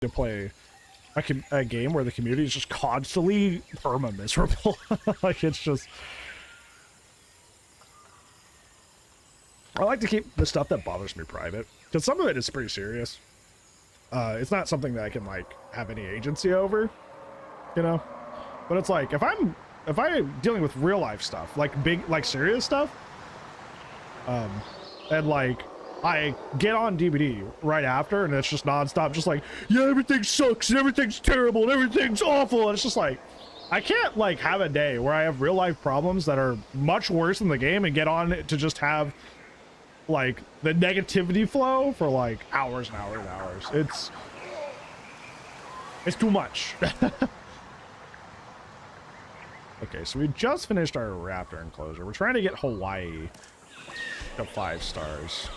to play a game where the community is just constantly perma miserable. Like, it's just, I like to keep the stuff that bothers me private, because some of it is pretty serious. It's not something that I can like have any agency over, you know. But it's like if I'm dealing with real life stuff, like big, like serious stuff, and like I get on DVD right after, and it's just nonstop, just like, yeah, everything sucks and everything's terrible and everything's awful, and it's just like, I can't like have a day where I have real life problems that are much worse than the game and get on to just have like the negativity flow for like hours and hours and hours. It's too much. Okay, so we just finished our raptor enclosure. We're trying to get Hawaii to 5 stars.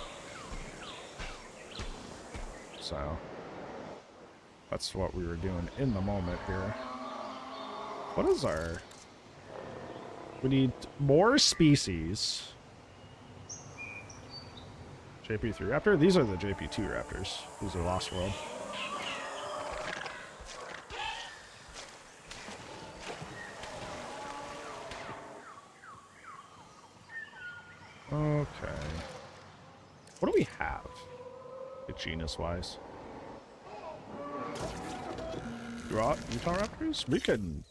So that's what we were doing in the moment here. What is our... We need more species. JP3 Raptor? These are the JP2 Raptors. These are Lost World. Okay. What do we have? Genus-wise. Utah Raptors? We can...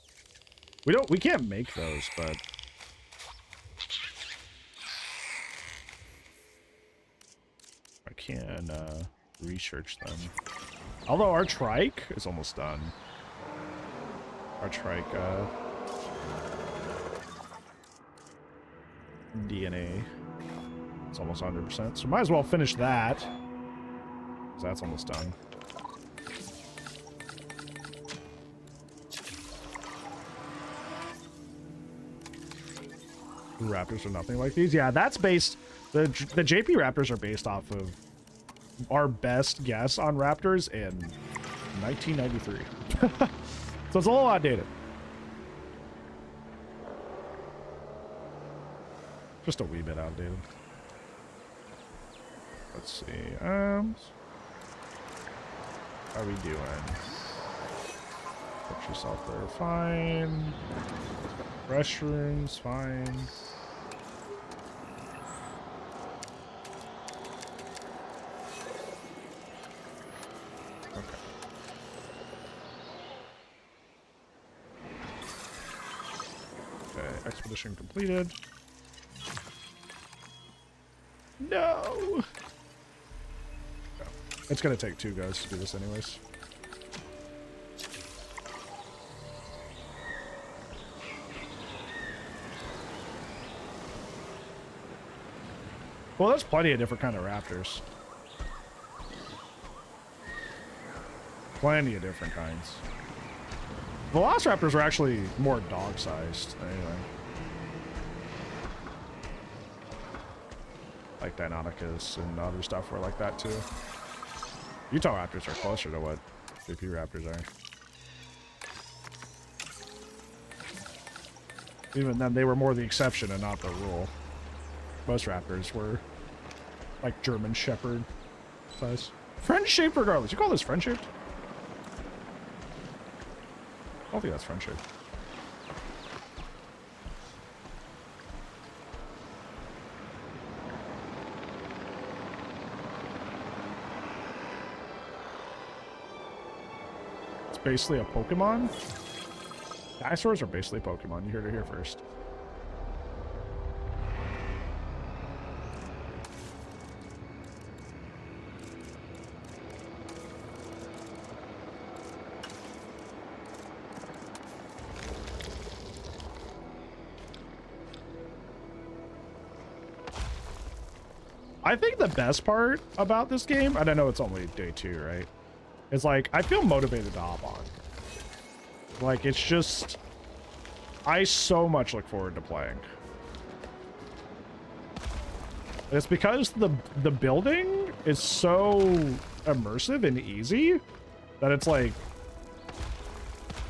We can't make those, but... I can, research them. Although our trike is almost done. Our trike, DNA. It's almost 100%, so might as well finish that. Because that's almost done. Raptors are nothing like these. Yeah, that's based... The JP Raptors are based off of our best guess on Raptors in 1993. So it's a little outdated. Just a wee bit outdated. Let's see. How are we doing? Put yourself there. Fine. Restrooms, fine. Okay. Okay, expedition completed. No! It's gonna take 2 guys to do this anyways. Well, there's plenty of different kind of raptors. Plenty of different kinds. Velociraptors are actually more dog-sized than anything. Like Deinonychus and other stuff were like that too. Utah Raptors are closer to what JP Raptors are. Even then, they were more the exception and not the rule. Most Raptors were like German Shepherd size. Friend-shaped regardless. You call this friend-shaped? I don't think that's friend-shaped. Basically a Pokemon. Dinosaurs are basically Pokemon. You heard it here first. I think the best part about this game, and I know it's only day 2, right? It's like, I feel motivated to hop on. Like, it's just... I so much look forward to playing. And it's because the building is so immersive and easy that it's like...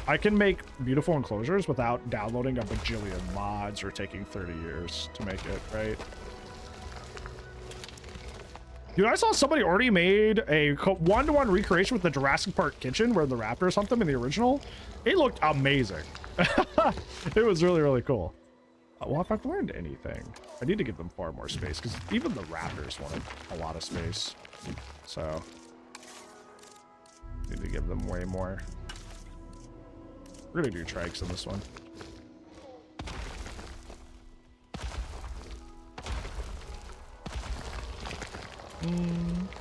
I can make beautiful enclosures without downloading a bajillion mods or taking 30 years to make it, right? Dude, I saw somebody already made a one-to-one recreation with the Jurassic Park kitchen where the raptor or something in the original. It looked amazing. It was really, really cool. Well, if I've learned anything, I need to give them far more space because even the raptors wanted a lot of space. So, need to give them way more. We're gonna do trikes in this one.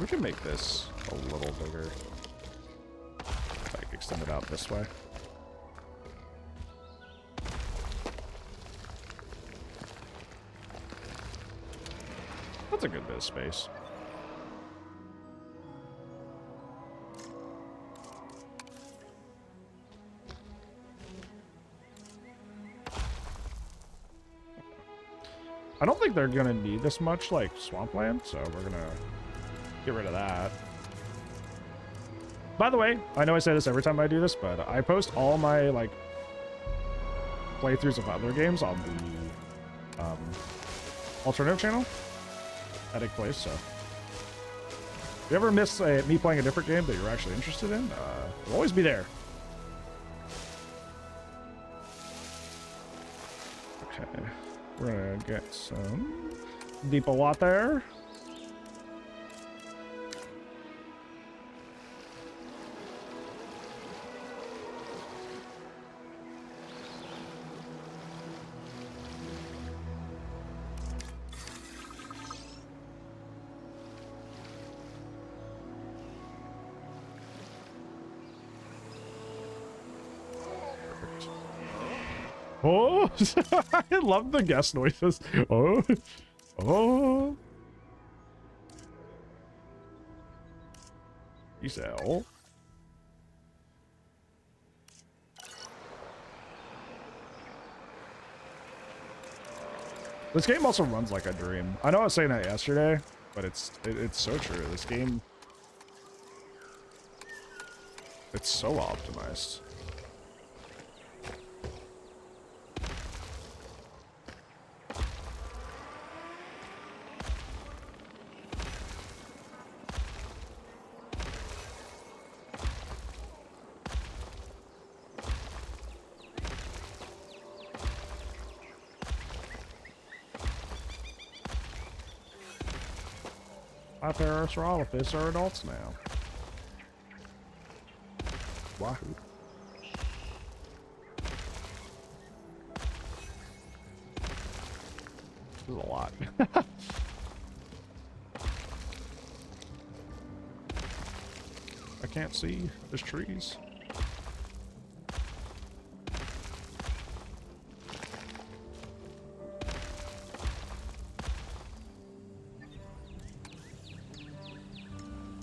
We can make this a little bigger. Like extend it out this way. That's a good bit of space. I don't think they're gonna need this much like swampland, so we're gonna get rid of that. By the way, I know I say this every time I do this, but I post all my like playthroughs of other games on the alternative channel at a place. So if you ever miss me playing a different game that you're actually interested in, it'll always be there. Okay, we're gonna get some deeper water. Oh, I love the guest noises. Oh, oh. You say, oh. This game also runs like a dream. I know I was saying that yesterday, but it's so true. This game, it's so optimized. My Parasaurolophus are adults now. Wahoo. This is a lot. I can't see. There's trees.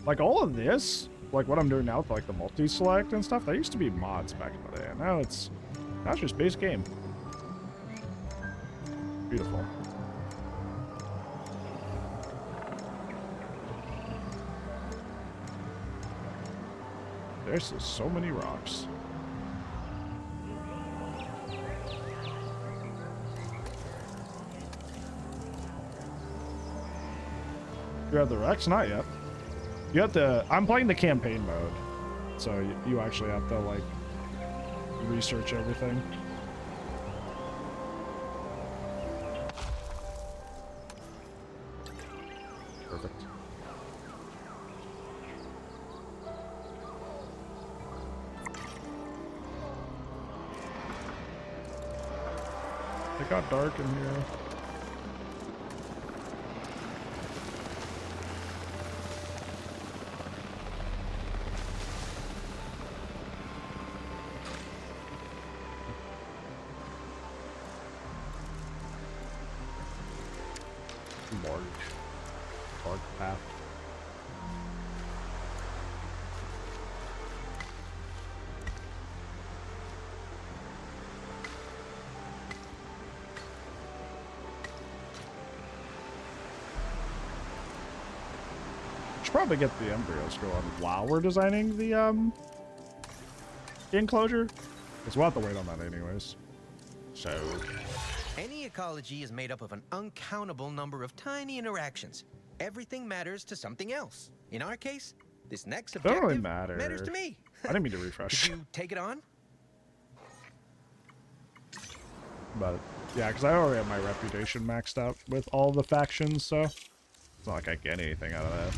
Like all of this, like what I'm doing now with like the multi-select and stuff, that used to be mods back in the day. And now it's just base game. Beautiful. There's just so many rocks. You have the Rex? Not yet. You have to, I'm playing the campaign mode, so you actually have to like research everything. Perfect. It got dark in here. Bark path. Should probably get the embryos going while we're designing the enclosure, because we'll have to wait on that anyways. So any ecology is made up of an uncountable number of tiny interactions. Everything matters to something else. In our case, this next Doesn't objective really matter. matters to me. I didn't mean to refresh. Did you take it on? But yeah, because I already have my reputation maxed out with all the factions, so it's not like I get anything out of that.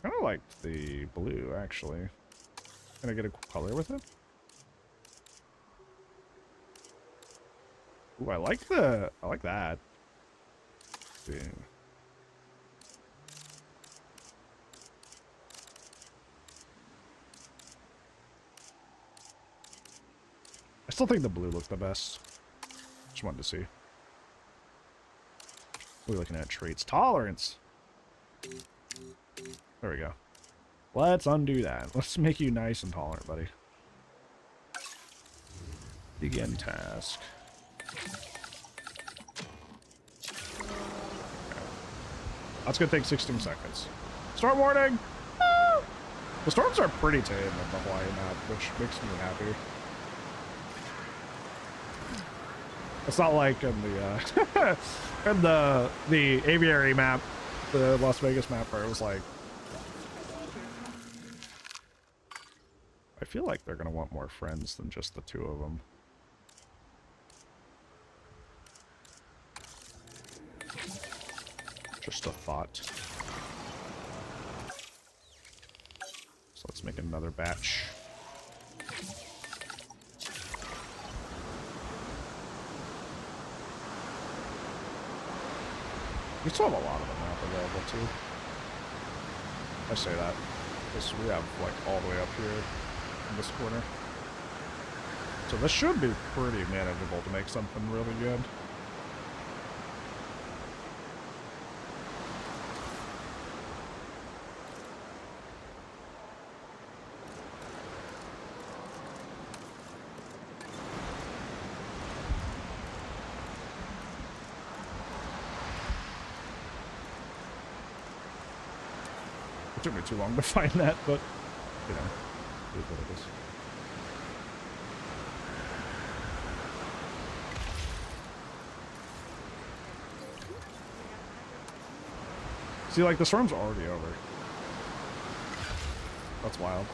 Kind of liked the blue, actually. Can I get a color with it? Ooh, I like that. Yeah. I still think the blue looked the best. Just wanted to see. We're looking at traits. Tolerance. There we go. Let's undo that. Let's make you nice and tolerant, buddy. Begin task. That's gonna take 16 seconds. Storm warning! Woo! The storms are pretty tame in the Hawaii map, which makes me happy. It's not like in the in the aviary map, the Las Vegas map, where it was like, I feel like they're gonna want more friends than just the two of them. Just a thought. So let's make another batch. We still have a lot of the map available too. I say that because we have like all the way up here in this corner. So this should be pretty manageable to make something really good. It took me too long to find that, but, you know, it is what it is. See, like, the storm's already over. That's wild.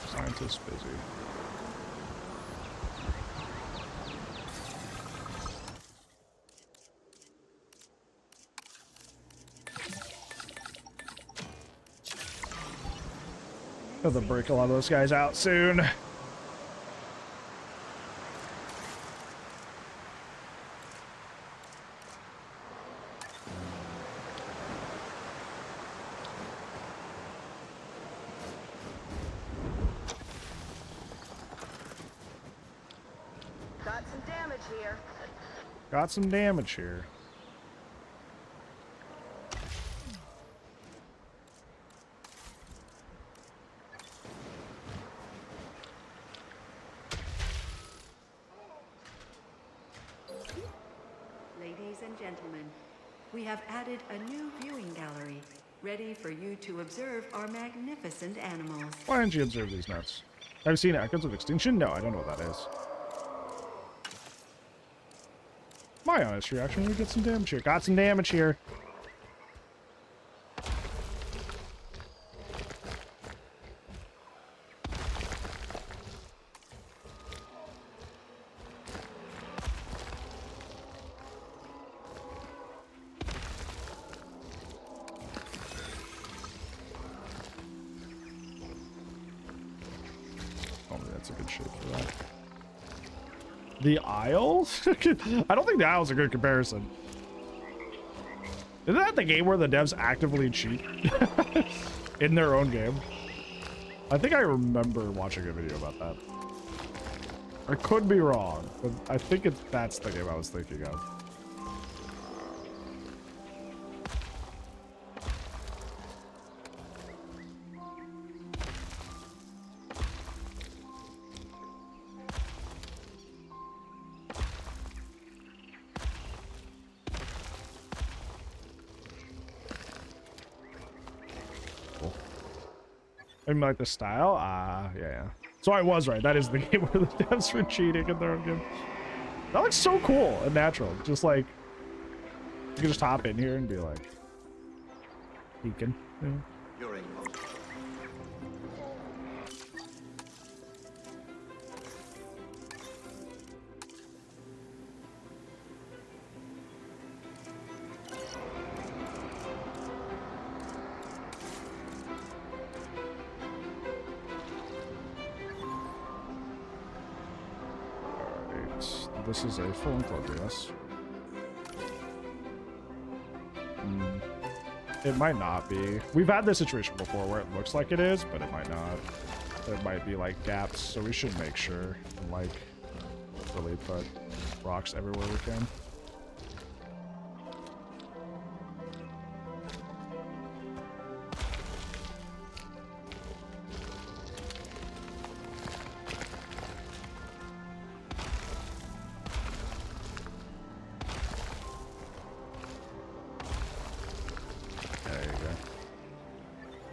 Scientist busy. Have to break a lot of those guys out soon. Got some damage here. Got some damage here. Ladies and gentlemen, we have added a new viewing gallery, ready for you to observe our magnificent animals. Why didn't you observe these nuts? Have you seen Echoes of Extinction? No, I don't know what that is. My honest reaction, we get some damage here. Got some damage here. That's a good shape for that. The Isles? I don't think the Isles are a good comparison. Isn't that the game where the devs actively cheat in their own game? I think I remember watching a video about that. I could be wrong, but I think that's the game I was thinking of. I mean, like the style. Yeah. So I was right. That is the game where the devs were cheating in their own game. That looks so cool and natural. Just like you can just hop in here and be like peeking. Yeah. You're in. This is a full enclosure, yes. It might not be. We've had this situation before where it looks like it is, but it might not. There might be like gaps, so we should make sure and like really put rocks everywhere we can.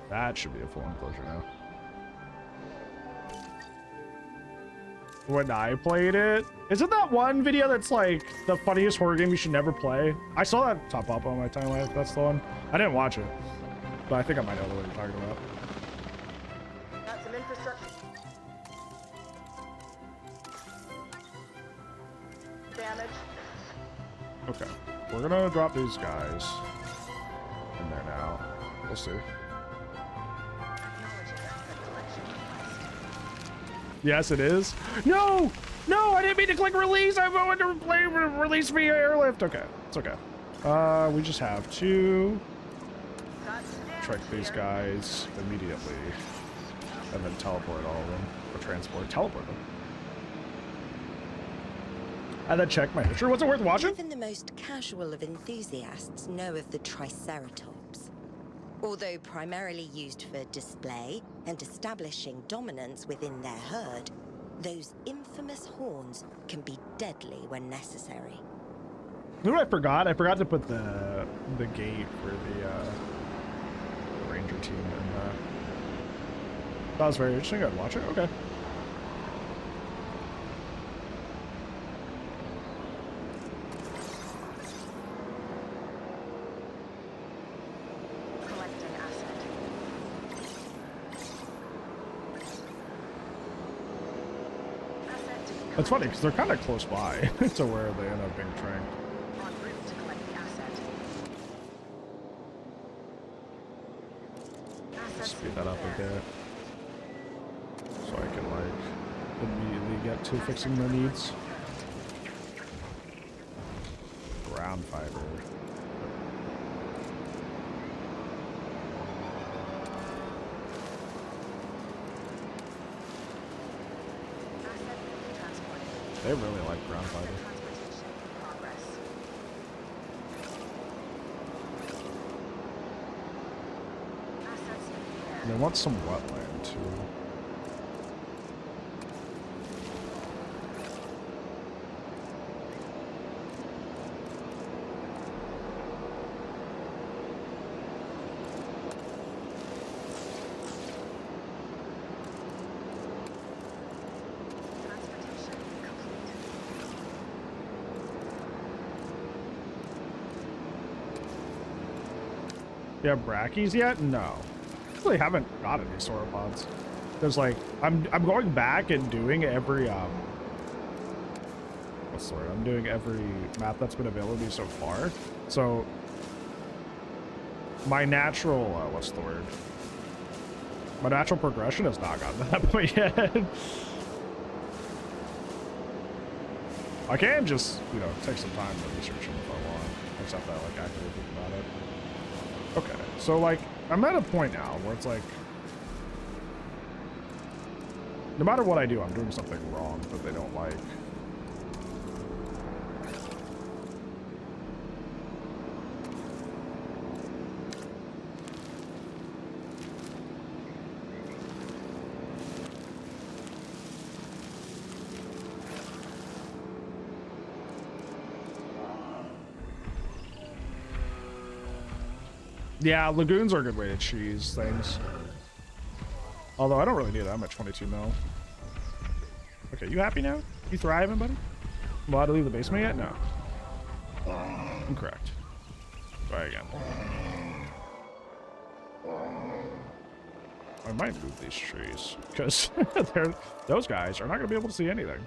That should be a full enclosure now. When I played it, isn't that one video that's like the funniest horror game you should never play? I saw that top up on my timeline. That's the one. I didn't watch it, but I think I might know what you're talking about. Got some infrastructure damage. Okay, we're gonna drop these guys in there now. We'll see. Yes, it is. No, no, I didn't mean to click release. I wanted to play release via airlift. Okay, it's okay. We just have to trick these guys immediately and then teleport all of them, or teleport them. And then check my history. Was it worth watching? Even the most casual of enthusiasts know of the Triceratops. Although primarily used for display and establishing dominance within their herd, those infamous horns can be deadly when necessary. You know what I forgot? I forgot to put the gate for the ranger team in. That was very interesting. I'd watch it. Okay. It's funny because they're kind of close by to where they end up being trained. En route to collect the asset. Speed that up a bit so I can like immediately get to fixing their needs. Ground fiber. They really like ground fiber. And they want some wetland too. You have brackies yet? No. I really haven't got any sauropods. There's like I'm going back and doing every what's the word? I'm doing every map that's been available to me so far. So my natural what's the word? My natural progression has not gotten to that point yet. I can just, you know, take some time to research them if I want, except that like actively think about it. Okay, so like I'm at a point now where it's like no matter what I do, I'm doing something wrong that they don't like. Yeah, lagoons are a good way to cheese things. Although I don't really need that. I'm at 22 mil. Okay, you happy now? You thriving, buddy? Am I allowed to leave the basement yet? No. Incorrect. Try again. I might move these trees because those guys are not going to be able to see anything.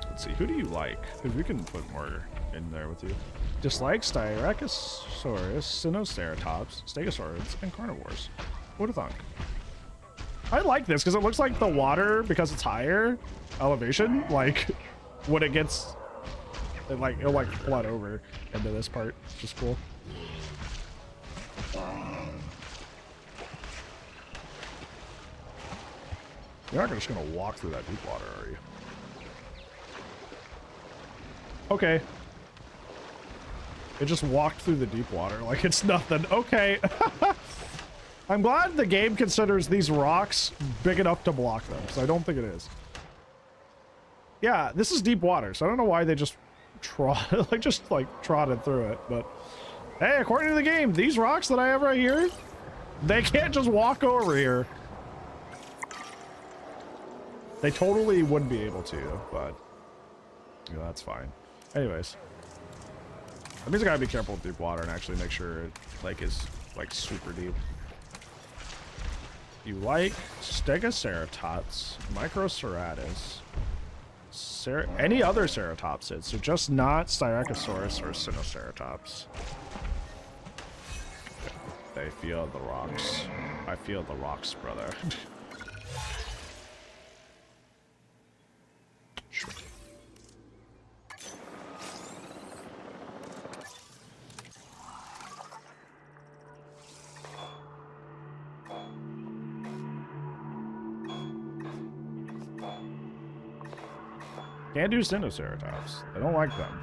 Let's see, who do you like? Because we can put more in there with you. Dislike Styracosaurus, Sinoceratops, Stegosaurids, and carnivores. What a thunk. I like this because it looks like the water, because it's higher elevation, like when it gets, it'll like flood over into this part, which is cool. You're not just gonna walk through that deep water, are you? Okay. It just walked through the deep water like it's nothing. Okay. I'm glad the game considers these rocks big enough to block them, so I don't think it is. Yeah, this is deep water, so I don't know why they just trotted through it, but hey, according to the game, these rocks that I have right here, they can't just walk over here. They totally wouldn't be able to, but yeah, that's fine. Anyways, that means I gotta be careful with deep water and actually make sure it is super deep. You like Stegoceratops, Microceratus, any other ceratopsids, so just not Styracosaurus or Sinoceratops. They feel the rocks. I feel the rocks, brother. Sure. Can't do Sinoceratops. I don't like them.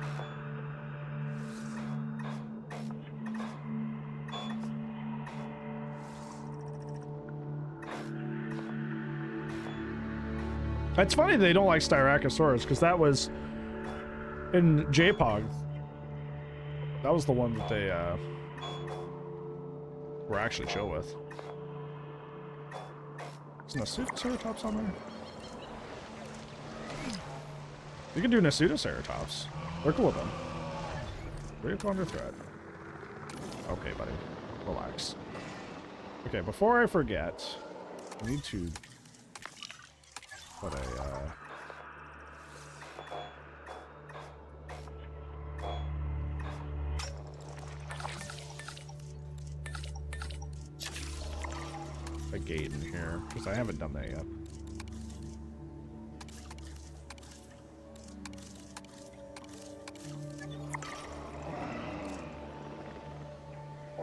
It's funny they don't like Styracosaurus, because that was in JPOG. That was the one that they were actually chill with. Isn't a Ceratops on there? You can do Nasutoceratops. They're cool with them. Great Wonder Thread. Okay, buddy. Relax. Okay, before I forget, I need to put a gate in here, because I haven't done that yet.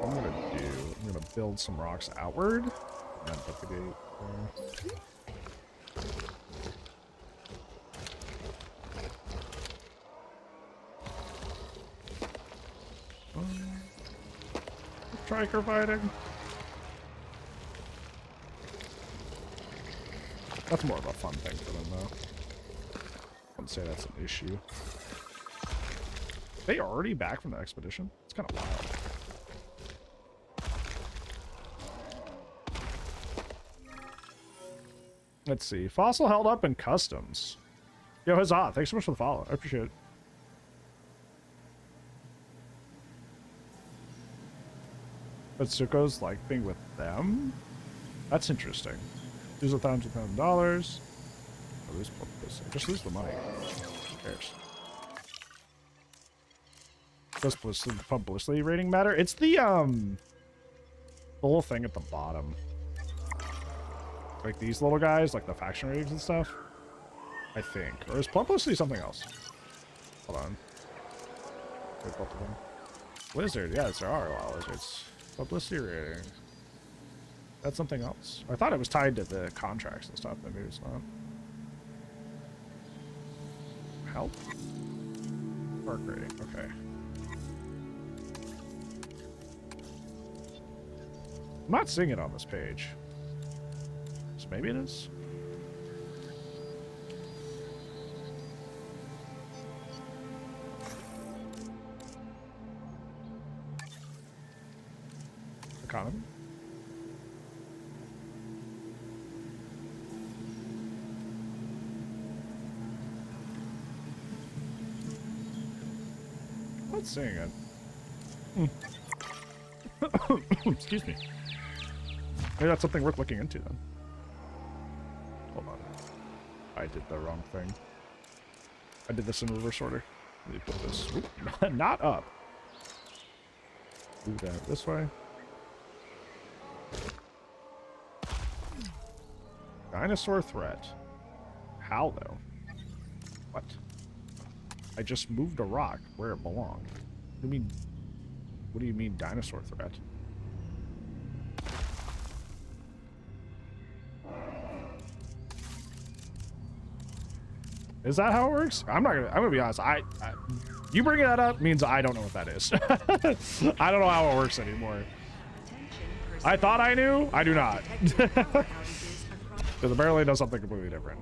I'm gonna build some rocks outward and then put the gate there. Striker fighting. That's more of a fun thing for them, though. I wouldn't say that's an issue. Are they already back from the expedition? It's kind of wild. Let's see. Fossil held up in customs. Yo, huzzah. Thanks so much for the follow. I appreciate it. But Suko's like being with them? That's interesting. Lose $1,000. Just lose the money. Who cares? Does publicity rating matter? It's the little thing at the bottom. Like these little guys, like the faction ratings and stuff. I think. Or is publicity something else? Hold on. Wait, both of them. Lizard, yes, there are a lot of lizards. Publicity rating. That's something else. I thought it was tied to the contracts and stuff, but maybe it's not. Help? Park rating, okay. I'm not seeing it on this page. So maybe it is? economy. Not seeing it. Excuse me. Maybe that's something worth looking into then. Hold on. I did the wrong thing. I did this in reverse order. Let me put this. Oop, not up. Do that this way. Dinosaur threat. How though? What? I just moved a rock where it belonged. What do you mean dinosaur threat? Is that how it works? I'm gonna be honest. You bringing that up means I don't know what that is. I don't know how it works anymore. I thought I knew. I do not. Because apparently it does something completely different.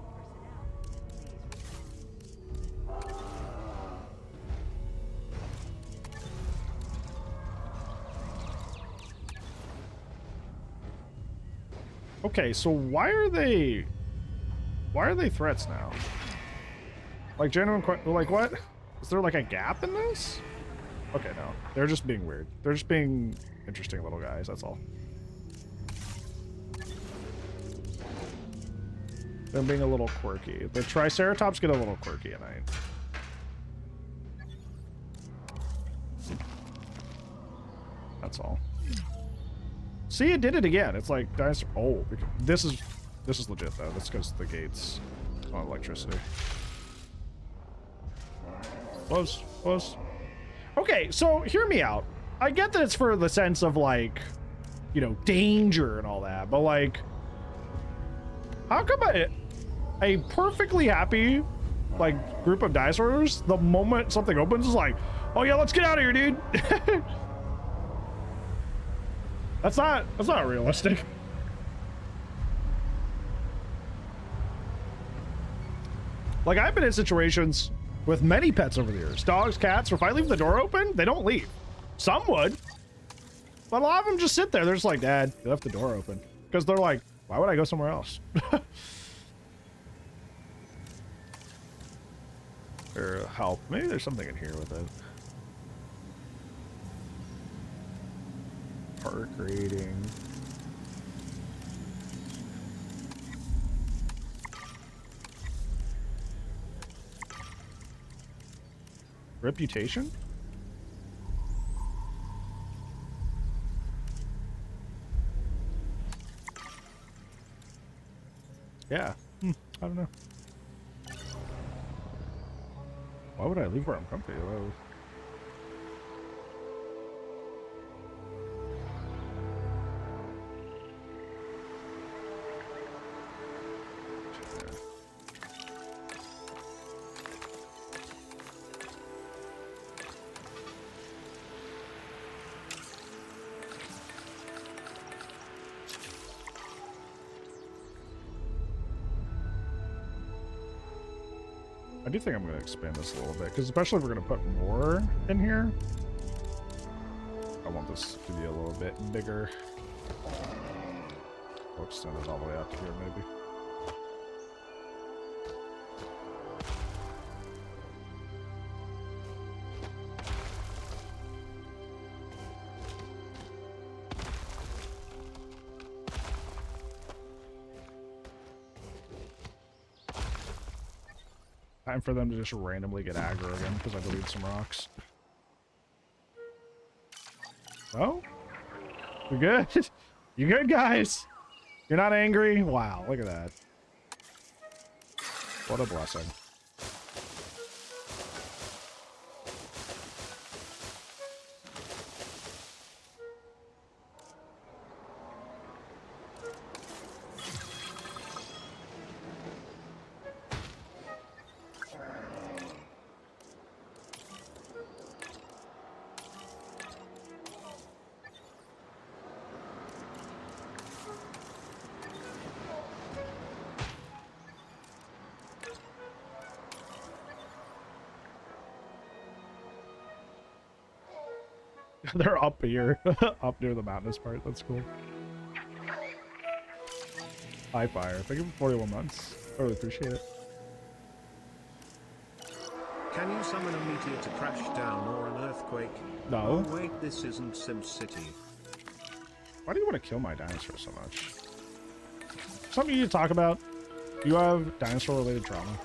Okay, so why are they threats now? Like genuine, like what? Is there like a gap in this? Okay, no, they're just being weird. They're just being interesting little guys. That's all. They're being a little quirky. The Triceratops get a little quirky at night. That's all. See, it did it again. It's like dinosaur. Oh, this is legit though. That's because the gates on electricity. Close. Okay, so hear me out. I get that it's for the sense of like, you know, danger and all that, but like, how come a perfectly happy like group of dinosaurs, the moment something opens, is like, oh yeah, let's get out of here, dude. That's not realistic. Like, I've been in situations with many pets over the years, dogs, cats, or if I leave the door open, they don't leave. Some would, but a lot of them just sit there. They're just like, Dad, you left the door open. Because they're like, why would I go somewhere else? Or help. Maybe there's something in here with it. Park rating. Reputation? Yeah. I don't know. Why would I leave where I'm comfy? Though? I do think I'm going to expand this a little bit, because especially if we're going to put more in here, I want this to be a little bit bigger. I'll extend it all the way out to here, maybe. Time for them to just randomly get aggro again because I deleted some rocks. Oh? You good? You good, guys? You're not angry? Wow, look at that. What a blessing. They're up here, up near the mountainous part. That's cool. High fire. Thank you for 41 months. I really appreciate it. Can you summon a meteor to crash down or an earthquake? No. Oh wait, this isn't SimCity. Why do you want to kill my dinosaur so much? Something you need to talk about? You have dinosaur-related trauma.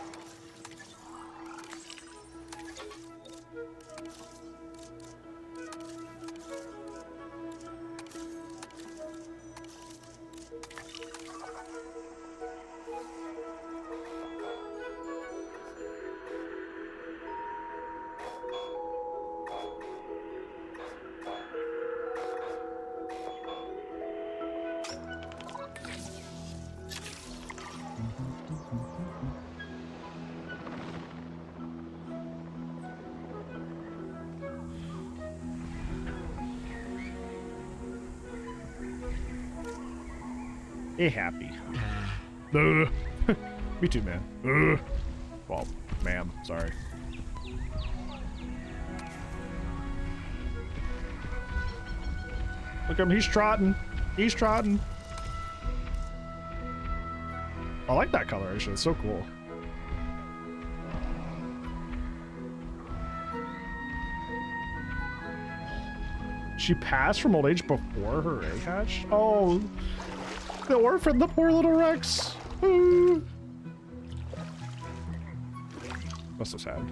Be happy. Me too, man. Well, ma'am, sorry. Look at him, he's trotting. He's trotting. I like that color, actually. It's so cool. She passed from old age before her egg hatched? Oh, the orphan, the poor little Rex. Ooh. That's so sad.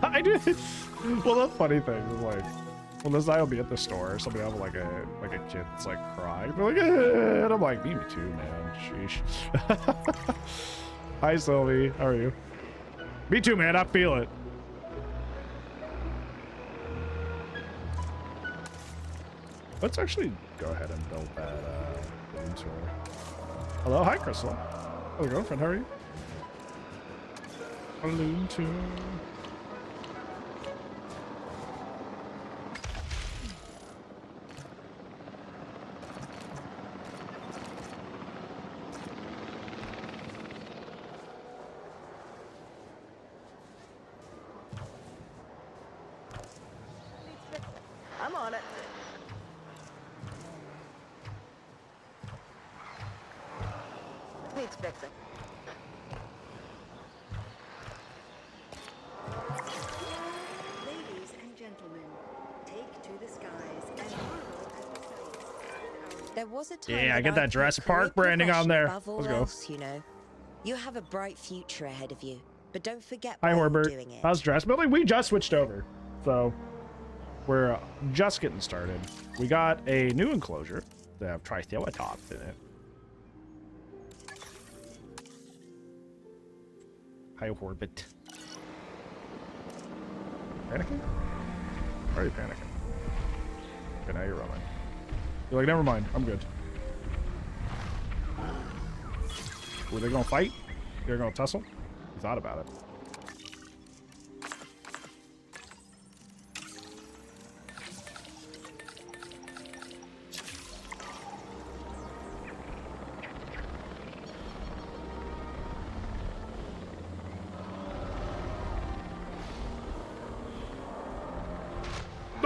I do. Well, the funny thing is, like, when this guy will be at the store, somebody will have like a kid that's like crying. They're like, and I'm like, me too, man. Sheesh. Hi, Sylvie. How are you? Me too, man. I feel it. Let's actually go ahead and build that balloon tour. Hello, hi, Crystal. How's it going, friend? How are you? Balloon tour. I'm on it. Needs fixing. Ladies and gentlemen, take to the skies and marvel at the sights. There was a time Yeah, that get that put Jurassic career Park branding on progression there. above all Let's go. else, you know. You have a bright future ahead of you, but don't forget Hi, why you're Horbert. doing it. How's Jurassic building? We just switched over, so we're just getting started. We got a new enclosure that have Triceratops in it. Hi, Horbit. Panicking? Why are you panicking? Okay, now you're running. You're like, never mind, I'm good. Were they gonna fight? They're gonna tussle? You thought about it.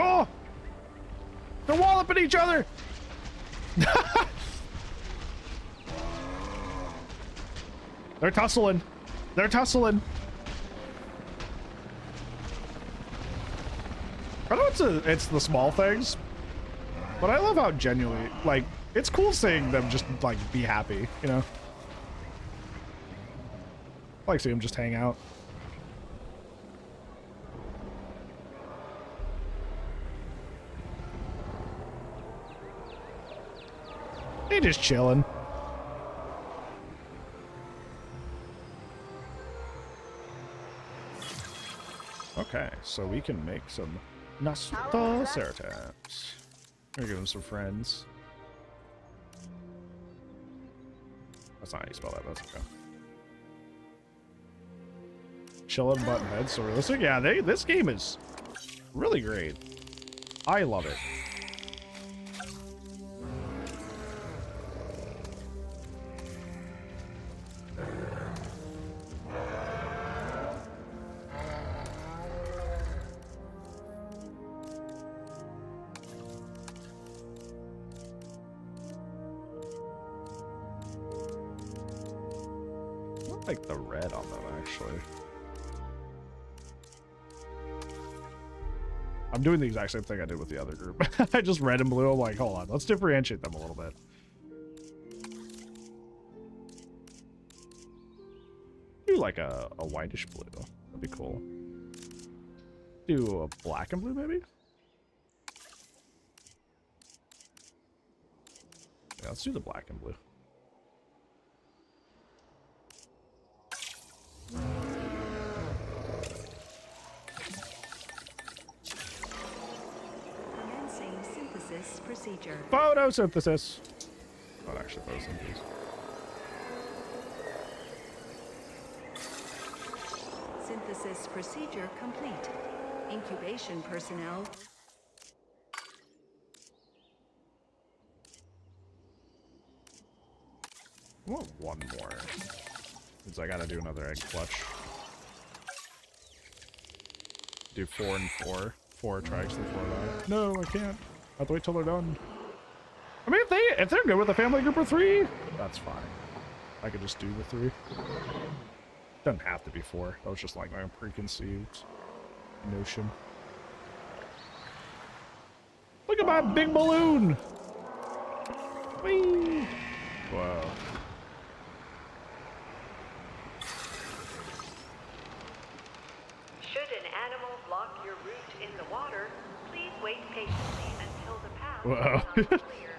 Oh! They're walloping each other! They're tussling. They're tussling. I know it's the small things, but I love how genuinely, like, it's cool seeing them just, like, be happy, you know? I like seeing them just hang out. They just chilling. Okay, so we can make some Nasutoceratops. Gonna give them some friends. That's not how you spell that, that's okay. Chillin' button heads, so realistic. Yeah, this game is really great. I love it. Like the red on them, actually. I'm doing the exact same thing I did with the other group. I just red and blue. I'm like, hold on, let's differentiate them a little bit. Do like a whitish blue. That'd be cool. Do a black and blue, maybe? Yeah, let's do the black and blue. Commencing synthesis procedure. Photosynthesis. Not actually photosynthesis. Synthesis procedure complete. Incubation personnel. I want one more. Since I gotta do another egg clutch. Do 4 and 4. 4 trikes and 4 die. No, I can't. I have to wait till they're done. I mean, if they're good with a family group of 3, that's fine. I could just do the 3. Doesn't have to be 4. That was just like my preconceived notion. Look at my big balloon! Whee! Wow. Should an animal block your route in the water, please wait patiently until the path Wow. becomes clear.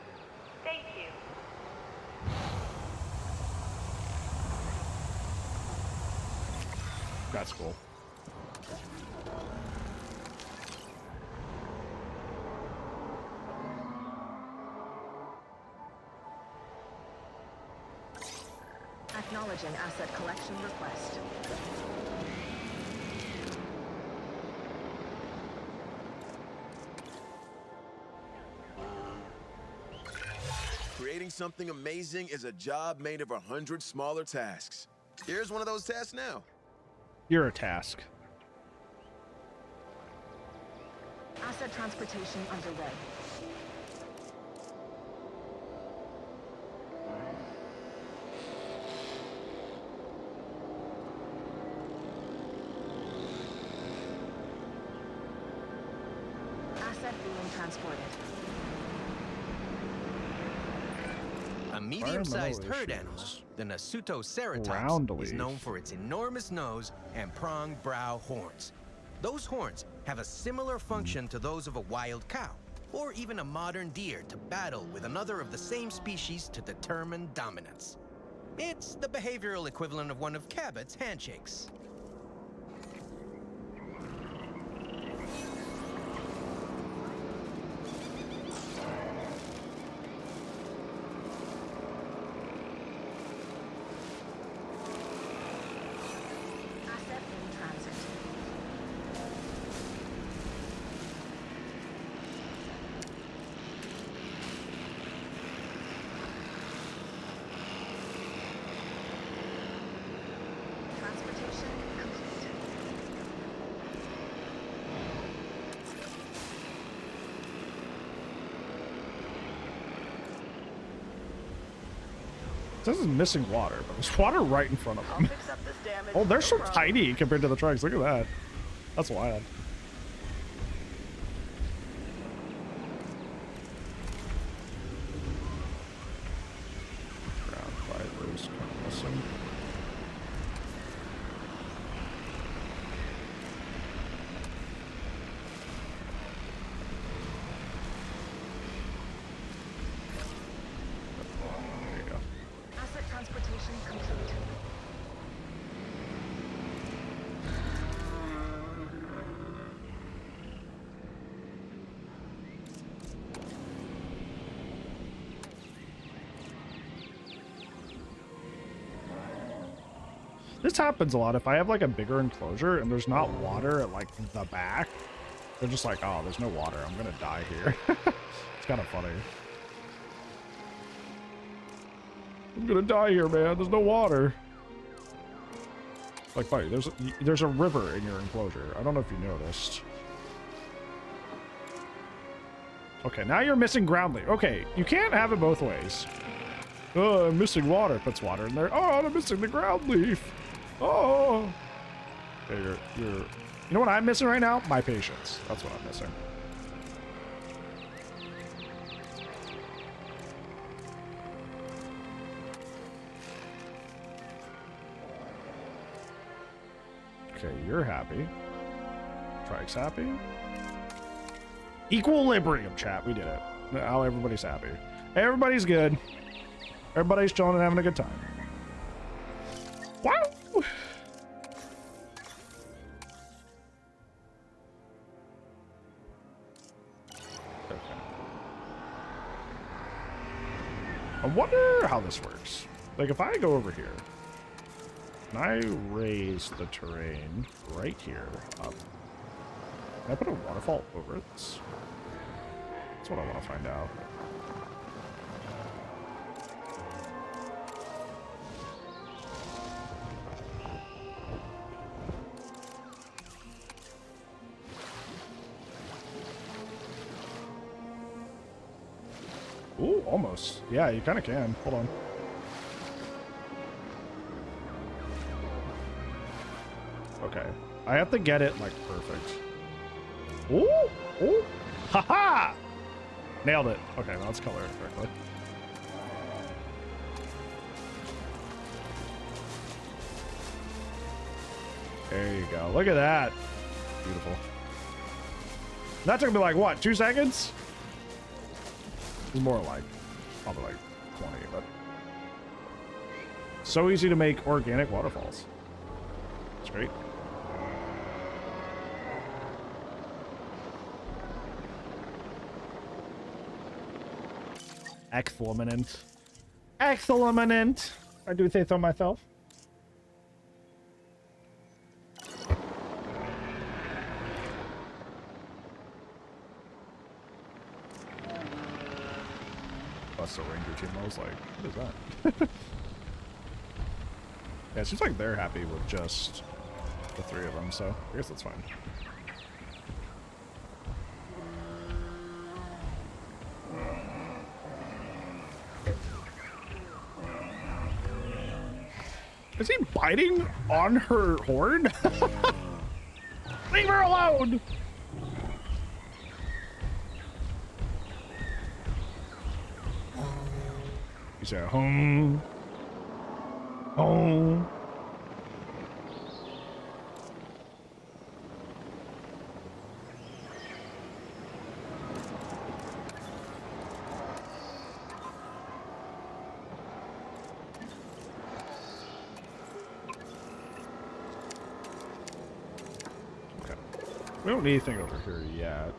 Thank you. That's cool. Acknowledging asset collection request. Creating something amazing is a job made of 100 smaller tasks. Here's one of those tasks now. You're a task. Asset transportation underway. Asset being transported. A medium-sized Environmental herd issues. animal, the Nasutoceratops, Roundleaf. is known for its enormous nose and pronged brow horns. Those horns have a similar function to those of a wild cow, or even a modern deer to battle with another of the same species to determine dominance. It's the behavioral equivalent of one of Cabot's handshakes. Asset in transit. Transportation complete. This is missing water, but there's water right in front of I'll them. fix up this damage. Oh, they're so no problem. tiny compared to the trucks. Look at that. That's wild. Ground fibers kind of missing. There you go. Asset transportation complete. This happens a lot. If I have like a bigger enclosure and there's not water at like the back, they're just like, oh, there's no water. I'm gonna die here. It's kind of funny. I'm gonna die here, man. There's no water. Like, buddy, there's a river in your enclosure. I don't know if you noticed. Okay, now you're missing ground leaf. Okay, you can't have it both ways. Oh, I'm missing water. Puts water in there. Oh, I'm missing the ground leaf. Oh. Okay, you're. You know what I'm missing right now? My patience. That's what I'm missing. Okay, you're happy. Trike's happy. Equilibrium, chat. We did it. Now everybody's happy. Everybody's good. Everybody's chilling and having a good time. Wow! Okay. I wonder how this works. Like, if I go over here, and I raise the terrain right here up, can I put a waterfall over it? That's what I want to find out. Ooh, almost. Yeah, you kind of can. Hold on. Okay. I have to get it, like, perfect. Ooh! Ooh! Ha-ha! Nailed it. Okay, now let's color it correctly. There you go. Look at that. Beautiful. That took me, like, what, 2 seconds? More like, probably like 20, but so easy to make organic waterfalls. It's great. Excellent. Excellent. I do say so myself. The ranger team. I was like, what is that? Yeah, it seems like they're happy with just the 3 of them, so I guess that's fine. Is he biting on her horn? Leave her alone! You say home. Home. Okay. We don't need anything over here yet.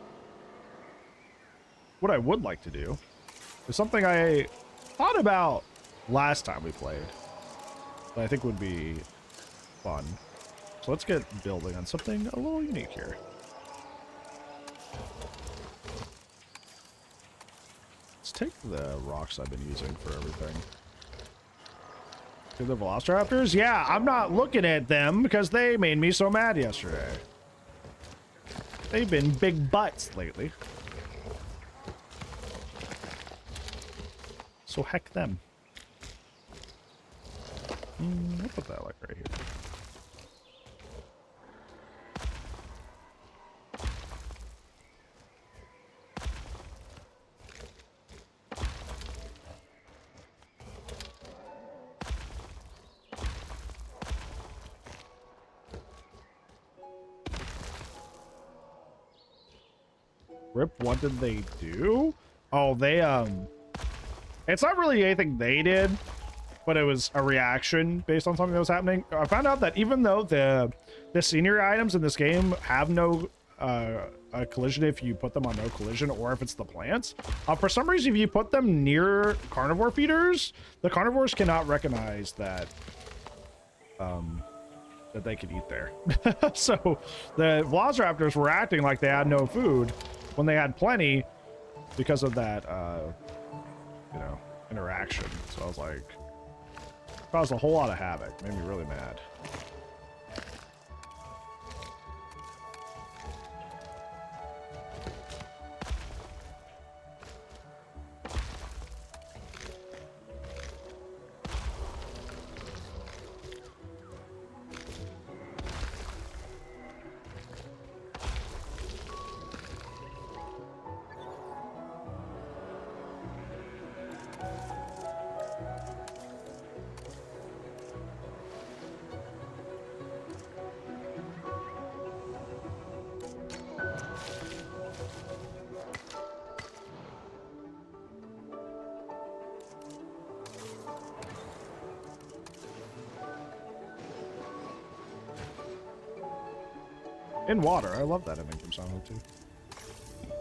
What I would like to do is something I thought about last time we played that I think would be fun. So let's get building on something a little unique here. Let's take the rocks I've been using for everything. To the Velociraptors? Yeah, I'm not looking at them because they made me so mad yesterday. They've been big butts lately. So heck them. I'll put that like right here. Rip, what did they do? Oh, they, it's not really anything they did, but it was a reaction based on something that was happening. I found out that even though the scenery items in this game have no a collision if you put them on no collision, or if it's the plants, for some reason, if you put them near carnivore feeders, the carnivores cannot recognize that that they could eat there. So the Velociraptors were acting like they had no food when they had plenty because of that you know, interaction. So I was like, caused a whole lot of havoc. Made me really mad. In water. I love that ending from Silent Hill 2.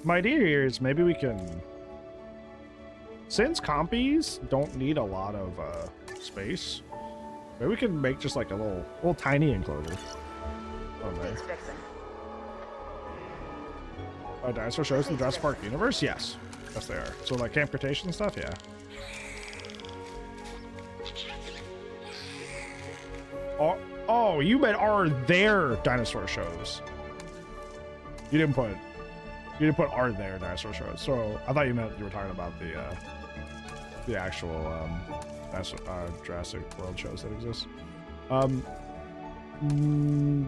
My idea here is maybe we can, since compies don't need a lot of space, maybe we can make just like a little tiny enclosure on there. Dinosaur shows in the Jurassic Park universe? Yes. Yes, they are. So like Camp Cretaceous and stuff? Yeah. Oh, you meant are there dinosaur shows? You didn't put are there dinosaur shows. So I thought you meant you were talking about the actual Jurassic World shows that exist.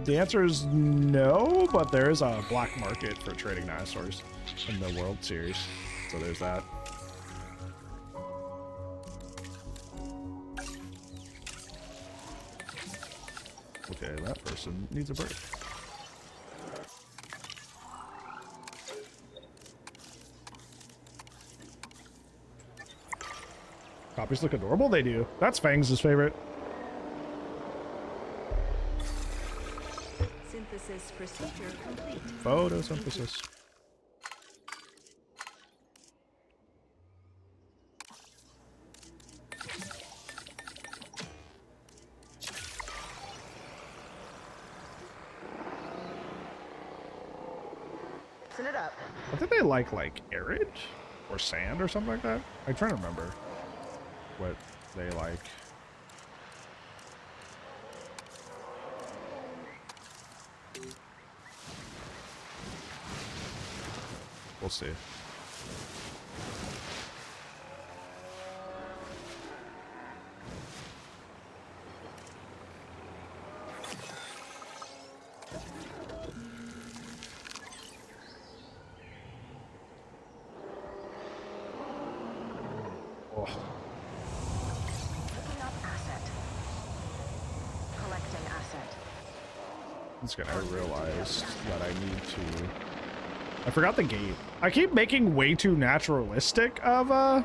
The answer is no, but there is a black market for trading dinosaurs in the World Series. So there's that. Okay, that person needs a break. Copies look adorable? They do. That's Fangs' favorite. Synthesis procedure complete. Photosynthesis. Listen it up. I think they like arid or sand or something like that. I'm trying to remember what they like. We'll see. Oh. Picking up asset. Collecting asset. It's gonna realize that I need to. I forgot the gate. I keep making way too naturalistic of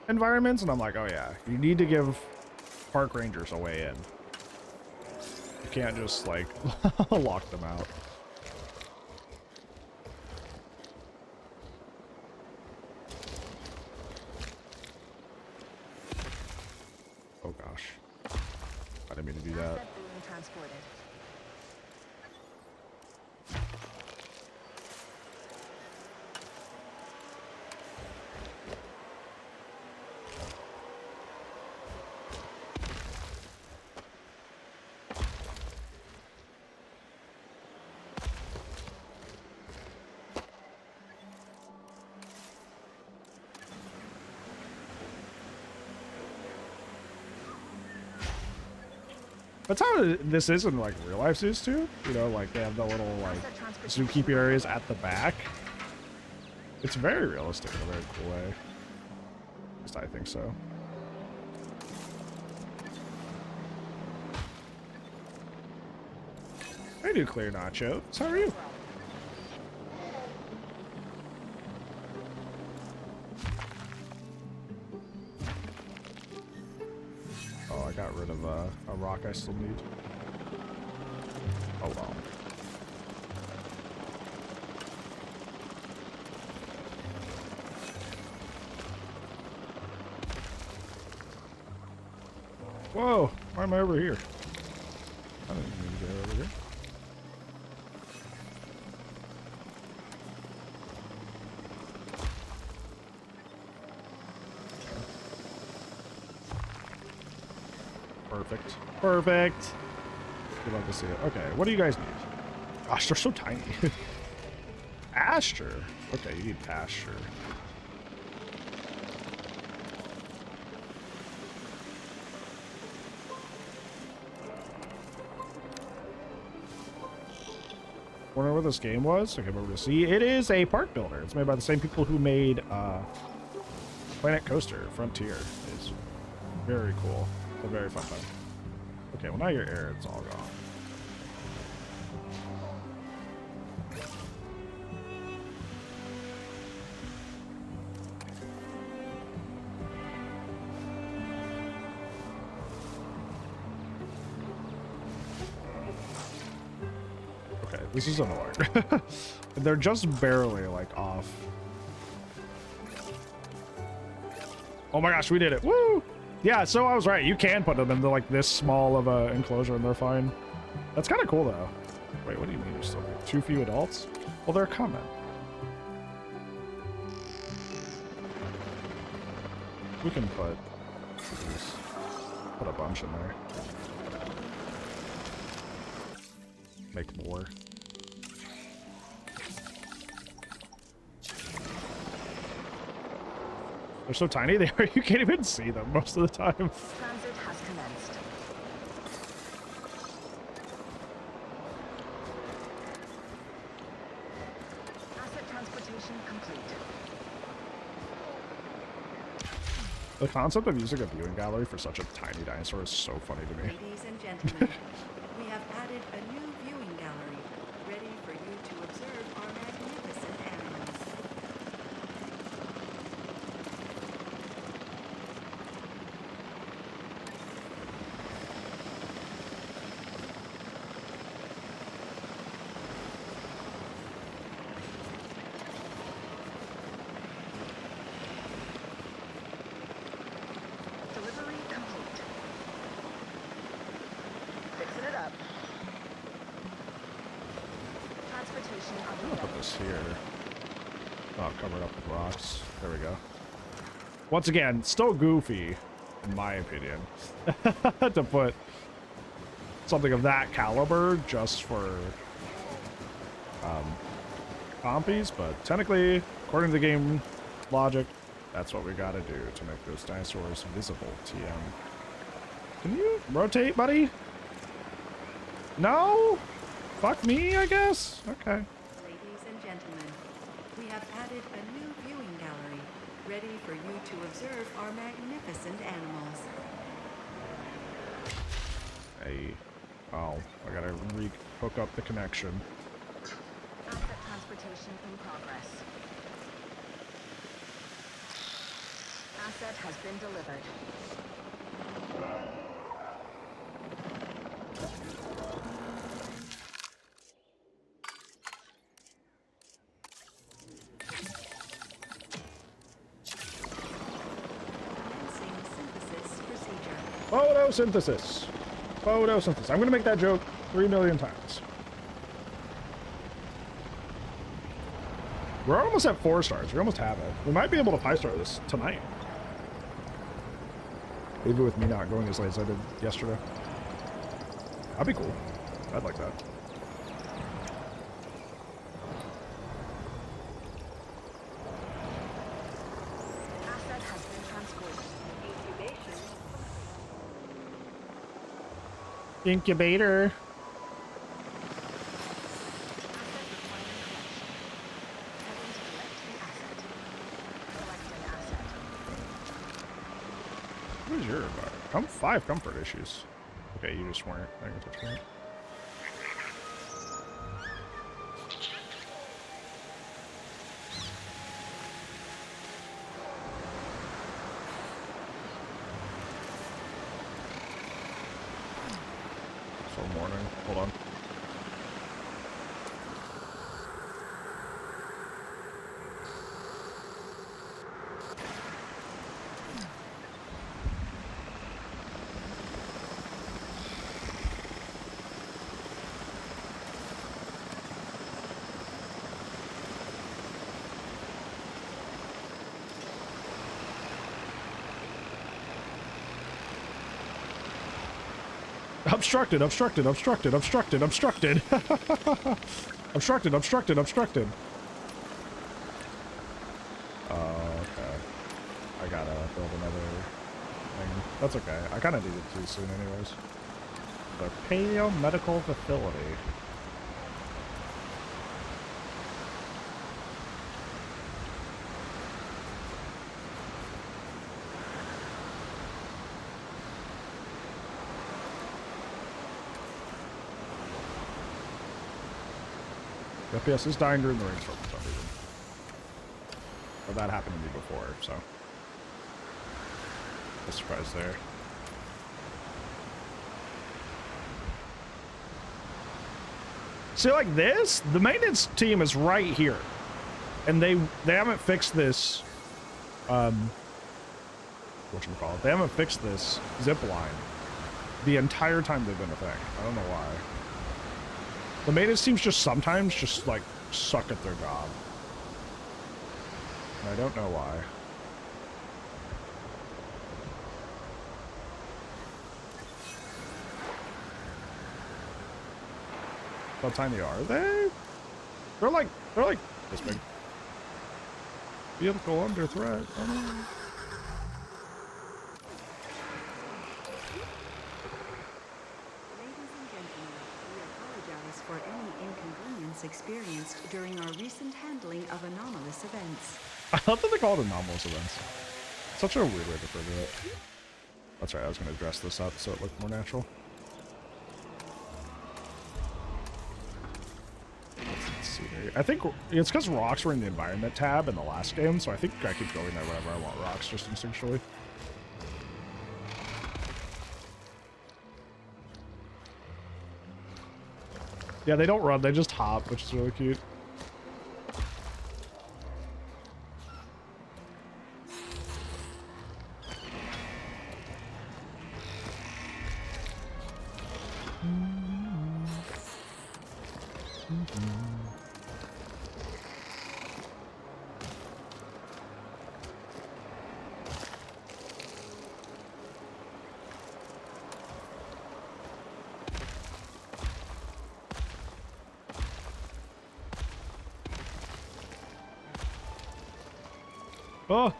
environments, and I'm like, oh yeah, you need to give park rangers a way in. You can't just like lock them out. Oh gosh, I didn't mean to do that. Asset being transported. That's how this is in like real life zoos too. You know, like they have the little like zookeeper areas at the back. It's very realistic in a very cool way. At least I think so. Hey, Nuclear Nacho. How are you? Oh, I got rid of a rock I still need. Oh well. Whoa, why am I over here? I didn't mean to go over here. Perfect. Perfect. We'd love to see it. Okay, what do you guys need? Gosh, they're so tiny. Pasture. Okay, you need pasture. Wonder where this game was? I came over to see. It is a park builder. It's made by the same people who made Planet Coaster Frontier. It's very cool. It's a very fun time. Okay, well now your air, it's all gone. Okay, this is annoying. They're just barely like off. Oh my gosh, we did it. Woo! Yeah, so I was right. You can put them into like this small of a enclosure and they're fine. That's kind of cool though. Wait, what do you mean there's still too few adults? Well, they're coming. We can put a bunch in there. Make more. They're so tiny, you can't even see them most of the time. Transit has commenced. Asset transportation complete. The concept of using a viewing gallery for such a tiny dinosaur is so funny to me. Ladies and gentlemen, we have added a new viewing gallery, ready for you to observe our magnificent animals. Delivery complete. Fixing it up. Transportation I'm underway. gonna put this here. Oh, cover it up with rocks. There we go. Once again, still goofy, in my opinion, to put something of that caliber just for compies, but technically, according to the game logic, that's what we gotta do to make those dinosaurs visible. TM. Can you rotate, buddy? No? Fuck me, I guess? Okay. Ladies and gentlemen, we have added a new viewing gallery, ready for you to observe our magnificent animals. Hey. Oh, I gotta hook up the connection. Asset transportation in progress. Asset has been delivered. Commencing synthesis procedure. Photosynthesis. Photosynthesis. I'm gonna make that joke 3 million times. We're almost at 4 stars. We almost have it. We might be able to 5-star this tonight. Even with me not going as late as I did yesterday. That'd be cool. I'd like that. Asset has been transported. Incubation. Incubator. Asset requiring collection. Heading to collect the asset. Collecting asset. Who's your 5 comfort issues? Okay, you just weren't. I can touch that. So morning. Hold on. Obstructed, obstructed, obstructed, obstructed, obstructed. Obstructed, obstructed, obstructed. Okay. I gotta build another thing. That's okay. I kind of need it too soon anyways. The Paleo Medical Facility. FPS is dying during the rainstorm for some reason. But that happened to me before, so. No surprise there. See, like this, the maintenance team is right here, and they haven't fixed this. Whatchamacallit? They haven't fixed this zip line the entire time they've been in effect. I don't know why. The maintenance teams just sometimes just like suck at their job. And I don't know why. How tiny are they? They're like this big. Vehicle under threat. Oh, no. Ladies and gentlemen, we apologize for any inconvenience experienced during our recent handling of anomalous events. I love that they call it anomalous events. Such a weird way to refer to it. That's right, I was going to dress this up so it looked more natural. Let's see here. I think it's because rocks were in the environment tab in the last game, so I think I keep going there whenever I want rocks, just instinctually. Yeah, they don't run, they just hop, which is really cute. Oh.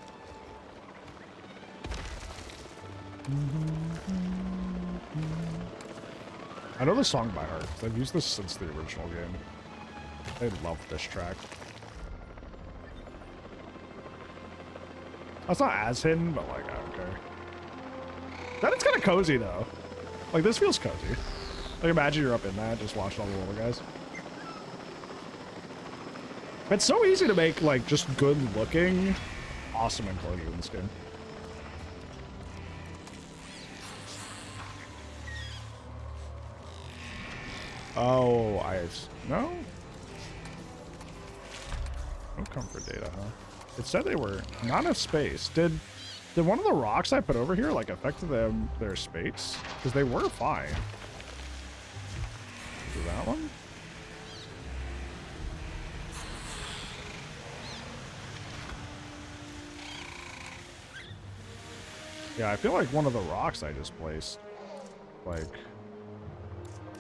I know the song by heart. I've used this since the original game. I love this track. That's not as hidden, but like, I don't care. That is kind of cozy though. Like, this feels cozy. Like, imagine you're up in that, just watching all the little guys. It's so easy to make like just good looking, awesome enclosure in this game. Oh, no? No comfort data, huh? It said they were not enough space. Did one of the rocks I put over here like affect their space? Because they were fine. Is that one? Yeah, I feel like one of the rocks I just placed, like,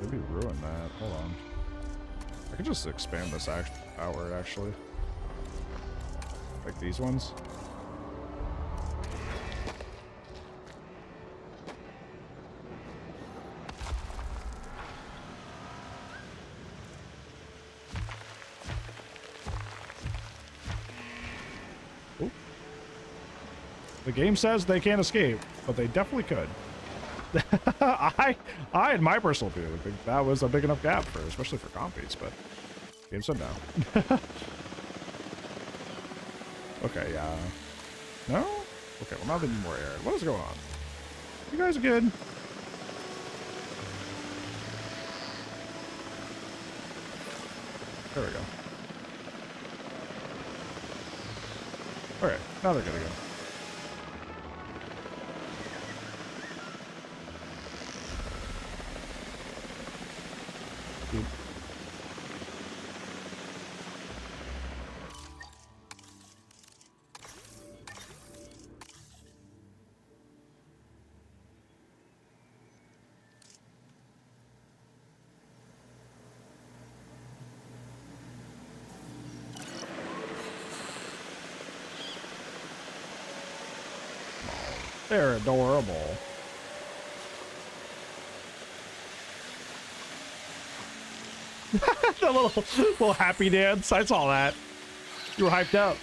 maybe ruin that. Hold on. I could just expand this outward, actually. Like these ones. Oop. The game says they can't escape, but they definitely could. I in my personal opinion, think that was a big enough gap for, especially for compies, but game said no. Okay, yeah. No? Okay, well now they need more air. What is going on? You guys are good. There we go. Alright, now they're good again. They're adorable. The little happy dance. I saw that. You were hyped up.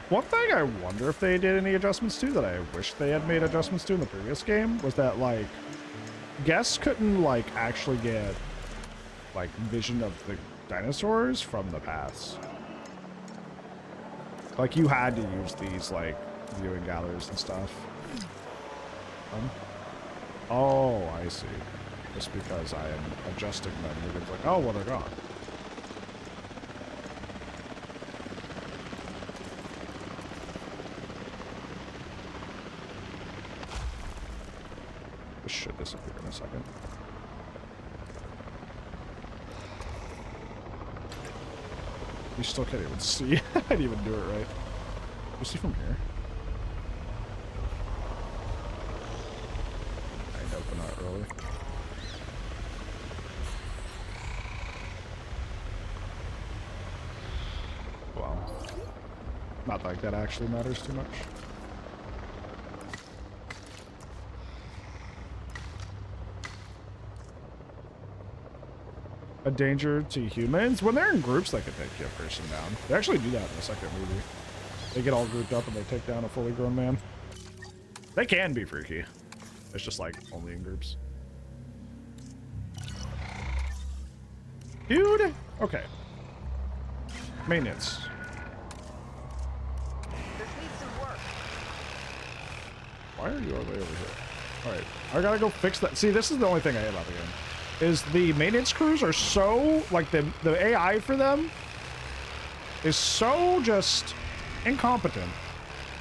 One thing I wonder if they did any adjustments to that I wish they had made adjustments to in the previous game was that, like, guests couldn't, like, actually get like vision of the dinosaurs from the past. Like you had to use these like viewing galleries and stuff. Oh, I see. Just because I am adjusting them, it's like, oh, well, they're gone. This should disappear in a second. You still can't even see. I didn't even do it right. You see from here? I know, but not really. Well, not like that actually matters too much. A danger to humans? When they're in groups, they can take a person down. They actually do that in the second movie. They get all grouped up and they take down a fully grown man. They can be freaky. It's just like only in groups. Dude! Okay. Maintenance. This needs some work. Why are you all the way over here? Alright, I gotta go fix that. See, this is the only thing I hate about the game. Is the maintenance crews are so, like the AI for them is so just incompetent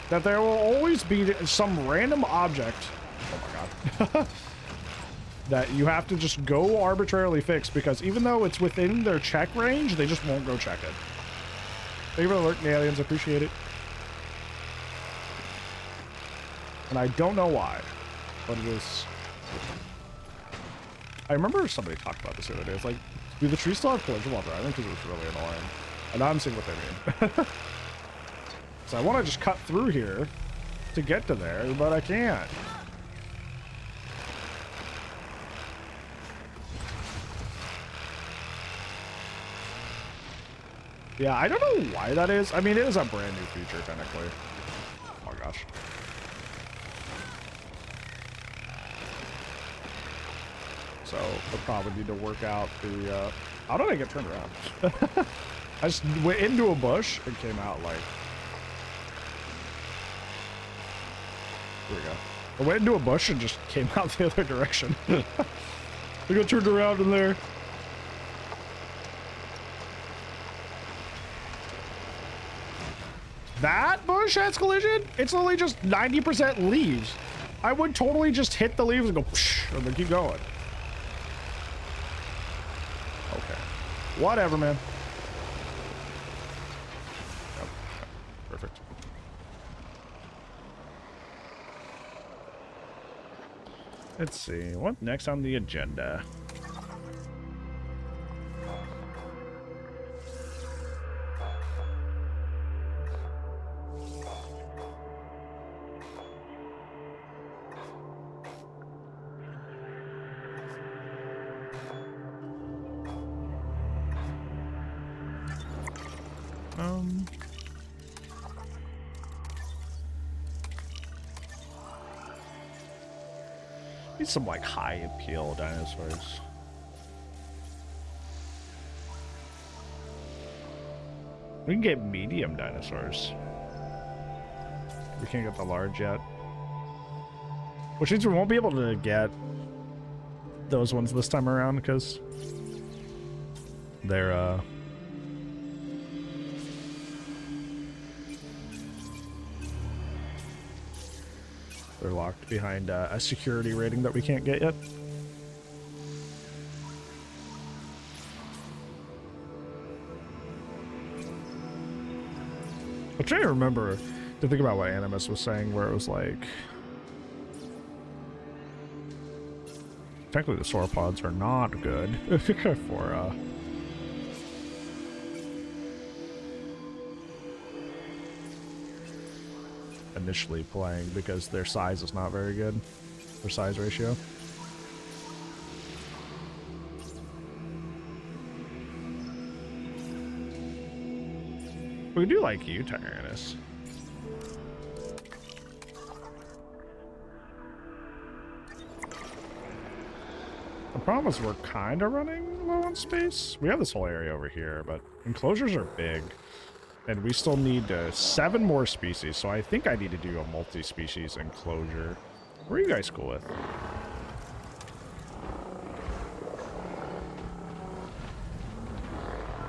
that there will always be some random object, oh my god, that you have to just go arbitrarily fix because even though it's within their check range, they just won't go check it. Thank you for alerting the aliens, appreciate it. And I don't know why, but it is. I remember somebody talked about this the other day. It's like, do the trees still have collision while driving? Because it was really annoying. And now I'm seeing what they mean. So I want to just cut through here to get to there, but I can't. Yeah, I don't know why that is. I mean, it is a brand new feature, technically. Oh my gosh. So I'll probably need to work out the, how did I get turned around? I just went into a bush and came out like, here we go. I went into a bush and just came out the other direction. I got turned around in there. That bush has collision? It's only just 90% leaves. I would totally just hit the leaves and go, psh, and then keep going. Okay. Whatever, man. Yep. Perfect. Let's see. What next on the agenda? Need some like high appeal dinosaurs. We can get medium dinosaurs. We can't get the large yet. Which means we won't be able to get those ones this time around because they're they're locked behind a security rating that we can't get yet. I'm trying to remember to think about what Animus was saying, where it was like, technically the sauropods are not good for initially playing because their size is not very good, their size ratio. We do like you, Tyrannus. I'm problem is we're kind of running low on space. We have this whole area over here, but enclosures are big. And we still need 7 more species, so I think I need to do a multi-species enclosure. What are you guys cool with?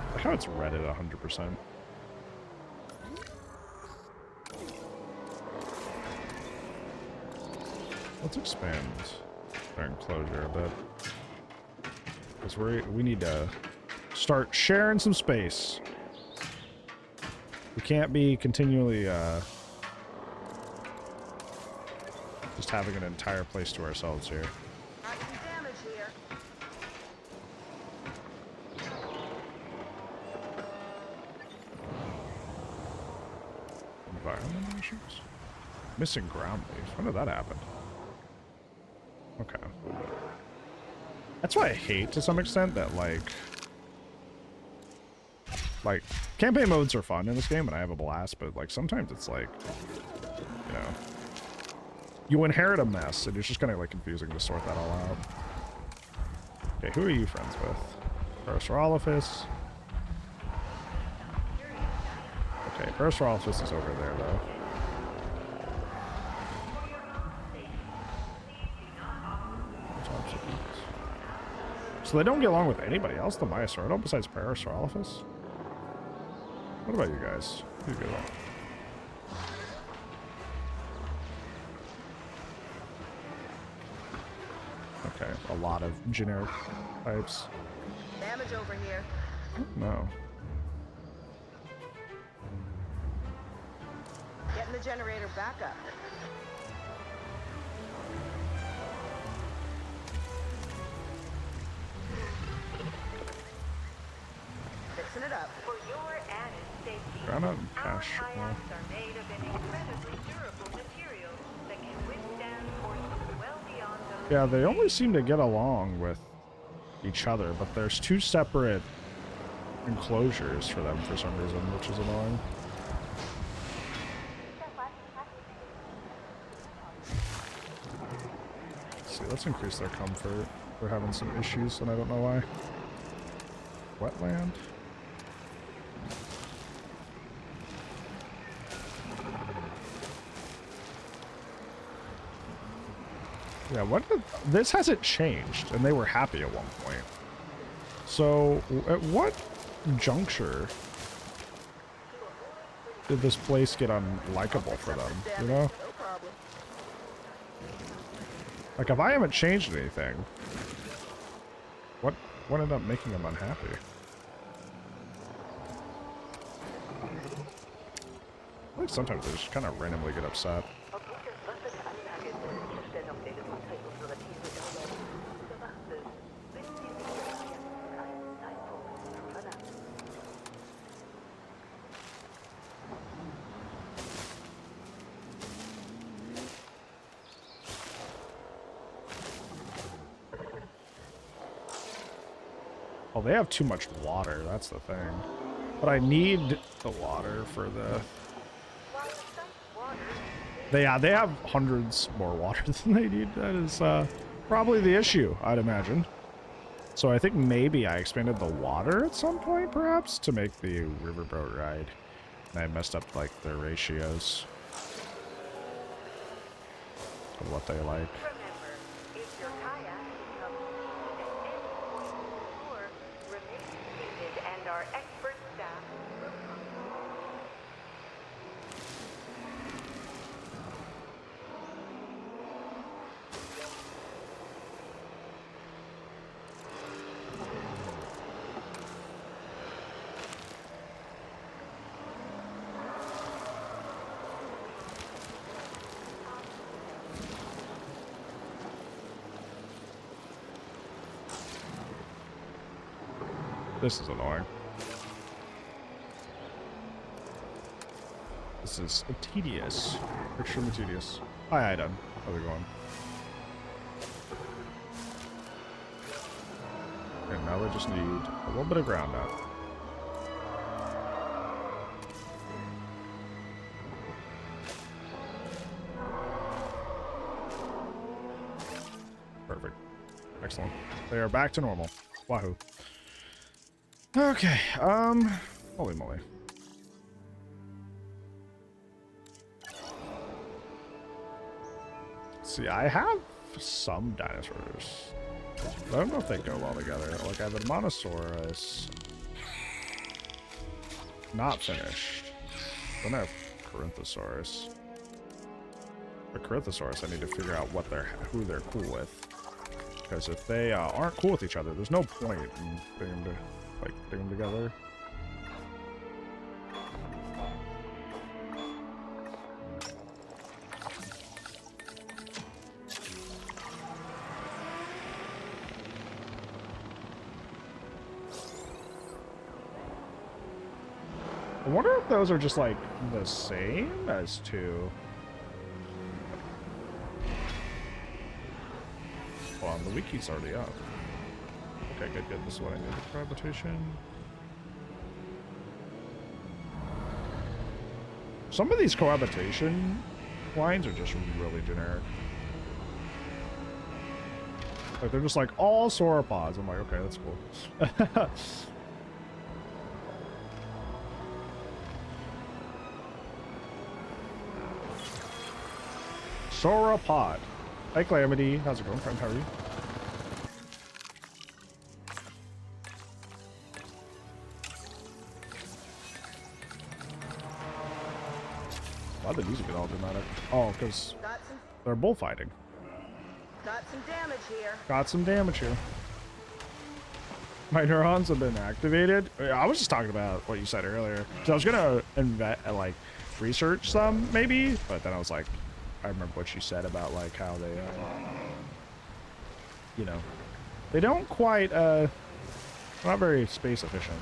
I like how it's red at 100%. Let's expand our enclosure a bit. Because we need to start sharing some space. We can't be continually just having an entire place to ourselves here. Having damage here. Environment issues? Missing ground base. When did that happen? Okay. That's why I hate, to some extent, that, like, campaign modes are fun in this game, and I have a blast, but, like, sometimes it's, like, you know, you inherit a mess, and it's just kind of, like, confusing to sort that all out. Okay, who are you friends with? Parasaurolophus. Okay, Parasaurolophus is over there, though. So they don't get along with anybody else, the Myocerdo, besides Parasaurolophus? What about you guys? Who do you get along? Okay, a lot of generic types. Damage over here. No. Getting the generator back up. Fixing it up. For your added safety, Ground out and our cash. kayaks are made of an incredibly durable material that can withstand forces well beyond those. Yeah, they only seem to get along with each other, but there's 2 separate enclosures for them for some reason, which is annoying. Let's see, let's increase their comfort. They're having some issues, and I don't know why. Wetland. Yeah, this hasn't changed, and they were happy at one point. So, at what juncture did this place get unlikable for them, you know? No problem. Like, if I haven't changed anything, what ended up making them unhappy? I think sometimes they just kind of randomly get upset. Oh, they have too much water, that's the thing. But I need the water for the... They have hundreds more water than they need. That is probably the issue, I'd imagine. So I think maybe I expanded the water at some point, perhaps, to make the riverboat ride. And I messed up, like, their ratios of what they like. Remember, if your kayak becomes heated at any point in the tour, remain seated and our expert staff will come. This is annoying. This is tedious. Extremely tedious. Hi, Ida. How's it going? And now we just need a little bit of ground up. Perfect. Excellent. They are back to normal. Wahoo. Okay, holy moly. See, I have some dinosaurs. I don't know if they go well together. Like, I have a Monosaurus. Not finished. Then I have Corynthosaurus. For Corynthosaurus, I need to figure out who they're cool with. Because if they aren't cool with each other, there's no point in putting them together. I wonder if those are just like the same as two. Hold on, the wiki's already up. Okay, good. This is what I need. Cohabitation. Some of these cohabitation lines are just really generic. Like, they're just like all sauropods. I'm like, okay, that's cool. Sauropod. Hi, Calamity. How's it going, friend? How are you? Why did the music get all dramatic? Oh, because they're bullfighting. Got some damage here. Got some damage here. My neurons have been activated. I was just talking about what you said earlier. So I was gonna like research some maybe, but then I was like, I remember what you said about like how they, you know, they don't quite, not very space efficient.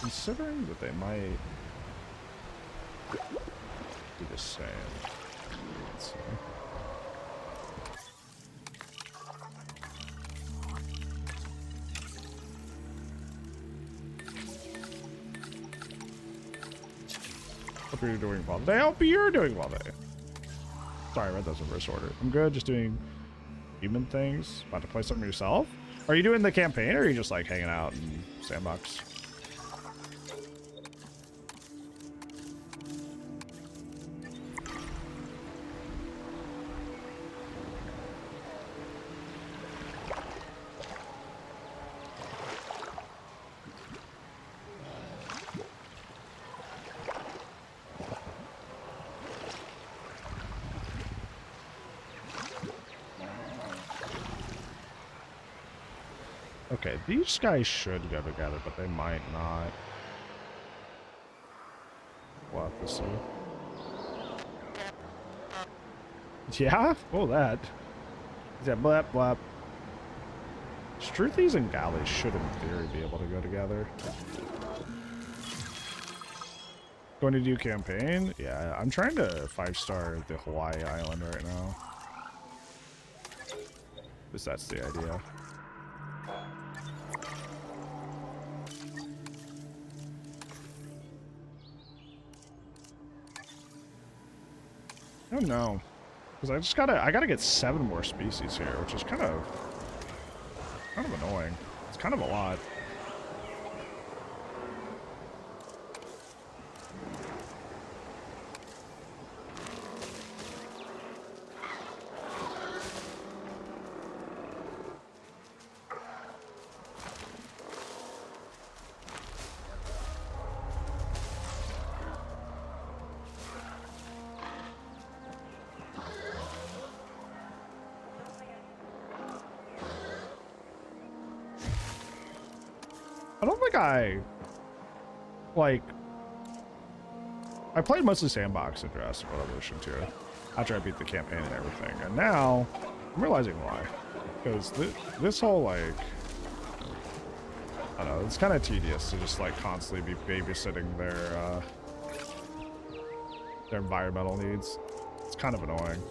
Considering that they might do the same. Let's see. Hope you're doing well today. I hope you're doing well today. Sorry, I read those in reverse order. I'm good, just doing human things. About to play something yourself? Are you doing the campaign, or are you just like hanging out in sandbox? Okay, these guys should go together, but they might not. We'll have to see. Yeah? Oh, that. Yeah, blap, blap. Struthies and galleys should, in theory, be able to go together. Going to do campaign? Yeah, I'm trying to 5-star the Hawaii island right now. Because that's the idea. I don't know, because I gotta get 7 more species here, which is kind of annoying. It's kind of a lot. I don't think I played mostly sandbox in Jurassic World Evolution 2 after I beat the campaign and everything, and now I'm realizing why. Because this whole, like, I don't know, it's kind of tedious to just like constantly be babysitting their environmental needs. It's kind of annoying.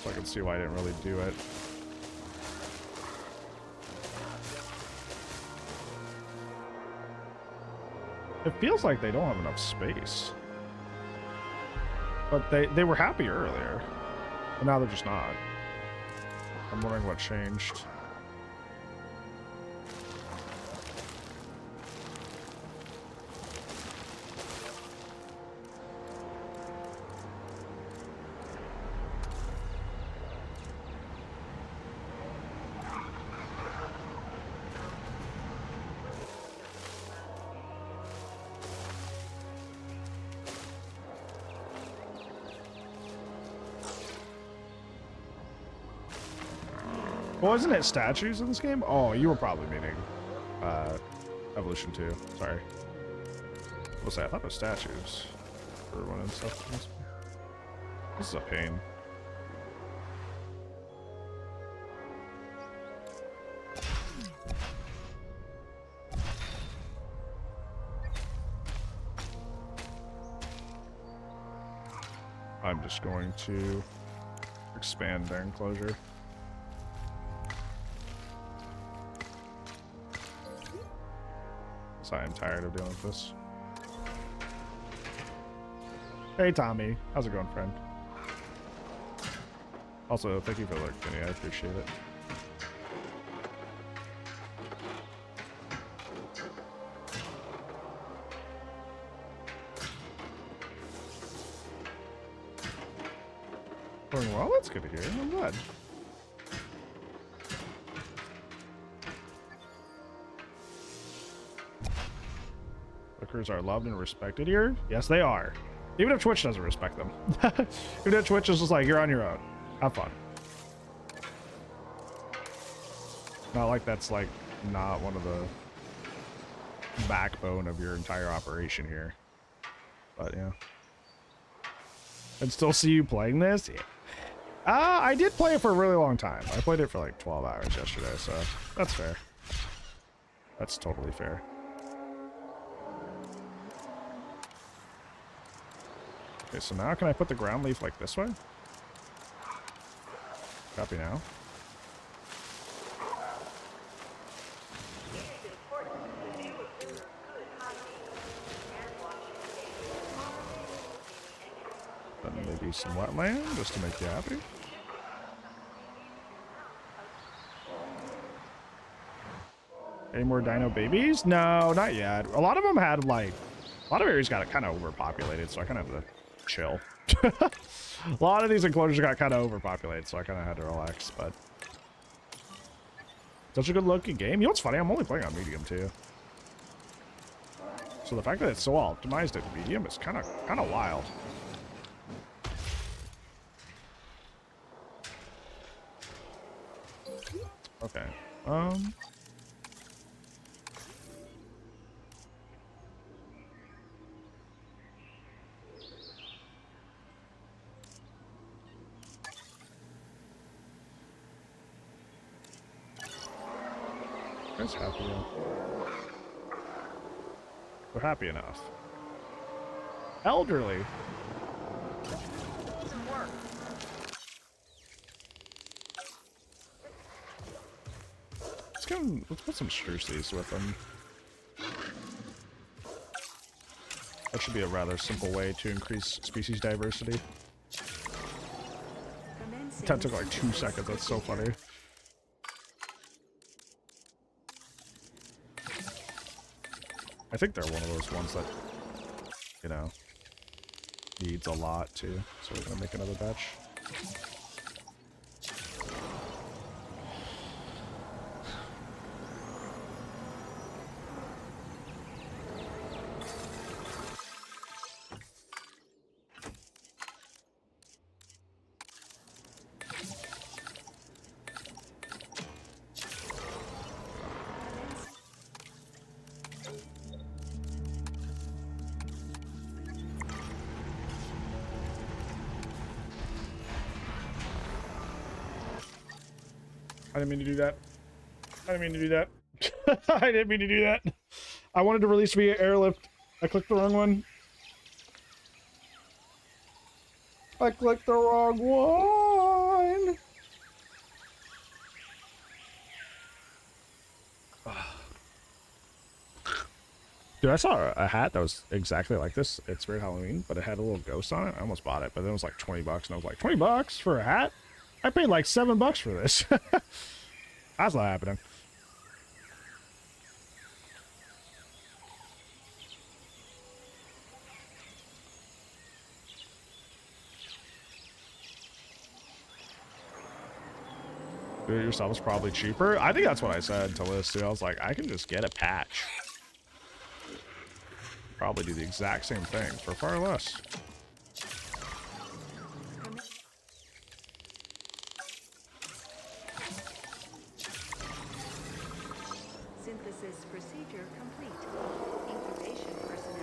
So I can see why I didn't really do it. It feels like they don't have enough space. But they were happy earlier. But now they're just not. I'm wondering what changed. Well, isn't it statues in this game? Oh, you were probably meaning Evolution 2. Sorry. I was say, I thought it was statues for one and stuff. This is a pain. I'm just going to expand their enclosure. I am tired of dealing with this. Hey Tommy, how's it going, friend? Also, thank you for lurking, Kenny. I appreciate it. Going well, that's good to hear. I'm glad. Are loved and respected here? Yes, they are. Even if Twitch doesn't respect them. Even if Twitch is just like, you're on your own. Have fun. Not like that's like not one of the backbone of your entire operation here. But yeah. And still see you playing this? Yeah. I did play it for a really long time. I played it for like 12 hours yesterday, so that's fair. That's totally fair. Okay, so now can I put the ground leaf like this way? Copy now. Then maybe some wetland just to make you happy. Any more dino babies? No, not yet. A lot of them had like, a lot of areas got kind of overpopulated, so I kind of have to chill. A lot of these enclosures got kind of overpopulated, so I kind of had to relax, but such a good looking game. You know what's funny? I'm only playing on medium too. So the fact that it's so optimized at medium is kind of wild. Okay. That's happy. We're happy enough. Elderly. Let's put some struces with them. That should be a rather simple way to increase species diversity. That took like 2 seconds. That's so funny. I think they're one of those ones that, you know, needs a lot too. So we're gonna make another batch. I didn't mean to do that. I didn't mean to do that. I didn't mean to do that. I wanted to release via airlift. I clicked the wrong one. I clicked the wrong one. Dude, I saw a hat that was exactly like this. It's Spirit Halloween, but it had a little ghost on it. I almost bought it, but then it was like 20 bucks, and I was like, 20 bucks for a hat? I paid like $7 for this. That's not happening. Do it yourself is probably cheaper. I think that's what I said to Liz too. I was like, I can just get a patch. Probably do the exact same thing for far less. Synthesis procedure complete. Incubation personnel.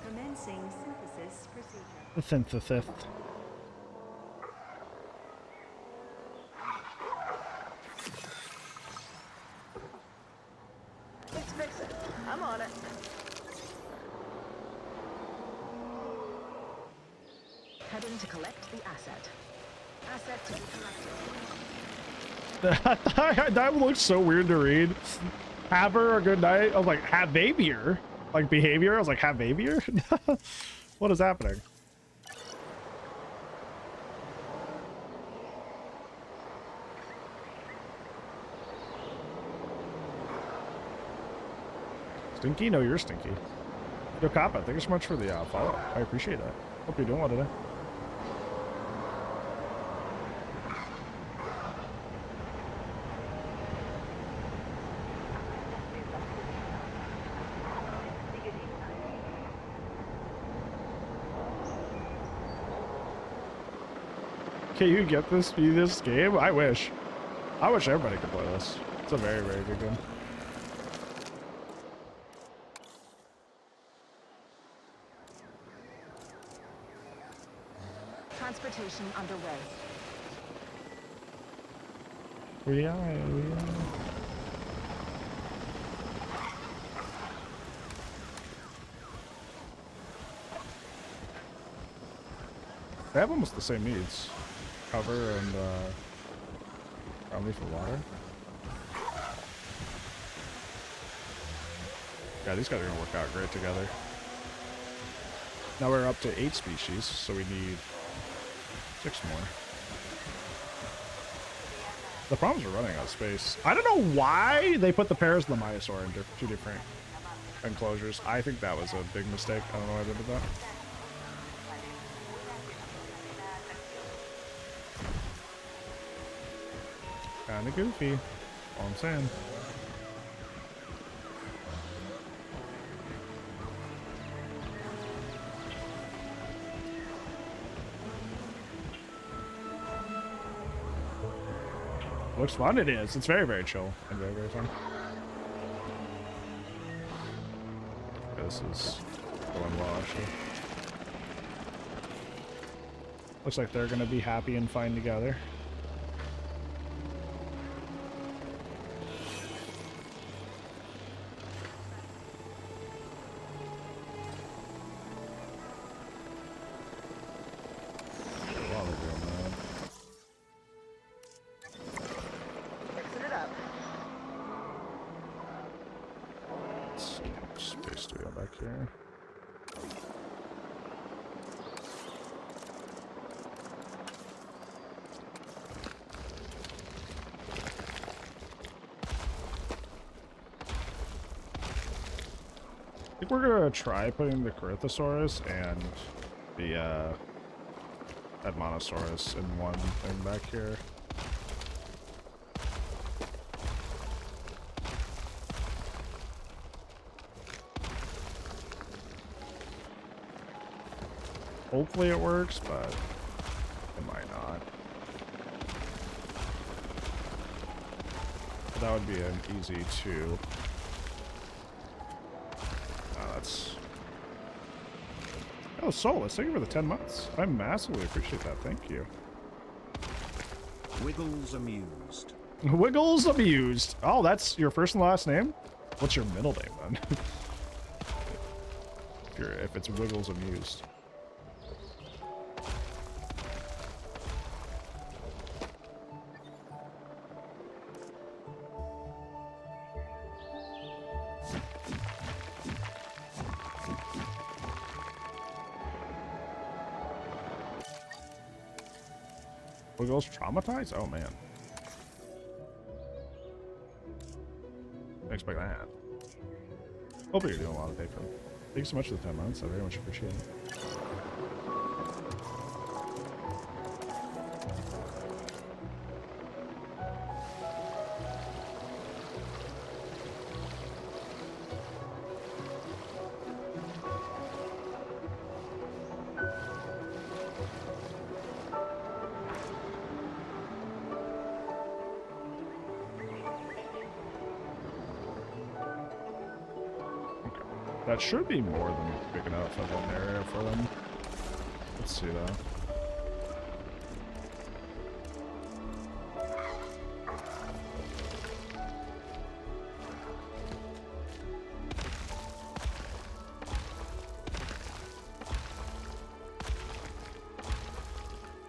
Commencing synthesis procedure. The synthesis. Let's fix it. I'm on it. Heading to collect the asset. Asset to be collected. That looks so weird to read. Have her a good night. I was like, have behavior. Like behavior. I was like, have behavior. What is happening? Stinky? No, you're stinky. Yo, Kappa, thank you so much for the follow. I appreciate that. Hope you're doing well today. Can you get this game? I wish. I wish everybody could play this. It's a very, very good game. Transportation underway. We are. They have almost the same needs. Cover and probably for water. Yeah, these guys are gonna work out great together. Now we're up to 8 species, so we need 6 more. The problem is we're running out of space. I don't know why they put the pairs and the Myosaur in 2 different enclosures. I think that was a big mistake. I don't know why they did that. Kinda goofy. All I'm saying. Looks fun. It is. It's very, very chill and very, very fun. This is going well, actually. Looks like they're going to be happy and fine together. Mixing it up. Space to go back here. I think we're gonna try putting the Corythosaurus and the Edmontosaurus in one thing back here. Hopefully it works, but it might not. But that would be an easy 2. That's Oh, Solus, thank you for the 10 months. I massively appreciate that. Thank you. Wiggles amused. Wiggles amused. Oh, that's your first and last name? What's your middle name then? if it's Wiggles amused. Wiggles traumatized? Oh man. Didn't expect that. Hope you're doing a lot of paper. Thank you so much for the 10 months. I very much appreciate it. That should be more than big enough of an area for them. Let's see though.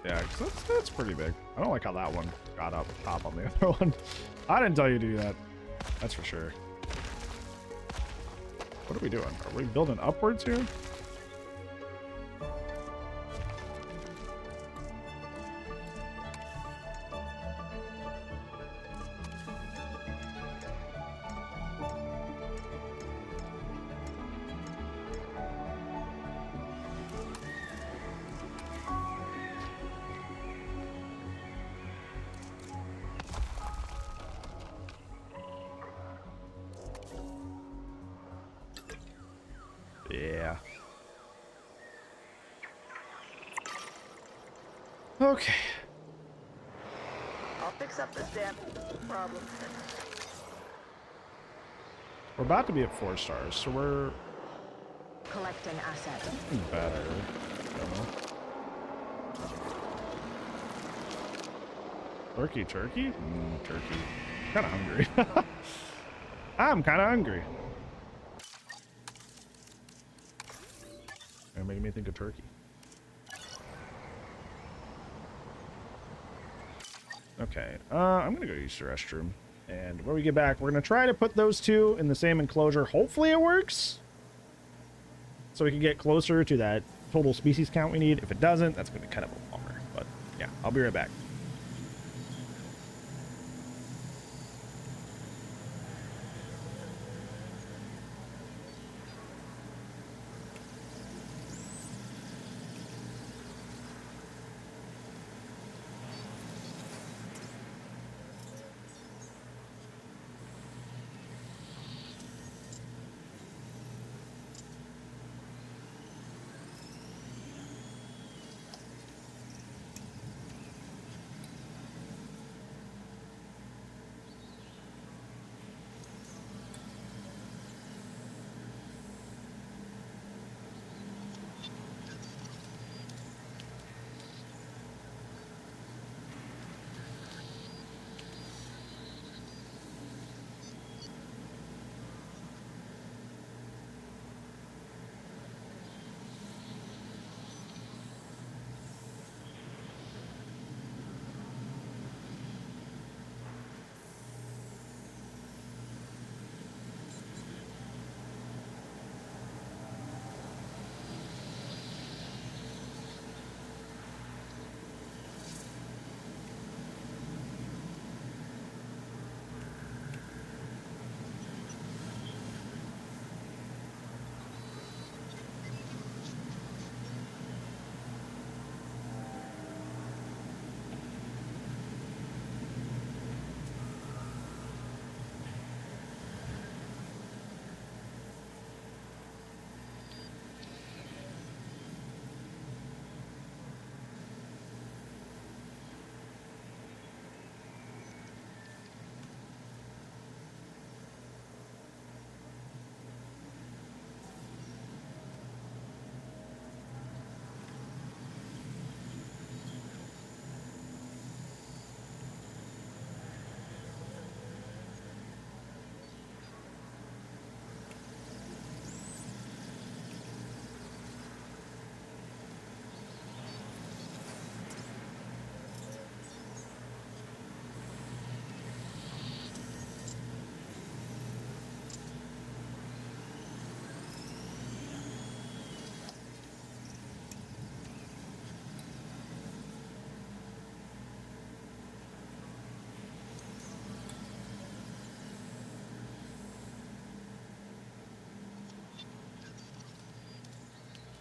Yeah, 'cause that's pretty big. I don't like how that one got up top on the other one. I didn't tell you to do that. That's for sure. What are we doing? Are we building upwards here? Yeah. Okay. I'll fix up this damn problem. We're about to be at 4 stars, so we're Collect an asset. better. You know? Turkey? Turkey. Kind of hungry. I'm kind of hungry. You're making me think of turkey. Okay, I'm gonna go use the restroom. And when we get back, we're gonna try to put those two in the same enclosure. Hopefully it works. So we can get closer to that total species count we need. If it doesn't, that's gonna be kind of a bummer. But yeah, I'll be right back.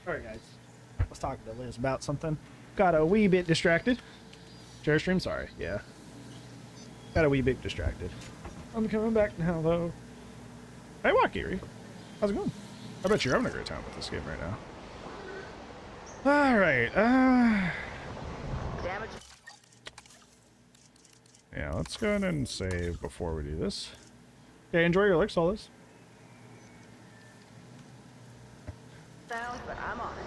All right, guys. Let's talk to Liz about something. Got a wee bit distracted. Share stream, sorry. Yeah. Got a wee bit distracted. I'm coming back now, though. Hey, Wakiri. How's it going? I bet you're having a great time with this game right now. All right. Damage. Yeah, let's go ahead and save before we do this. Okay, enjoy your licks, all this. Sounds, but I'm on it.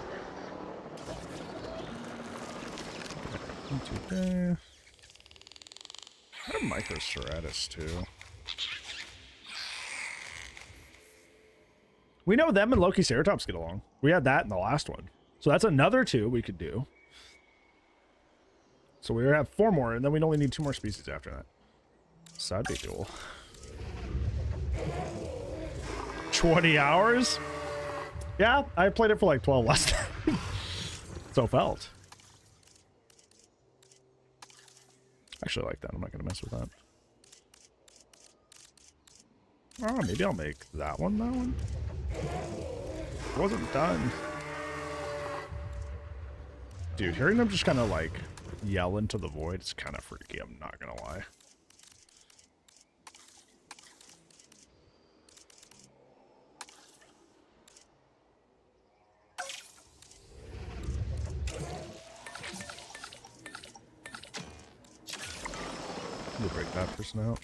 Okay. I have Microstratus too. We know them and Loki Ceratops get along. We had that in the last one. So that's another 2 we could do. So we have 4 more, and then we'd only need 2 more species after that. So that'd be cool. 20 hours? Yeah, I played it for like 12 last time. So felt. Actually, I like that. I'm not going to mess with that. Oh, maybe I'll make that one. It wasn't done. Dude, hearing them just kind of like yell into the void is kind of freaky. I'm not going to lie. We'll break that person out.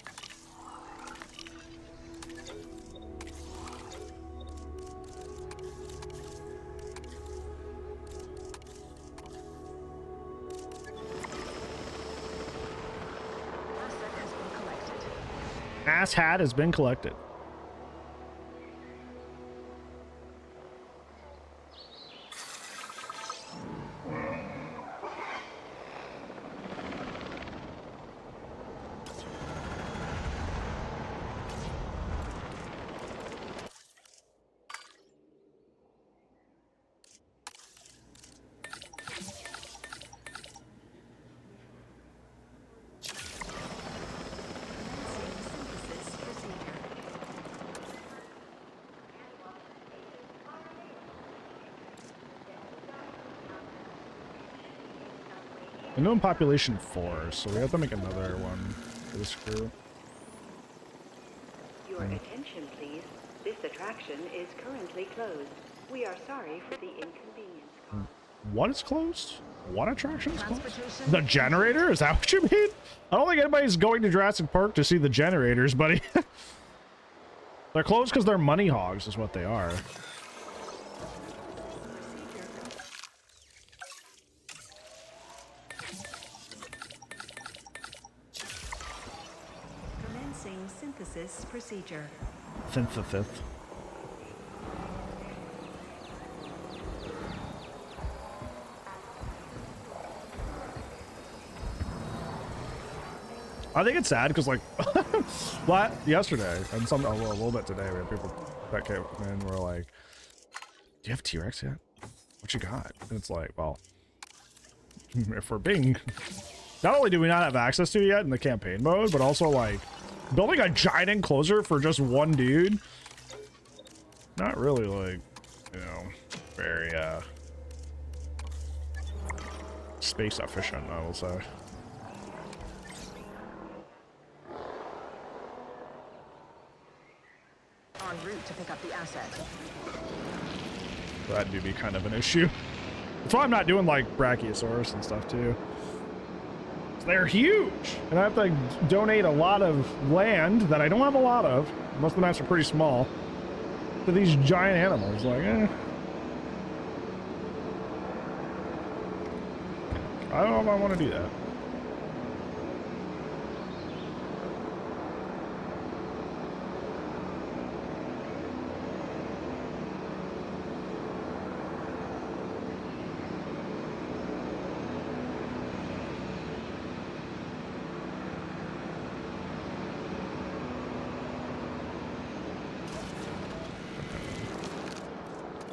Ass hat has been collected. I know in population 4, so we have to make another one for this group. Your attention, please. This attraction is currently closed. We are sorry for the inconvenience. What is closed? What attraction is closed? The generator? Is that what you mean? I don't think anybody's going to Jurassic Park to see the generators, buddy. They're closed because they're money hogs is what they are. Commencing synthesis procedure. Synthesis. I think it's sad because, like, yesterday and a little bit today, we had people that came in and were like, "Do you have T-Rex yet? What you got?" And it's like, well, if we're being, not only do we not have access to it yet in the campaign mode, but also like building a giant enclosure for just one dude, not really like, you know, very space efficient, I will say. En route to pick up the asset. That do be kind of an issue. That's why I'm not doing like Brachiosaurus and stuff too. They're huge, and I have to donate a lot of land that I don't have a lot of. Most of the maps are pretty small. To these giant animals, like, I don't know if I want to do that.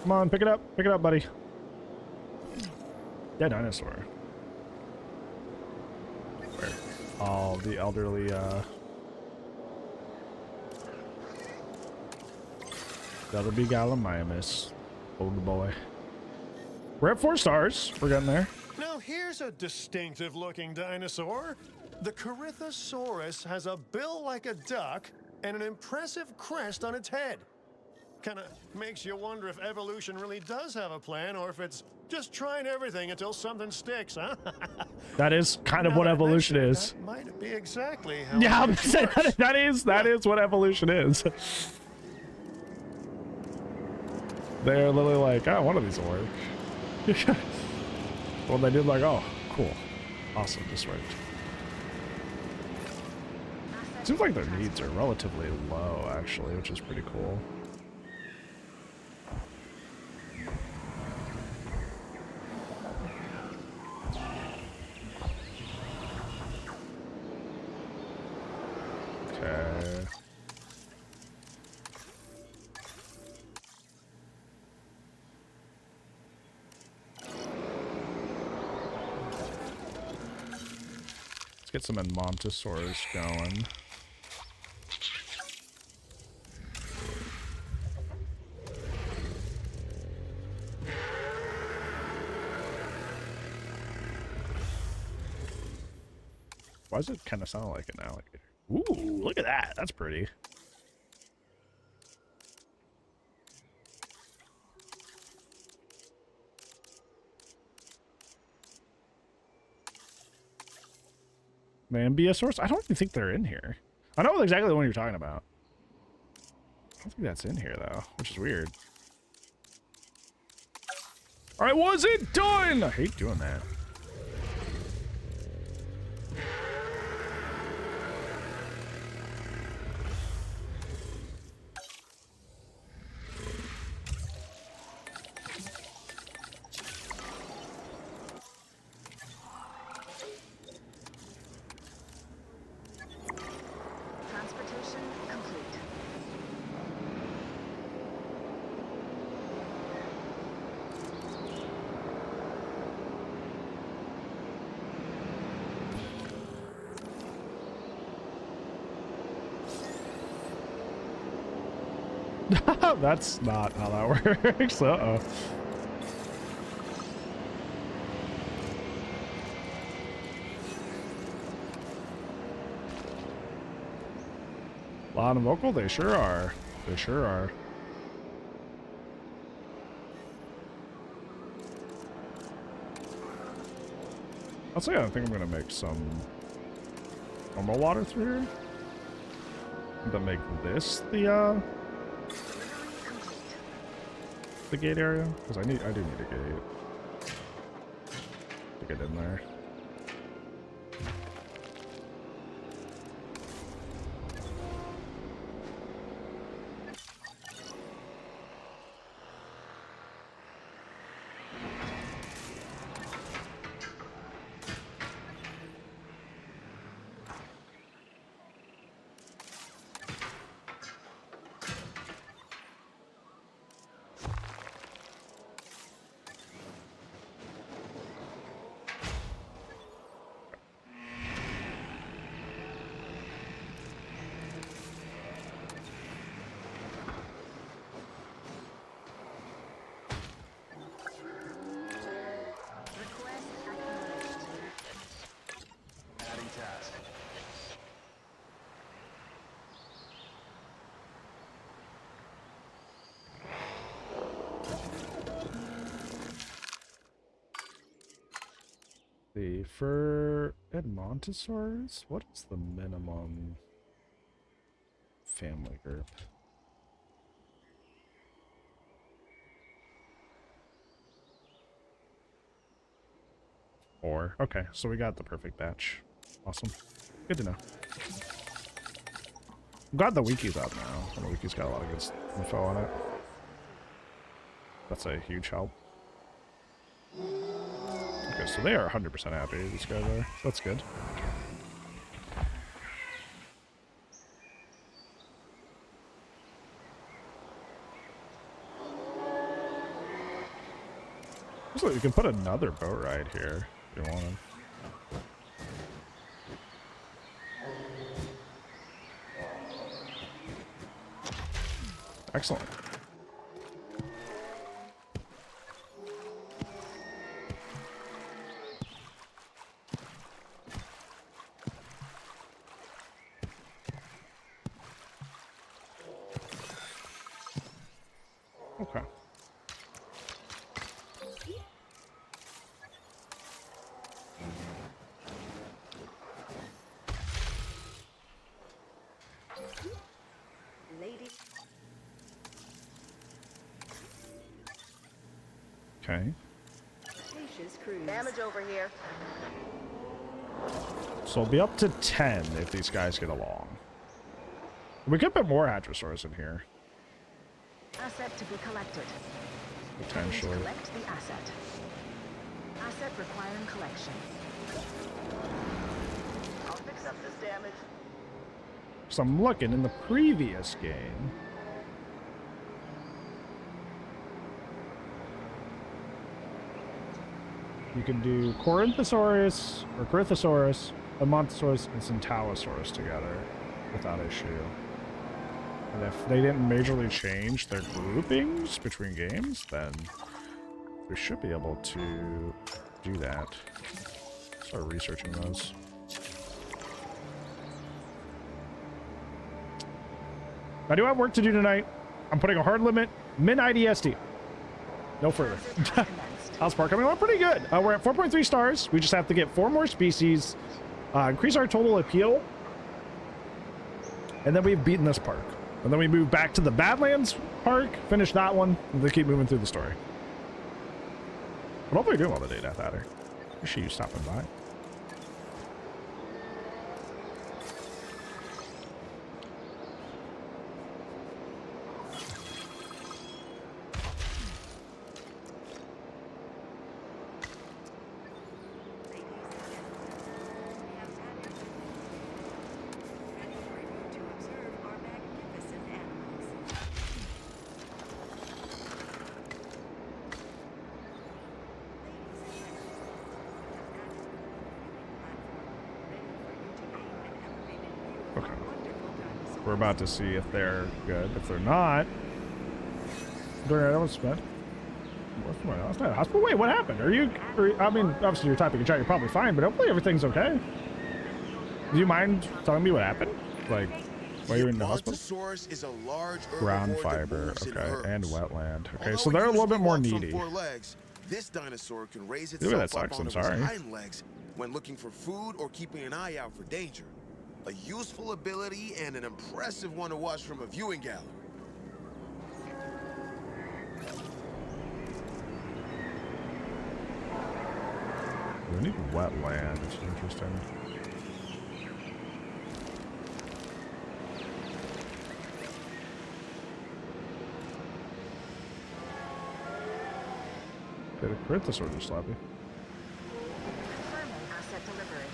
Come on, pick it up, buddy. Dead dinosaur. Where? Oh, the elderly, that'll be Gallimimus, old boy. We're at 4 stars. We're getting there. Now here's a distinctive looking dinosaur. The Corythosaurus has a bill like a duck and an impressive crest on its head. Kinda makes you wonder if evolution really does have a plan or if it's just trying everything until something sticks, huh? That is kind of Now what that I evolution mention it, is. That might be exactly how Yeah, it works. that is what evolution is. They're literally like, oh, one of these will work. Well, they did like, oh, cool. Awesome, this worked. Seems like their needs are relatively low, actually, which is pretty cool. Okay. Let's get some Edmontosaurs going. Why does it kind of sound like an alligator? Ooh, look at that. That's pretty. Mambiasaurus? I don't even think they're in here. I know exactly the one you're talking about. I don't think that's in here, though, which is weird. All right, was it done? I hate doing that. Transportation complete. That's not how that works. Uh-oh. Loud and vocal? They sure are. They sure are. I'll say I think I'm gonna make some normal water through here. To make this the gate area, because I do need a gate to get in there. Request acknowledged. Adding task. The for Edmontosaurus, what is the minimum family group? Four. Okay, so we got the perfect batch. Awesome. Good to know. I'm glad the wiki's up now. And the wiki's got a lot of good info on it. That's a huge help. Okay, so they are 100% happy, these guys are. That's good. Looks like we can put another boat ride here if you wanted. Excellent. Okay. Lady. Okay. Spacious cruise. Damage over here. So it'll be up to 10 if these guys get along. We could put more Hadrosaurs in here. Asset to be collected. Potentially. Collect the asset. Asset requiring collection. I'll fix up this damage. So I'm looking in the previous game. You can do Corinthosaurus or Corythosaurus, Amontosaurus, and Centaurosaurus together without issue. And if they didn't majorly change their groupings between games, then we should be able to do that. Start researching those. I do have work to do tonight. I'm putting a hard limit, min IDST. No further. House Park coming along pretty good. We're at 4.3 stars. We just have to get 4 more species, increase our total appeal, and then we've beaten this park. And then we move back to the Badlands Park, finish that one, and then keep moving through the story. But hopefully you're doing well today, Death Adder. Appreciate you stopping by. We're about to see if they're good. If they're not, I was spent. Hospital. Wait, what happened? Are you? I mean, obviously you're typing in chat. You're probably fine, but hopefully everything's okay. Do you mind telling me what happened? Like, why you're in the hospital? Is a large ground fiber, okay, and wetland. Okay, so they're a little bit more needy. This dinosaur can raise Ooh, that itself up sucks. I'm onto sorry. its hind legs when looking for food or keeping an eye out for danger. A useful ability and an impressive one to watch from a viewing gallery. We need wetland. It's interesting. Did a Corythosaur just slap you? Confirming asset delivery.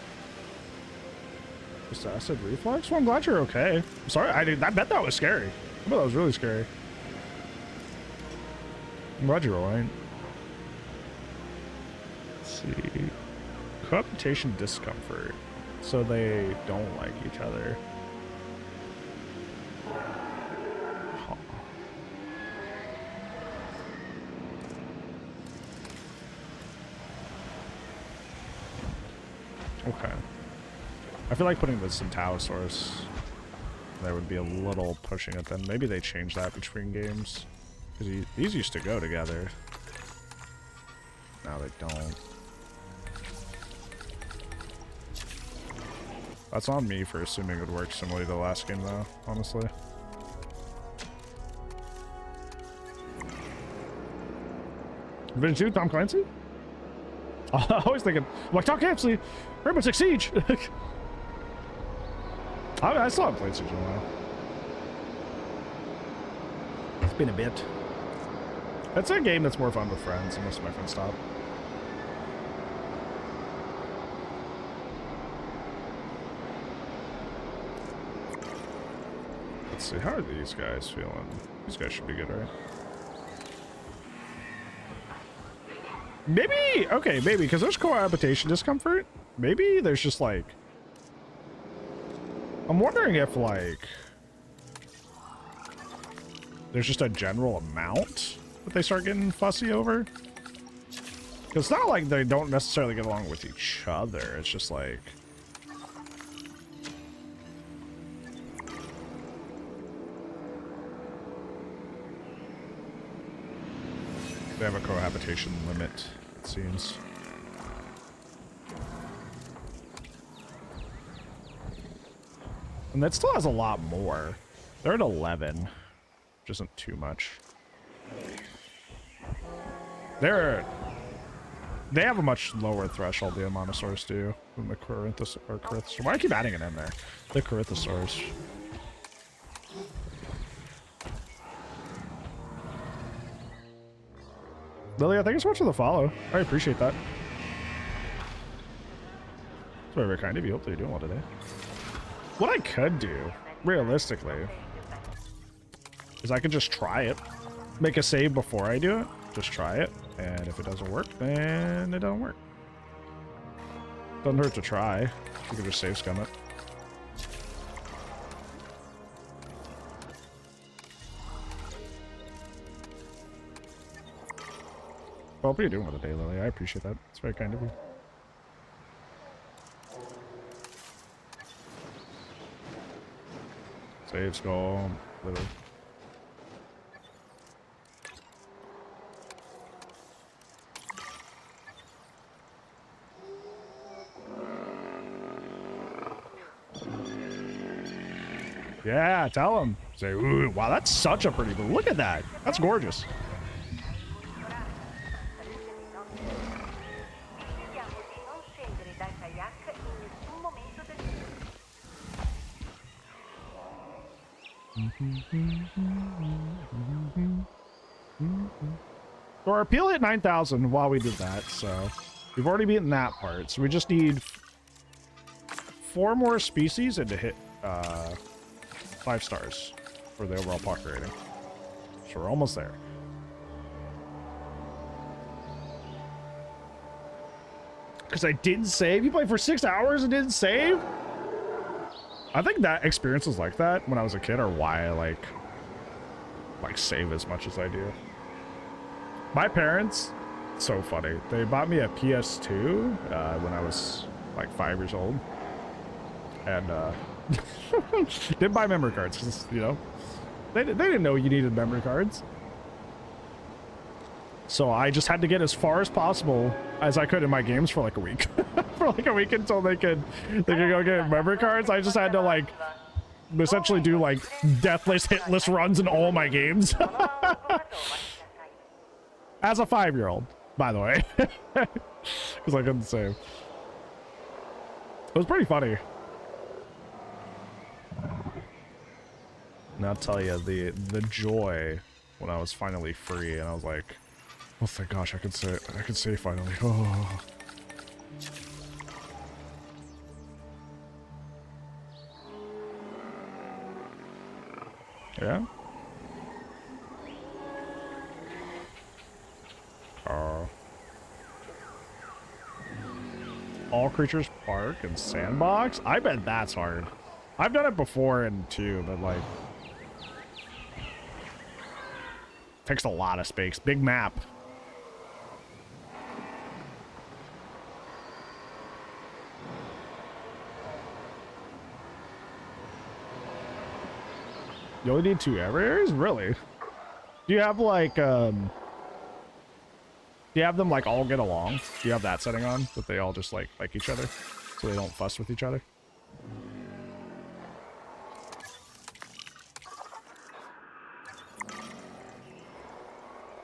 Just acid reflux? Well, I'm glad you're okay. I'm sorry, I bet that was scary. I bet that was really scary. I'm glad you're alright. Let's see. Cohabitation discomfort. So they don't like each other. Huh. Okay. I feel like putting the Centaurosaurus there would be a little pushing it then. Maybe they change that between games. Because these used to go together. Now they don't. That's on me for assuming it would work similarly to the last game though, honestly. Vintage 2, Tom Clancy? I was thinking, like, Tom Clancy, Rainbow Six Siege. I still haven't played Siege in a while. It's been a bit. It's a game that's more fun with friends, and most of my friends stop. Let's see, how are these guys feeling? These guys should be good, right? Maybe, okay, maybe, because there's cohabitation discomfort. Maybe there's just like... I'm wondering if, like... there's just a general amount that they start getting fussy over. Because it's not like they don't necessarily get along with each other. It's just like... They have a cohabitation limit, it seems. And that still has a lot more. They're at 11, which isn't too much. They have a much lower threshold, the Ammonosaurs do, than the Corythosaurs. Why do I keep adding it in there? The Corythosaurs. Lily, thank you so much for the follow. I appreciate that. It's very, very kind of you. Hopefully you're doing well today. What I could do, realistically, is I could just try it. Make a save before I do it. Just try it. And if it doesn't work, then it don't work. Doesn't hurt to try. You can just save scum it. Well, what are you doing with the day, Lily? I appreciate that. It's very kind of you. Save scum, Lily. Yeah, tell him. Say, ooh, wow, that's such a pretty blue. Look at that. That's gorgeous. So our appeal hit 9,000 while we did that, so we've already beaten that part. So we just need 4 more species and to hit 5 stars for the overall pocket rating. So we're almost there. Because I didn't save? You played for 6 hours and didn't save? I think that experiences like that when I was a kid are why I like save as much as I do. My parents, so funny. They bought me a PS2 when I was like 5 years old. And didn't buy memory cards because, you know, they didn't know you needed memory cards. So I just had to get as far as possible as I could in my games for like a week. For like a week until they could go get memory cards. I just had to like essentially do like deathless, hitless runs in all my games. As a 5-year-old, by the way. Because I couldn't save. It was pretty funny. And I'll tell you, the joy when I was finally free and I was like, oh thank gosh, I could say finally. Oh. Yeah? All creatures park and sandbox? I bet that's hard. I've done it before in 2, but like takes a lot of space. Big map. You only need 2 areas? Really? Do you have like do you have them like all get along? Do you have that setting on? That they all just like each other? So they don't fuss with each other?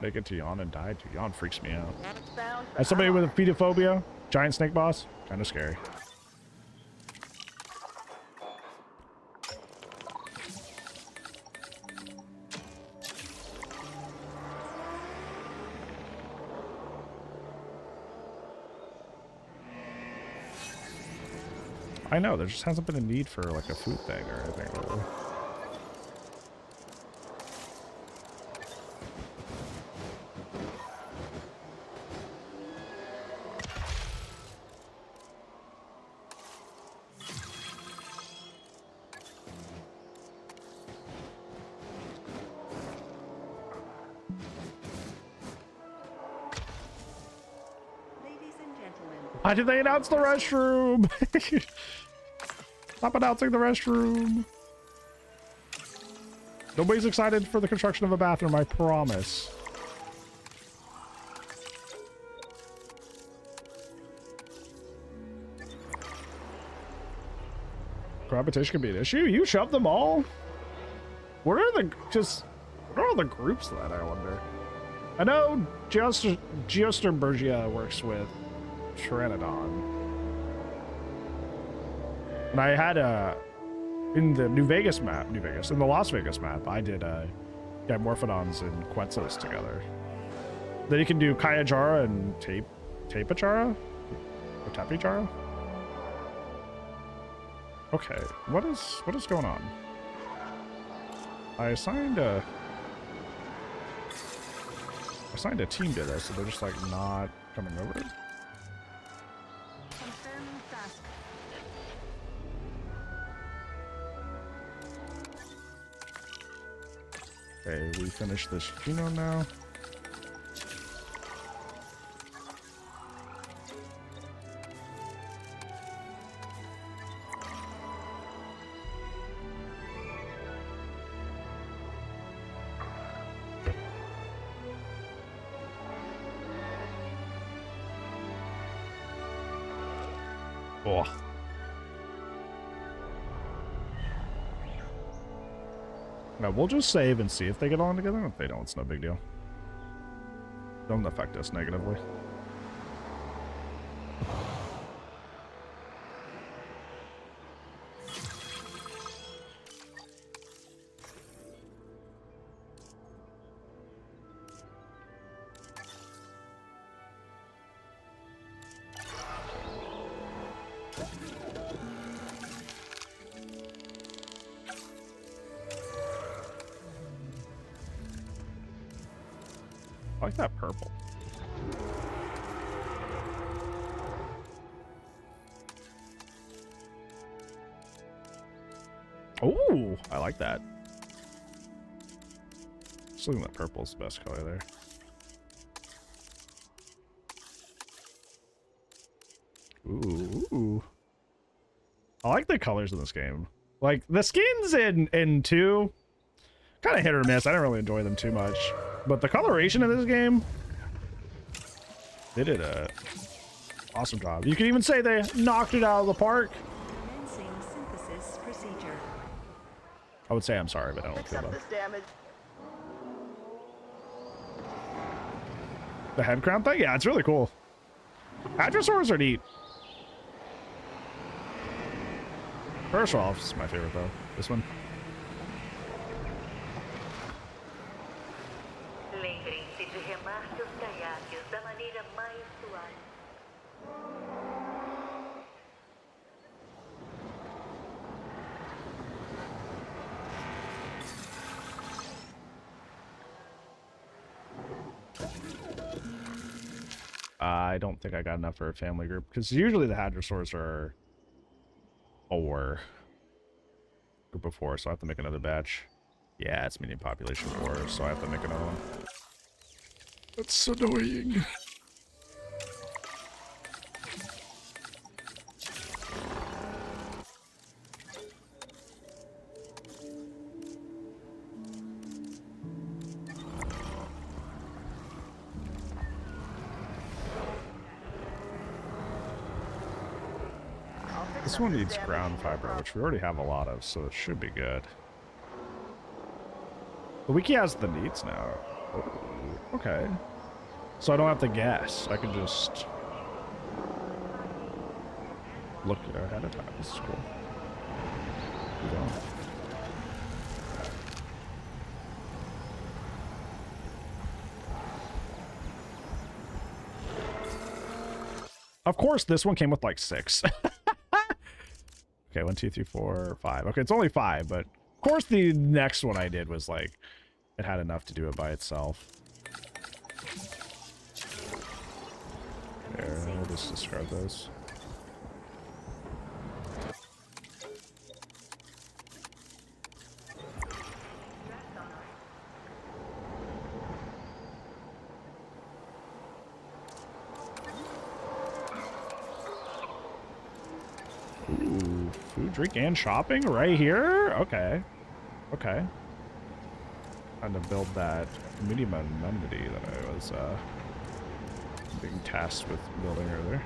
Make it to yawn and die? Dude, yawn freaks me out. As somebody with a feetophobia, giant snake boss, kind of scary. I know, there just hasn't been a need for like a food thing or anything really. Why did they announce the restroom? Stop announcing the restroom. Nobody's excited for the construction of a bathroom, I promise. Competition can be an issue. You shove them all. What are all the groups that I wonder? I know Geosterbergia works with Pteranodon. And I had in the in the Las Vegas map, I did get Morphodons and Quetzals together. Then you can do Kyajara and Tapachara? Or Tapichara? Okay, what is going on? I assigned a team to this, so they're just like not coming over. Confirm task. Okay, we finished this genome now. Oh. Now we'll just save and see if they get along together. If they don't, it's no big deal. Don't affect us negatively. I like that purple. Oh, I like that. Just looking at that purple's the best color there. Ooh. I like the colors in this game. Like the skins in 2, kind of hit or miss. I didn't really enjoy them too much. But the coloration of this game, they did a awesome job. You can even say they knocked it out of the park. Commencing synthesis procedure. I would say I'm sorry, but I don't feel that. The head crown thing? Yeah, it's really cool. Hadrosaurs are neat. First off, this is my favorite though. This one. I don't think I got enough for a family group because usually the Hadrosaurs are 4. Group of 4, so I have to make another batch. Yeah, it's medium population 4, so I have to make another one. That's annoying. This one needs ground fiber, which we already have a lot of, so it should be good. The wiki has the needs now. Oh, okay. So I don't have to guess. I can just look ahead of time. This is cool. Keep going. Of course, this one came with like 6. Okay, 1, 2, 3, 4, 5. Okay, it's only 5, but of course the next one I did was like, it had enough to do it by itself. There, I'll just discard those. Ooh, food, drink, and shopping right here? Okay. Okay. Trying to build that medium amenity that I was being tasked with building earlier.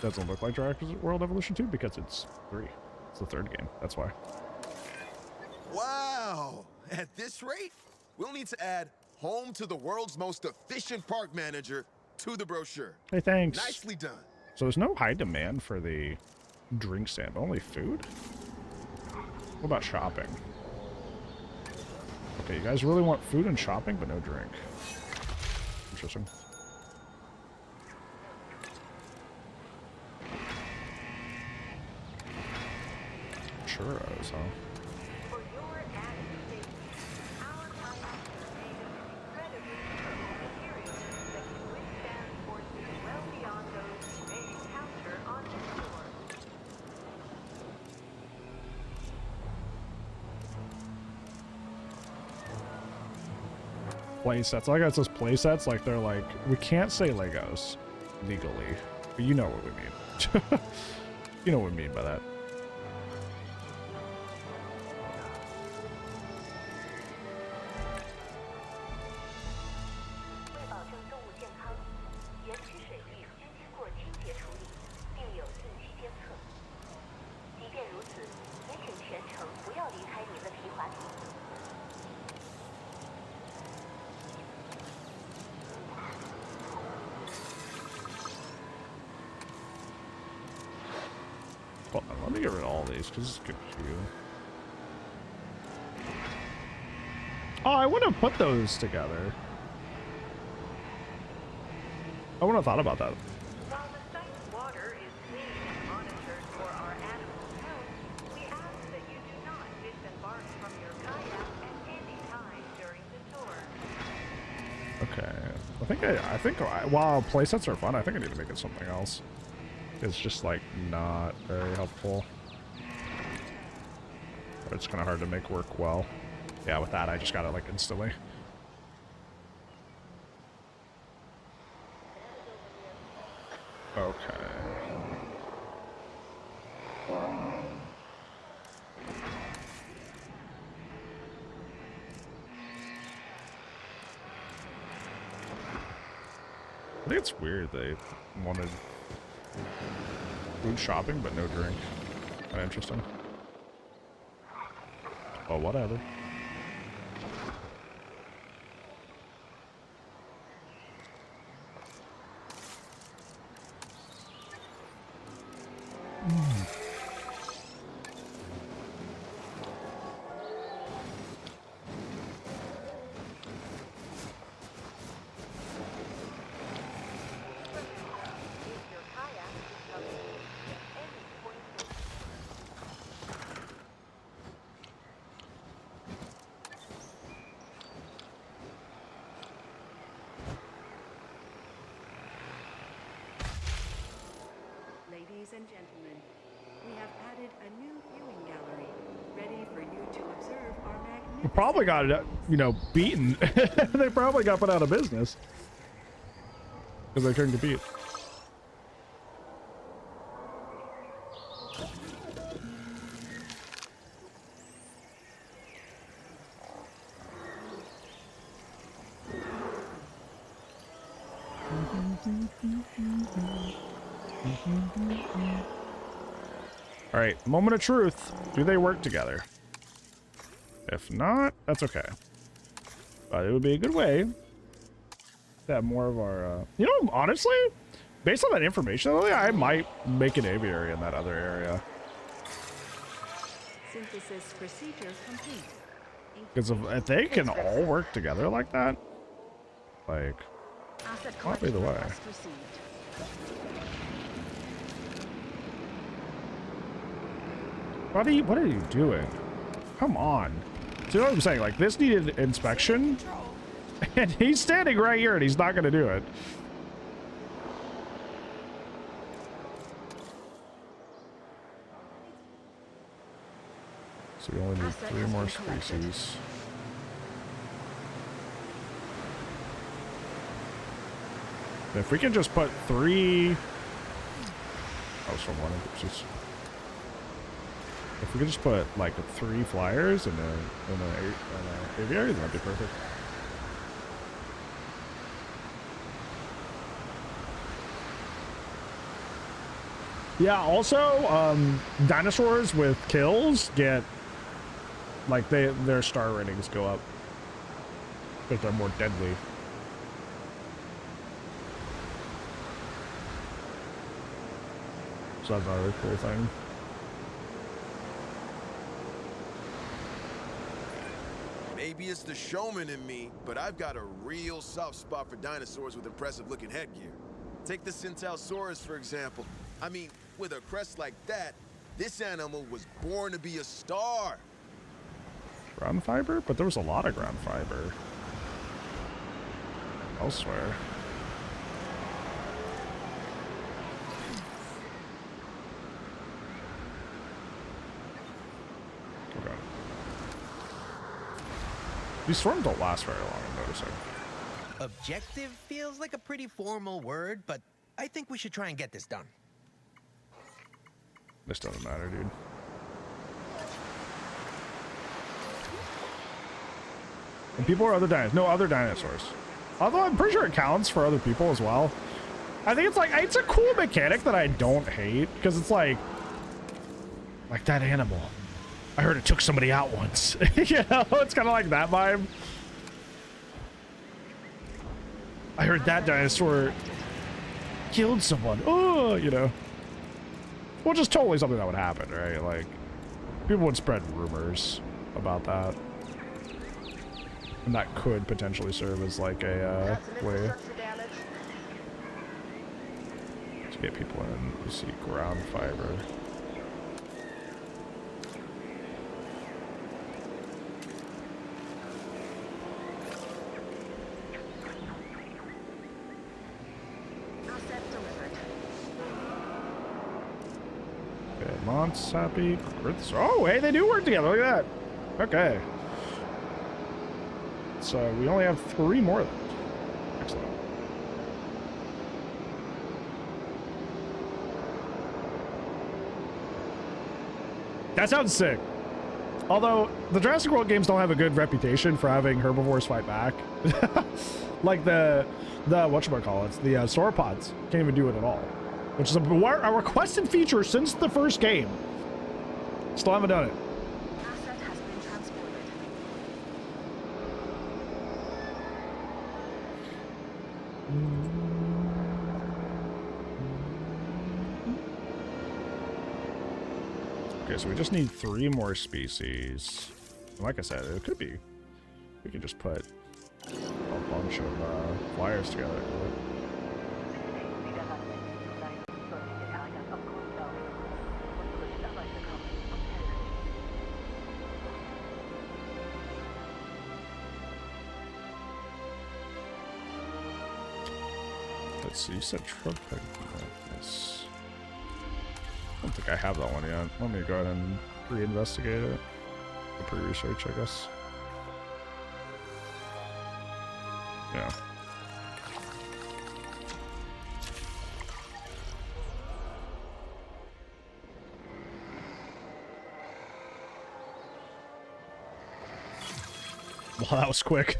doesn't look like Jurassic World Evolution 2 because it's 3. It's the 3rd game. That's why. Wow! At this rate, we'll need to add home to the world's most efficient park manager to the brochure. Hey, thanks. Nicely done. So there's no high demand for the drink stand, only food? What about shopping? Okay, you guys really want food and shopping, but no drink. Interesting. Churros, huh? For your added safety, our kayaks are made of incredibly durable materials that can withstand forces well beyond those you may encounter on the shore. Play sets. I got those play sets. Like they're like, we can't say Legos legally, but you know what we mean. You know what we mean by that. Hold on, let me get rid of all these because this is good for you. Oh, I would have put those together. I wouldn't have thought about that. While the site's water is clean and monitored for our animal health, we ask that you do not disembark from your kayak at any time during the tour. Okay, I think while playsets are fun, I think I need to make it something else. It's just like not very helpful. But it's kind of hard to make work well. Yeah, with that I just got it like instantly. Okay. I think it's weird they wanted food shopping but no drink. Kind of interesting. But whatever. Ladies and gentlemen, we have added a new viewing gallery, ready for you to observe our magnificent... Probably got it, you know, beaten. They probably got put out of business. Because they couldn't compete. All right, moment of truth. Do they work together? If not, that's okay. But it would be a good way to have more of our, you know, honestly, based on that information, I might make an aviary in that other area. Synthesis procedure complete. Because if they can all work together like that, like, might be the way. What are you doing? Come on. See what I'm saying? Like, this needed inspection, and he's standing right here, and he's not going to do it. So we only need 3 more species. If we can just put 3... Oh, someone. If we could just put like 3 flyers in an aviary, that'd be perfect. Yeah, also, dinosaurs with kills get, like, their star ratings go up. Because they're more deadly. So that's another cool thing. Maybe it's the showman in me, but I've got a real soft spot for dinosaurs with impressive-looking headgear. Take the Centaurosaurus, for example. I mean, with a crest like that, this animal was born to be a star. Ground fiber? But there was a lot of ground fiber elsewhere. Okay. These storms don't last very long, I'm noticing. Objective feels like a pretty formal word, but I think we should try and get this done. This doesn't matter, dude. And people are other dinosaurs. No other dinosaurs. Although I'm pretty sure it counts for other people as well. I think it's like, it's a cool mechanic that I don't hate, because it's like that animal. I heard it took somebody out once. You know, it's kind of like that vibe. I heard that dinosaur killed someone. Oh, you know. Well, just totally something that would happen, right? Like, people would spread rumors about that. And that could potentially serve as like a way to get people in. You see ground fiber. Okay, Mont's happy. Oh, hey, they do work together. Look at that. Okay. So we only have 3 more left. Excellent. That sounds sick. Although the Jurassic World games don't have a good reputation for having herbivores fight back. Like the whatchamacallits, the sauropods can't even do it at all. Which is a requested feature since the first game. Still haven't done it. Asset has been transported. Okay, so we just need 3 more species. Like I said, it could be. We could just put a bunch of flyers together. Let's see, you said Tropic. I don't think I have that one yet. Let me go ahead and re-investigate it. Pre-research, I guess. Yeah. Well, that was quick.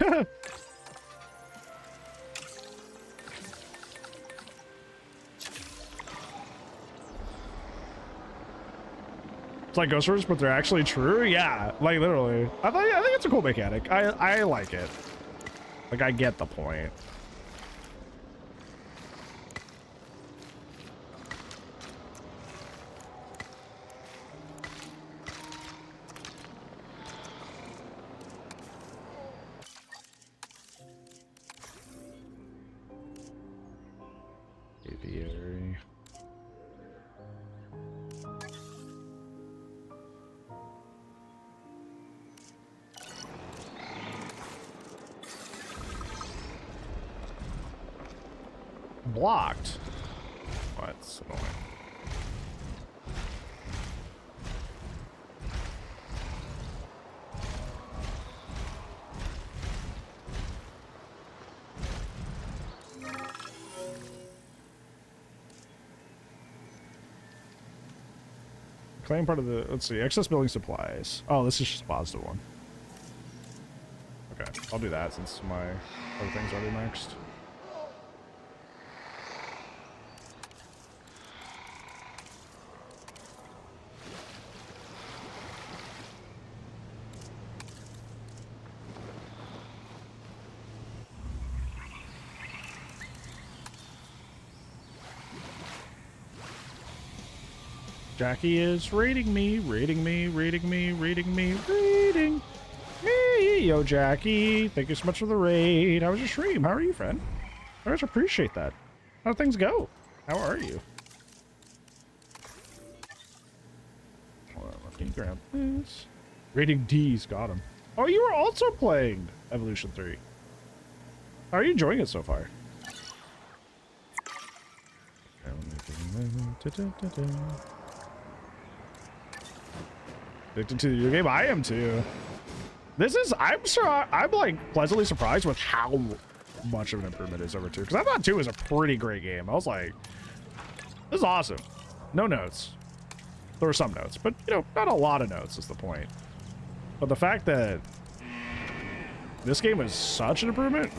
It's like ghost stories, but they're actually true. Yeah, like literally. I think it's a cool mechanic. I like it. Like, I get the point. Aviary. Blocked. Oh, that's annoying. Claim part of the, let's see, excess building supplies. Oh, this is just a positive one. Okay, I'll do that since my other things are next. Jackie is raiding me, raiding me, raiding me, raiding me, raiding me. Yo, Jackie, thank you so much for the raid. How was your stream? How are you, friend? I always appreciate that. How things go? How are you? Hold on, let me grab this. Rating D's, got him. Oh, you were also playing Evolution 3. How are you enjoying it so far? Addicted to your game? I am too. This is, I'm sure, I'm like pleasantly surprised with how much of an improvement it is over 2. Because I thought 2 was a pretty great game. I was like, this is awesome. No notes. There were some notes, but you know, not a lot of notes is the point. But the fact that this game is such an improvement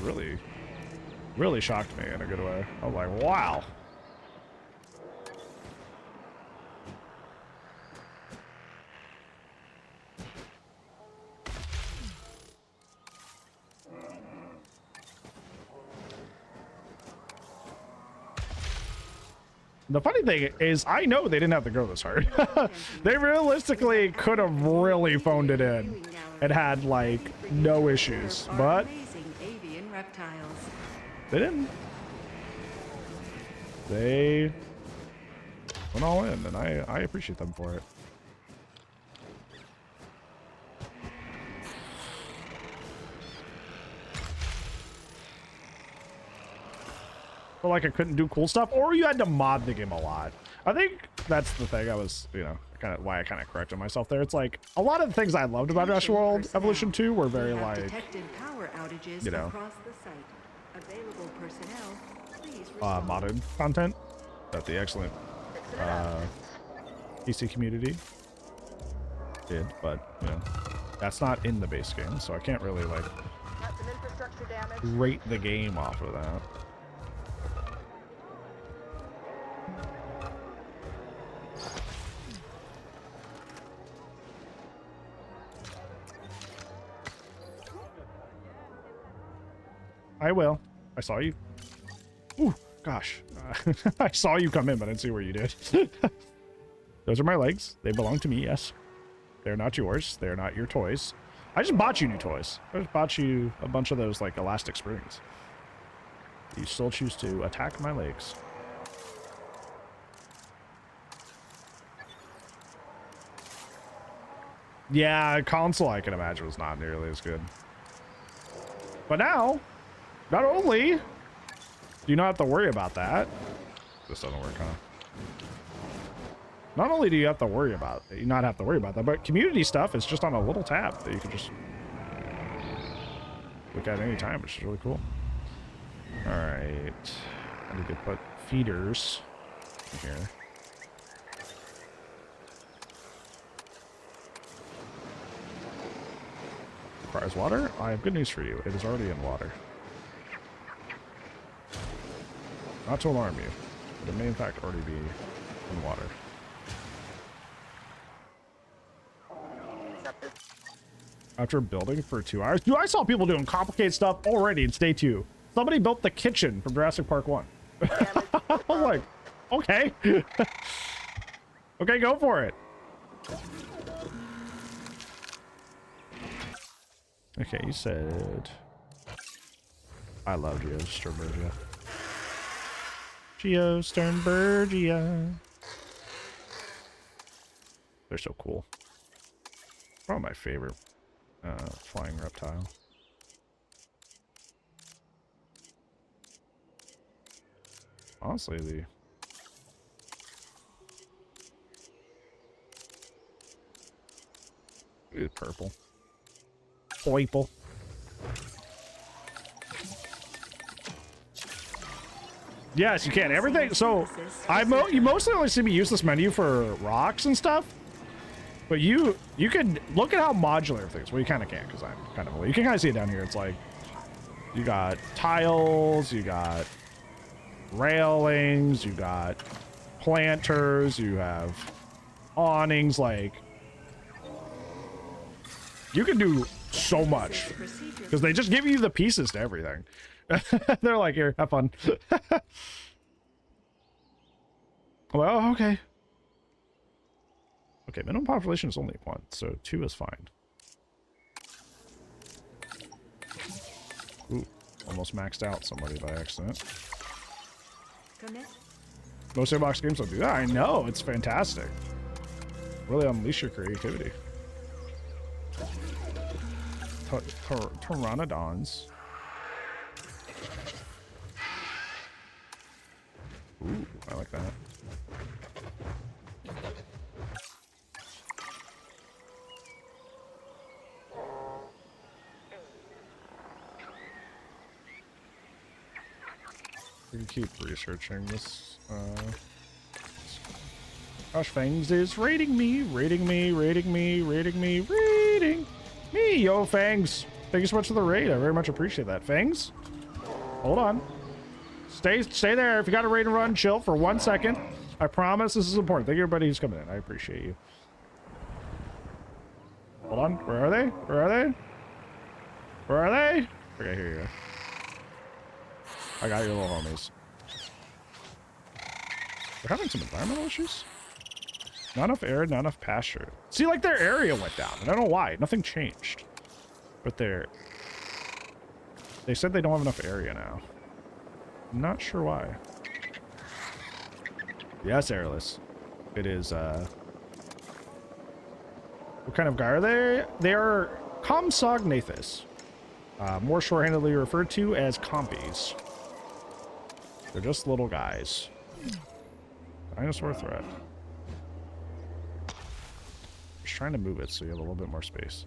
really shocked me in a good way. I was like, wow. The funny thing is, I know they didn't have to go this hard. They realistically could have really phoned it in and had like no issues, but they didn't. They went all in, and I appreciate them for it. Or like I couldn't do cool stuff, or you had to mod the game a lot. I think that's the thing I was, you know, why I kind of corrected myself there. It's like a lot of the things I loved about Jurassic World Evolution 2 were very like, you know, modded content that the excellent PC community did, but you know, that's not in the base game, so I can't really like rate the game off of that. I will. I saw you. Ooh, gosh. I saw you come in, but I didn't see where you did. Those are my legs. They belong to me, yes. They're not yours. They're not your toys. I just bought you new toys. I just bought you a bunch of those, like, elastic springs. You still choose to attack my legs. Yeah, console, I can imagine, was not nearly as good. But now, not only do you not have to worry about that. This doesn't work, huh? Not only do you have to worry about it, you not have to worry about that, but community stuff is just on a little tab that you can just look at any time, which is really cool. All right, I need to put feeders in here. Requires water? I have good news for you. It is already in water. Not to alarm you, but it may in fact already be in water. After building for 2 hours? Dude, I saw people doing complicated stuff already in Day 2. Somebody built the kitchen from Jurassic Park 1. I'm like, okay. Okay, go for it. Okay, you said... I love Geosternbergia. Geosternbergia. They're so cool. Probably my favorite flying reptile. Honestly, the... It's purple. Purple. Yes, you can. Everything. So, you mostly only see me use this menu for rocks and stuff. But you can look at how modular everything is. Well, you kind of can't because I'm kind of. You can kind of see it down here. It's like you got tiles, you got railings, you got planters, you have awnings. Like you can do so much because they just give you the pieces to everything. They're like, here, have fun. Well, okay. Okay, minimum population is only 1, so 2 is fine. Ooh, almost maxed out somebody by accident. Commit. Most sandbox games don't do that. I know, it's fantastic. Really unleash your creativity. Pteranodons. Ooh, I like that. We can keep researching this. Gosh, Fangs is rating me, rating me, rating me, rating me, rating me. Yo, Fangs. Thank you so much for the raid. I very much appreciate that. Fangs, hold on. Stay there. If you got a raid and run, chill for 1 second. I promise this is important. Thank you, everybody who's coming in. I appreciate you. Hold on. Where are they? Where are they? Where are they? Okay, here you go. I got your little homies. They're having some environmental issues? Not enough air, not enough pasture. See, like their area went down. I don't know why. Nothing changed. But they said they don't have enough area now. I'm not sure why. Yes, airless. It is, what kind of guy are they? They are Compsognathus. More shorthandedly referred to as compies. They're just little guys. Dinosaur threat. Just trying to move it so you have a little bit more space.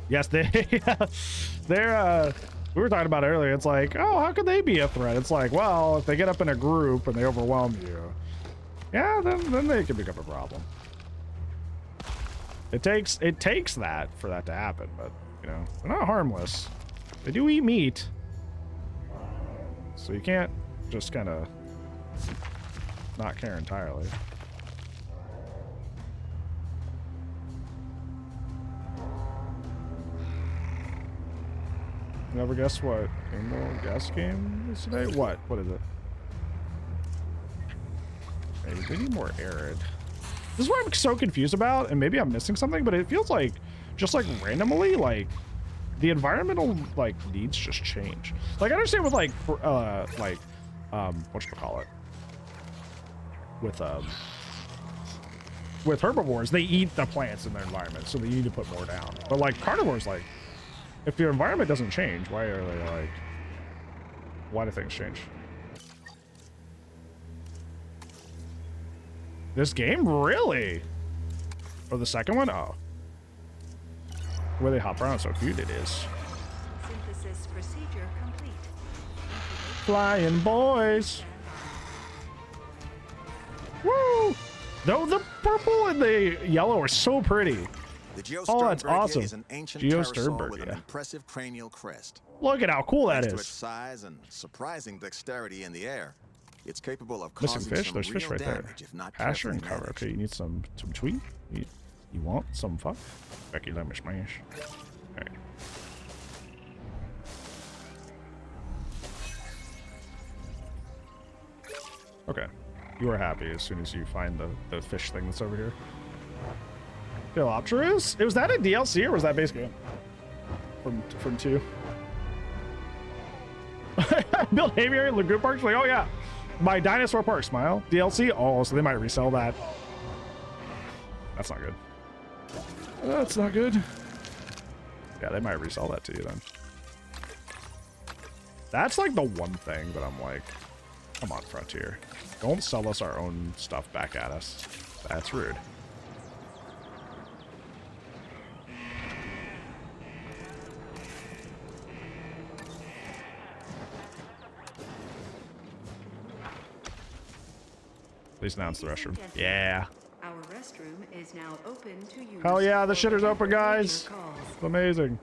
Yes, they're we were talking about it earlier. It's like, oh, how could they be a threat? It's like, well, if they get up in a group and they overwhelm you, yeah, then they can become a problem. It takes that for that to happen, but you know, they're not harmless. They do eat meat, so you can't just kind of not care entirely. Never guess what Rainbow Gas game is today? What is it? Hey, we need more arid. This is what I'm so confused about, and maybe I'm missing something, but it feels like just like randomly, like the environmental like needs just change. Like I understand with whatchamacallit, with herbivores, they eat the plants in their environment, so they need to put more down. But like carnivores, like if your environment doesn't change, why are they like, why do things change? This game? Really? Or the second one? Oh. Where they hop around so cute it is. Synthesis procedure complete. Flying boys. Woo! Though the purple and the yellow are so pretty. Oh, that's awesome. Is an ancient Geosternberg, with an yeah. impressive cranial crest. Look at how cool that Thanks to is. its size and surprising dexterity in the air, it's capable of Missing causing fish? some There's fish real right there. damage if not Pasture and carefully cover. managed. Okay, you need some tweet? You want some fuck? Becky, let me smash. Alright. Okay. You are happy as soon as you find the fish thing that's over here. Philopterus? Was that a DLC or was that base game? From 2? Built aviary lagoon parks? Like, oh yeah. My dinosaur park, smile. DLC? Oh, so they might resell that. That's not good. That's not good. Yeah, they might resell that to you then. That's like the one thing that I'm like, come on, Frontier. Don't sell us our own stuff back at us. That's rude. Please announce the restroom. Yeah. Our restroom is now open to use. Hell yeah, the for shitter's open, whatever guys. your calls. It's amazing.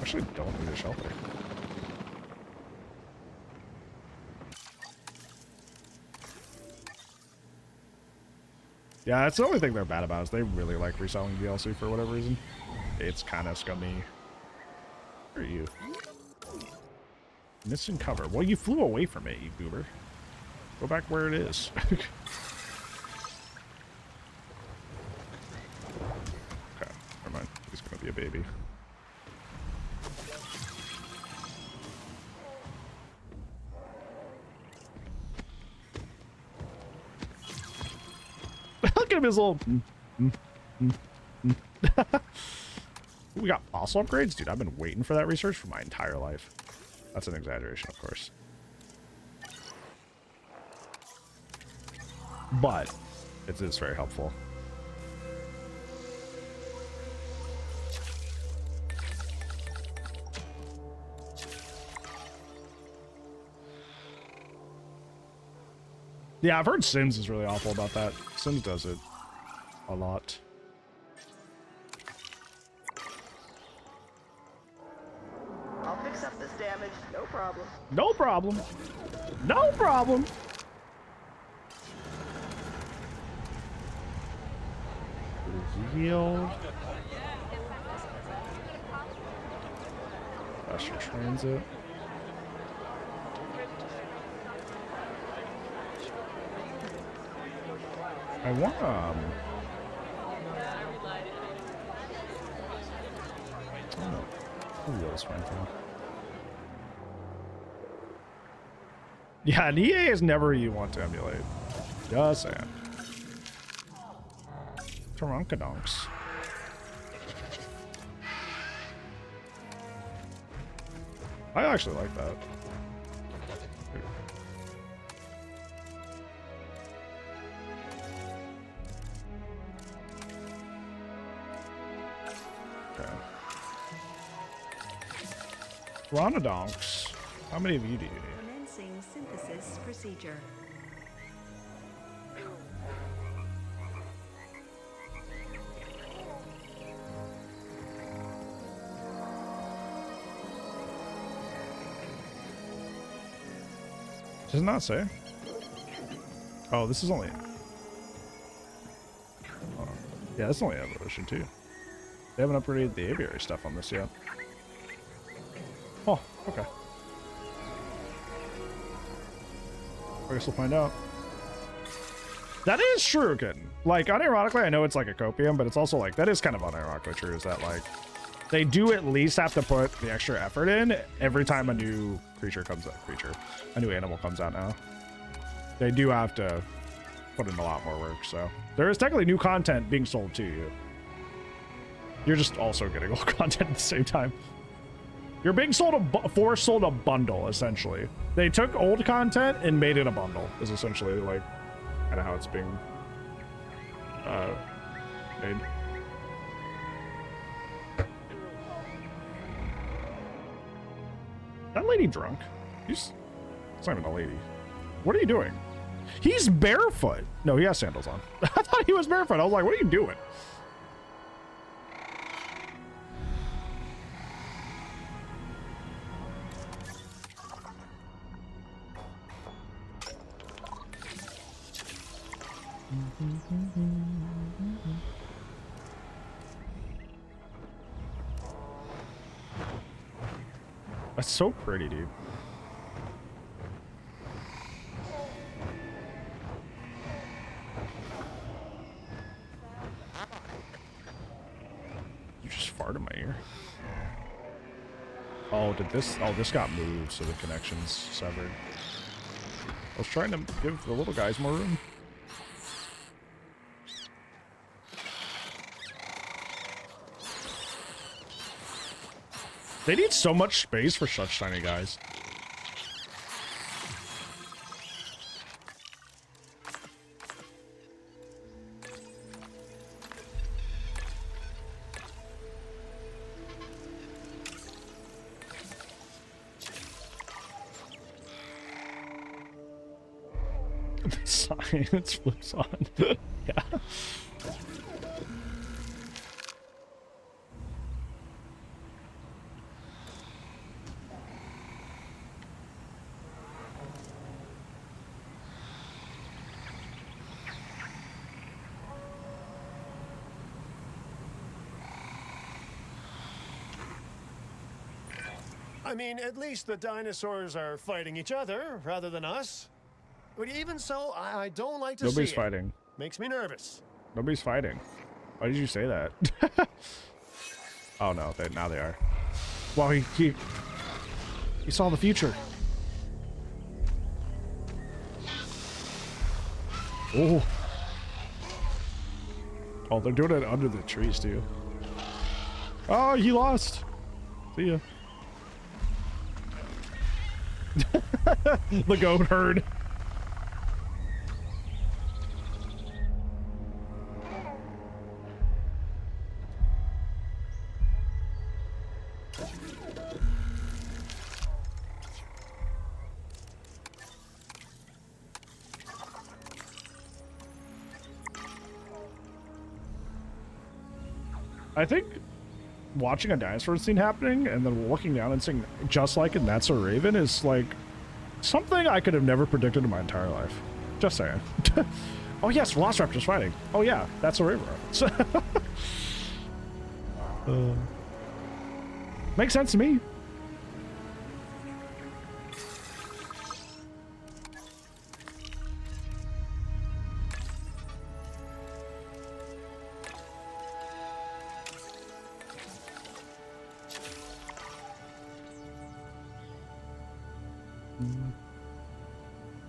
Actually, don't need a shelter. Yeah, that's the only thing they're bad about is they really like reselling DLC for whatever reason. It's kind of scummy. Where are you? Missing cover. Well, you flew away from it, you goober. Go back where it is. Okay, never mind. He's gonna be a baby. Look at him, his little... We got fossil upgrades? Dude, I've been waiting for that research for my entire life. That's an exaggeration, of course. But it is very helpful. Yeah, I've heard Sims is really awful about that. Sims does it a lot. I'll fix up this damage, no problem. No problem. No problem. Yield. Faster transit. I want yeah, an EA is never you want to emulate. Just saying. Trunkadonks. I actually like that. Okay. Ronodonks. How many of you do you need? Commencing synthesis procedure. Does it not say? Oh, this is only... Oh. Yeah, this is only evolution too. They haven't upgraded the aviary stuff on this yet. Oh, okay. I guess we'll find out. That is true, again. Like, unironically, I know it's like a copium, but it's also like, that is kind of unironically true, is that like, they do at least have to put the extra effort in every time a new creature comes out. A new animal comes out now. They do have to put in a lot more work, so. There is technically new content being sold to you. You're just also getting old content at the same time. You're being sold sold a bundle, essentially. They took old content and made it a bundle, is essentially like kind of how it's being made. That lady drunk? It's not even a lady. What are you doing? He's barefoot. No, he has sandals on. I thought he was barefoot. I was like, what are you doing? That's so pretty, dude. You just farted in my ear. Oh, did this? Oh, this got moved, so the connection's severed. I was trying to give the little guys more room. They need so much space for such tiny guys. Science flips on. Yeah. I mean, at least the dinosaurs are fighting each other rather than us. But even so, I don't like to Nobody's see fighting. It. Makes me nervous. Nobody's fighting. Why did you say that? Oh no, now they are. Well, he saw the future. Oh. Oh, they're doing it under the trees too. Oh, he lost. See ya. The goat herd. I think watching a dinosaur scene happening and then looking down and seeing just like it, and that's a raven is like something I could have never predicted in my entire life. Just saying. Oh yes, Velociraptor's fighting. Oh yeah, that's a raven reference. Makes sense to me.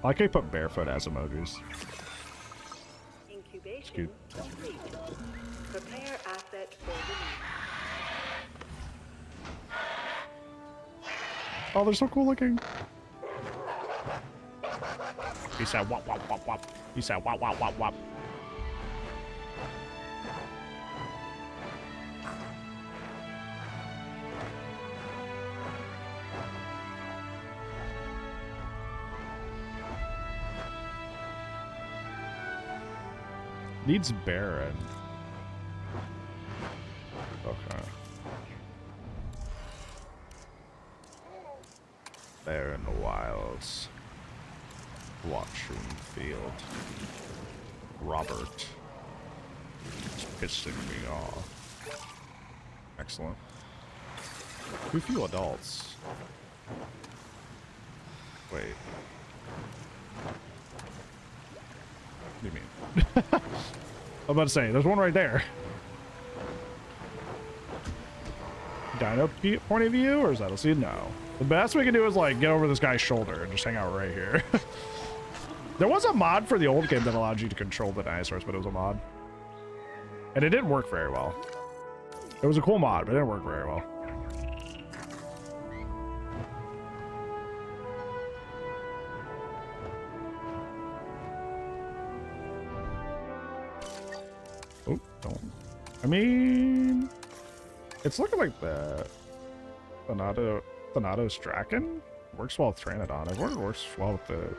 I like how you put barefoot as emojis. Incubation complete. Prepare asset for release. Oh, they're so cool looking. He said wop wop wop wop. He said wop wop wop wop. Needs Baron. Okay. Bear in the wilds. Watching field. Robert. It's pissing me off. Excellent. Too few adults. Wait. What do you mean? I'm about to say, there's one right there. Dino point of view, or is that a scene? No. The best we can do is like get over this guy's shoulder and just hang out right here. There was a mod for the old game that allowed you to control the dinosaurs, but it was a mod. And it didn't work very well. It was a cool mod, but it didn't work very well. Oh, don't. I mean, it's looking like the Thanatos Draken works well with Pteranodon. It works well with the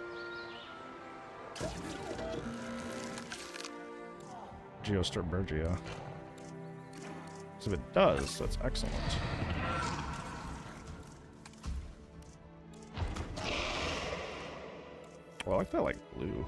Geosturbergia. So if it does, that's excellent. Well, I like that, like, blue.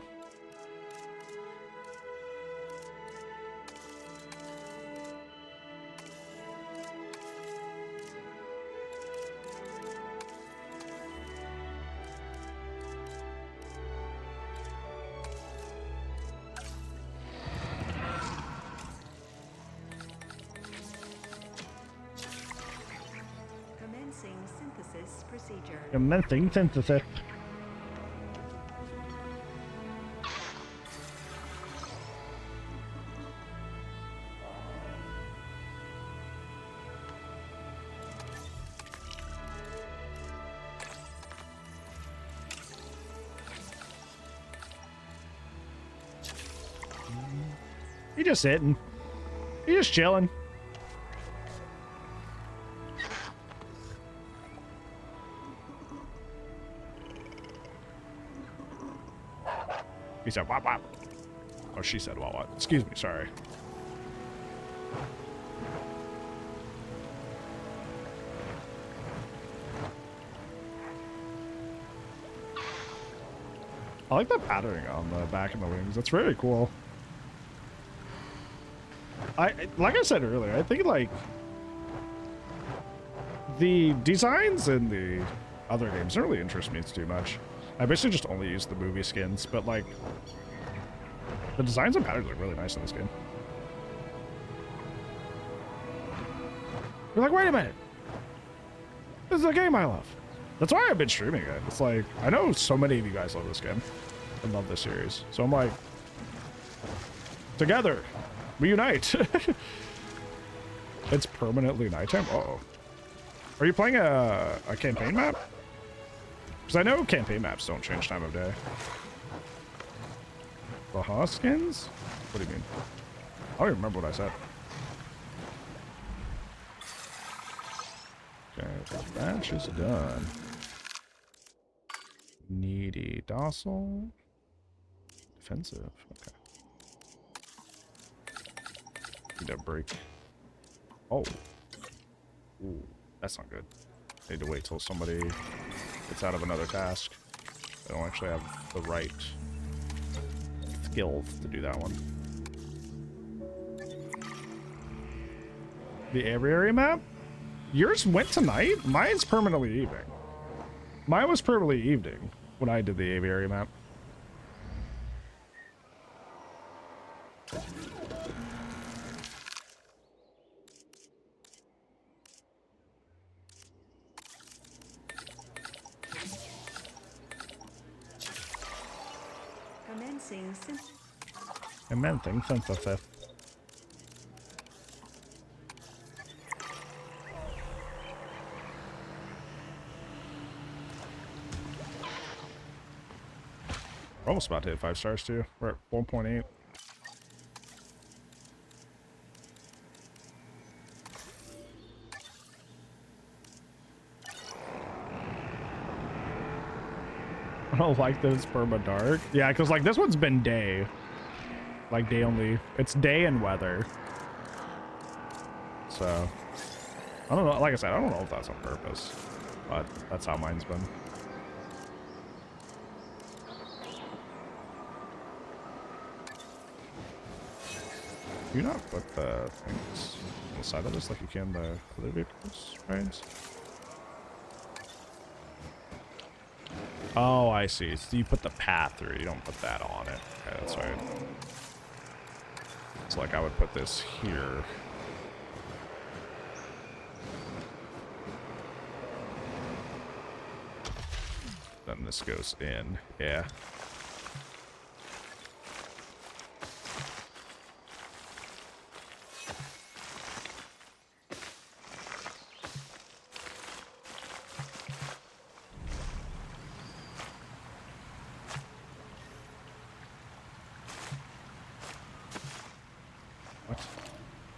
Commencing synthesis procedure. Commencing synthesis. You just sitting. You just chilling. He said, wop, wop. Oh, she said, wop, wop. Excuse me, sorry. I like the patterning on the back and the wings. That's really cool. Like I said earlier, I think like The designs in the other games don't really interest me too much. I basically just only use the movie skins, but like the designs and patterns look really nice in this game. You're like, wait a minute. This is a game I love. That's why I've been streaming it. It's like, I know so many of you guys love this game and love this series. So I'm like, together, we unite. It's permanently nighttime. Uh-oh. Are you playing a campaign map? Because I know campaign maps don't change time of day. The skins? What do you mean? I don't even remember what I said. Okay, the match is done. Needy, docile, defensive. Okay. Need a break. Oh. Ooh, that's not good. Need to wait till somebody gets out of another task. They don't actually have the right skills to do that one. The aviary map? Yours went tonight? Mine's permanently evening. Mine was permanently evening when I did the aviary map. Commencing synthesis. We're almost about to hit 5 stars too. We're at 1.8. I don't like that it's perma dark. Yeah, because like this one's been day. Like day only. It's day and weather. So I don't know. Like I said, I don't know if that's on purpose, but that's how mine's been. Do you not put the things on the side of this like you can the other vehicles, right? Oh, I see. So you put the path through. You don't put that on it. Okay, that's right. It's like I would put this here. Then this goes in. Yeah.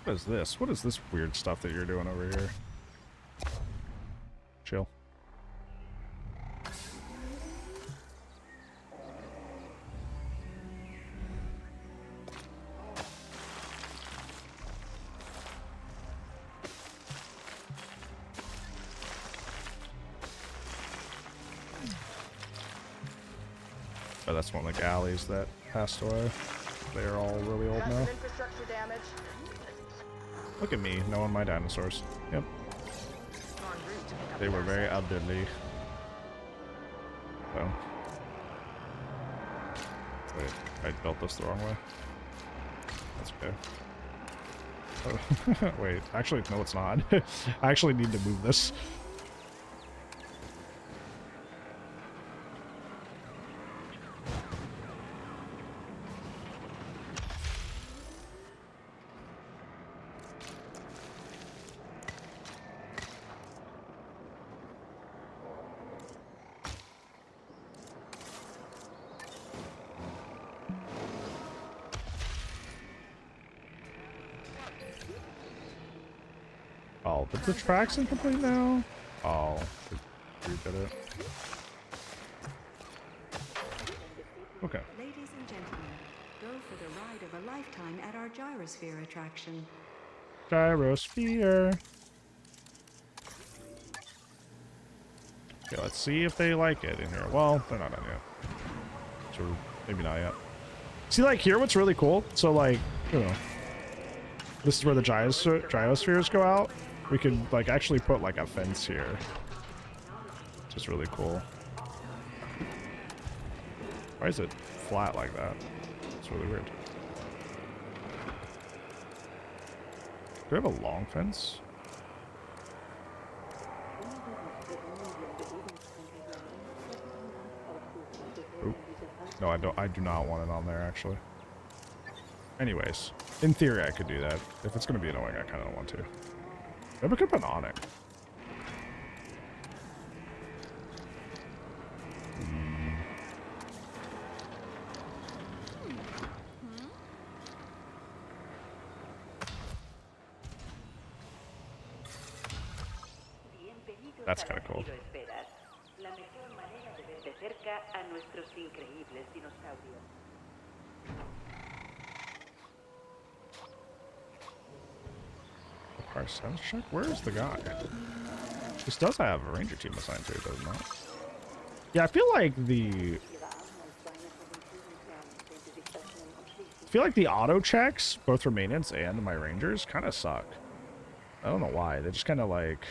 What is this? What is this weird stuff that you're doing over here? Chill. Oh, that's one of the galleys that passed away. They're all really old now. Infrastructure damage. Look at me, knowing my dinosaurs. Yep. They were very elderly. So. Wait, I built this the wrong way. That's okay. Oh, wait, actually, no, it's not. I actually need to move this. Oh, but the track's incomplete now? Oh, we did it. Okay. Ladies and gentlemen, go for the ride of a lifetime at our gyrosphere attraction. Gyrosphere. Okay, let's see if they like it in here. Well, they're not done yet. So maybe not yet. See, like here, what's really cool? So like, you know, this is where the gyrospheres go out. We could like actually put like a fence here, which is really cool. Why is it flat like that? It's really weird. Do we have a long fence? Oop. No, I don't. I do not want it on there actually. Anyways, in theory, I could do that. If it's going to be annoying, I kind of don't want to. Maybe we could put an awning. That's kind of cool. La mejor manera de ver de cerca a nuestros increíbles dinosaurios. Our sense check? Where is the guy? This does have a ranger team assigned to it, does it not? Yeah, I feel like the auto checks, both for maintenance and my rangers, kind of suck. I don't know why. They just kind of like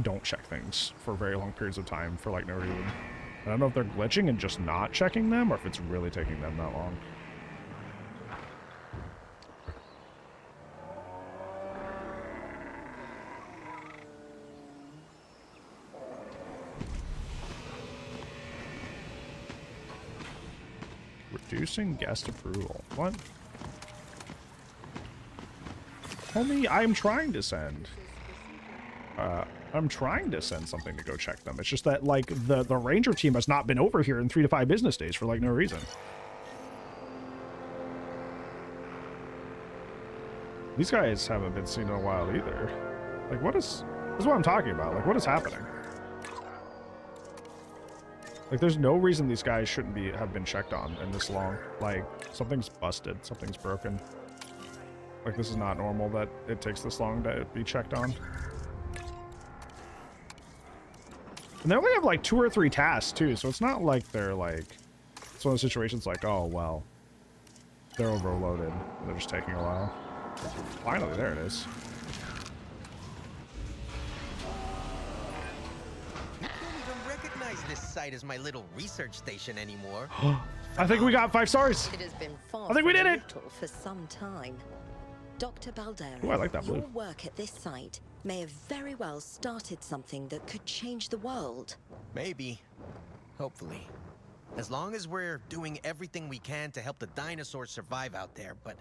don't check things for very long periods of time for like no reason. I don't know if they're glitching and just not checking them or if it's really taking them that long. Reducing guest approval. What? Homie, I'm trying to send. I'm trying to send something to go check them. It's just that, like, the ranger team has not been over here in 3 to 5 business days for, like, no reason. These guys haven't been seen in a while either. Like, this is what I'm talking about. Like, what is happening? Like, there's no reason these guys shouldn't have been checked on in this long. Like, something's busted. Something's broken. Like, this is not normal that it takes this long to be checked on. And they only have, like, 2 or 3 tasks, too, so it's not like they're, like... It's one of those situations like, oh, well, they're overloaded. They're just taking a while. Finally, there it is. I don't even recognize this site as my little research station anymore. I think we got 5 stars. It has been far I think we did it. for some time. Dr. Baldera, Ooh, I like that blue. your work at this site may have very well started something that could change the world. Maybe. Hopefully. As long as we're doing everything we can to help the dinosaurs survive out there, but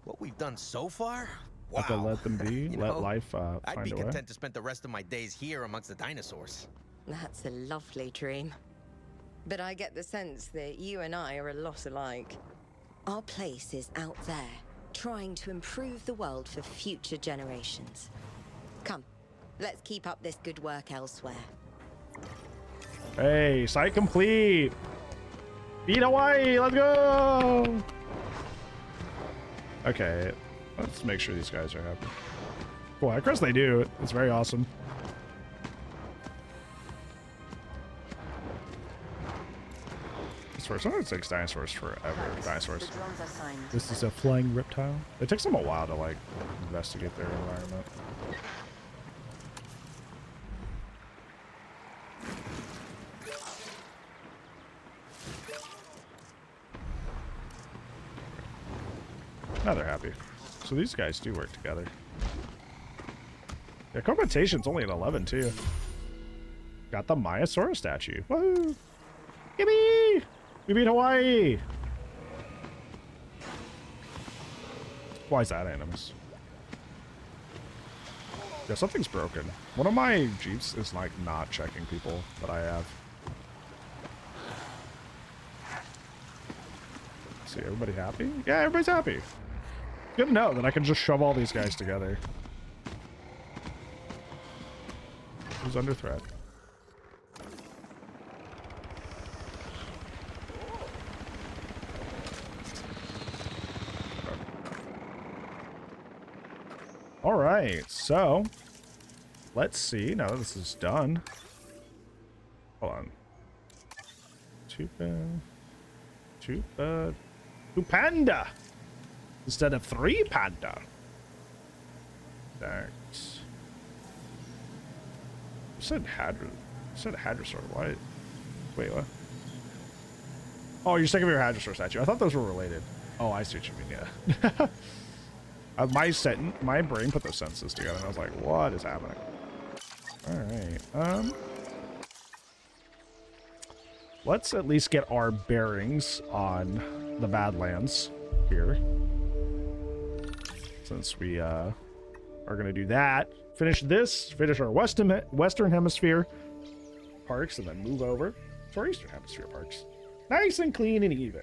what we've done so far? Wow. Have to let them be, You let know, life find I'd be a way. content to spend the rest of my days here amongst the dinosaurs. That's a lovely dream. But I get the sense that you and I are a lot alike. Our place is out there, trying to improve the world for future generations. Come, let's keep up this good work elsewhere. Hey, site complete. Beat Hawaii, let's go. Okay, let's make sure these guys are happy. Boy, of course they do. It's very awesome. Sometimes it takes dinosaurs forever. Dinosaurs. This is a flying reptile. It takes them a while to like investigate their environment. Now they're happy. So these guys do work together. Yeah, competition's only at 11 too. Got the Maiasaurus statue. Woo! Yippee! We beat Hawaii! Why is that animus? Yeah, something's broken. One of my Jeeps is like not checking people that I have. Let's see, everybody happy? Yeah, everybody's happy. Good to know that I can just shove all these guys together. Who's under threat? All right, so let's see. Now that this is done, hold on. Two panda instead of 3 panda. Thanks. You said Hadrosaur. Why? Wait, what? Oh, you're thinking of your Hadrosaur statue. I thought those were related. Oh, I see what you mean, yeah. My brain put those sentences together, and I was like, what is happening? Alright, let's at least get our bearings on the Badlands here. Since we, are gonna do that. Finish our Western Hemisphere parks, and then move over to our Eastern Hemisphere parks. Nice and clean and even.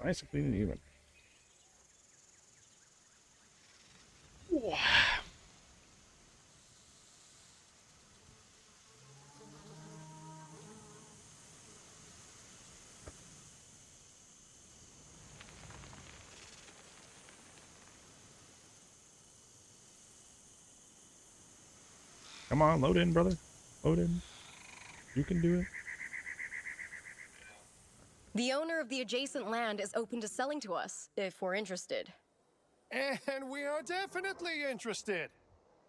Nice and clean and even. Wow. Come on, load in, brother. Load in. You can do it. The owner of the adjacent land is open to selling to us, if we're interested. And we are definitely interested.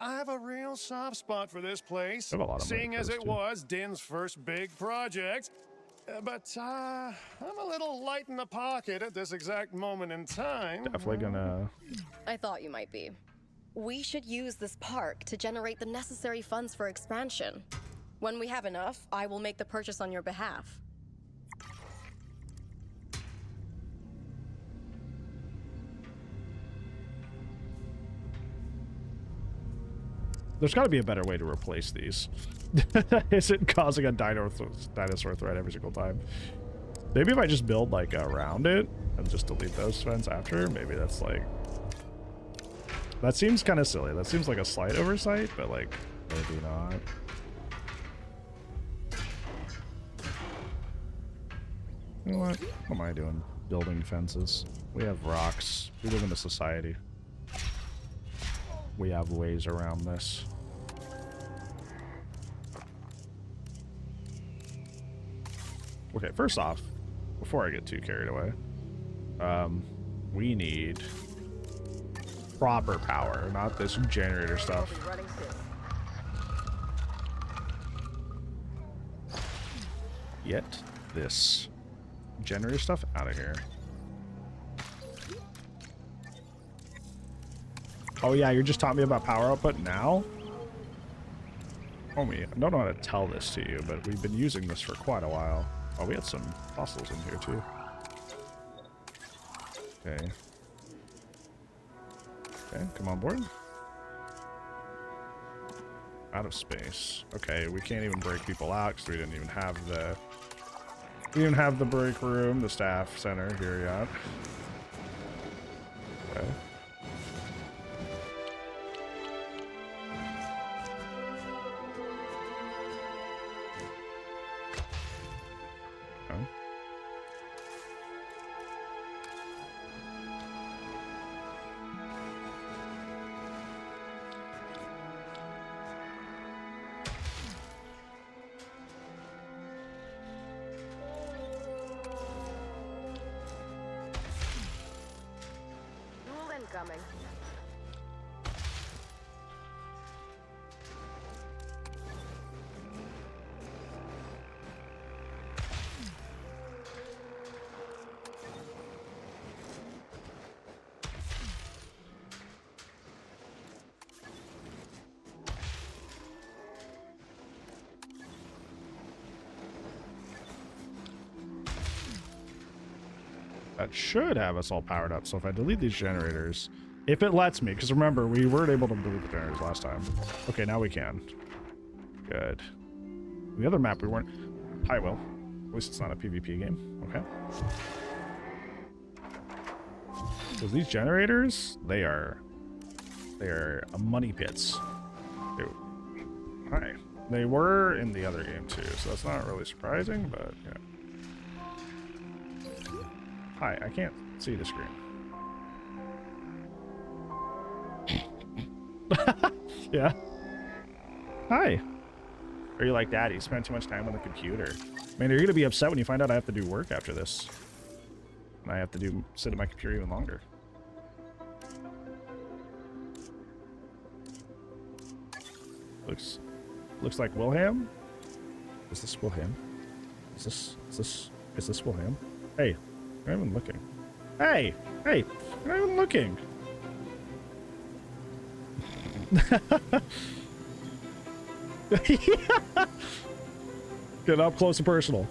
I have a real soft spot for this place, seeing as it was Din's first big project. But I'm a little light in the pocket at this exact moment in time. Definitely gonna... I thought you might be. We should use this park to generate the necessary funds for expansion. When we have enough, I will make the purchase on your behalf. There's got to be a better way to replace these. Isn't causing a dinosaur threat every single time. Maybe if I just build like around it and just delete those fence after, maybe that's like... That seems kind of silly. That seems like a slight oversight, but like maybe not. You know what? What am I doing? Building fences. We have rocks. We live in a society. We have ways around this. Okay, first off, before I get too carried away, we need proper power, not this generator stuff. Get this generator stuff out of here. Oh yeah, you're just taught me about power output now? Homie, I don't know how to tell this to you, but we've been using this for quite a while. Oh, we had some fossils in here too. Okay. Okay, come on board. Out of space. Okay, we can't even break people out because we didn't even have the... We didn't have the break room, the staff center here yet. Okay. Coming. That should have us all powered up. So if I delete these generators, if it lets me, because remember, we weren't able to delete the generators last time. Okay, now we can. Good. The other map we weren't. Hi, Will. At least it's not a PvP game. Okay. Because these generators, they are money pits. Dude. Hi. They were in the other game too, so that's not really surprising, but yeah. Hi, I can't see the screen. Yeah. Hi. Are you like, Daddy, spend too much time on the computer? Man, you're gonna be upset when you find out I have to do work after this. And I have to sit at my computer even longer. Looks like Wilhelm. Is this Wilhelm? Is this Wilhelm? Hey, you're not even looking. Hey, you're not even looking. Get up close and personal.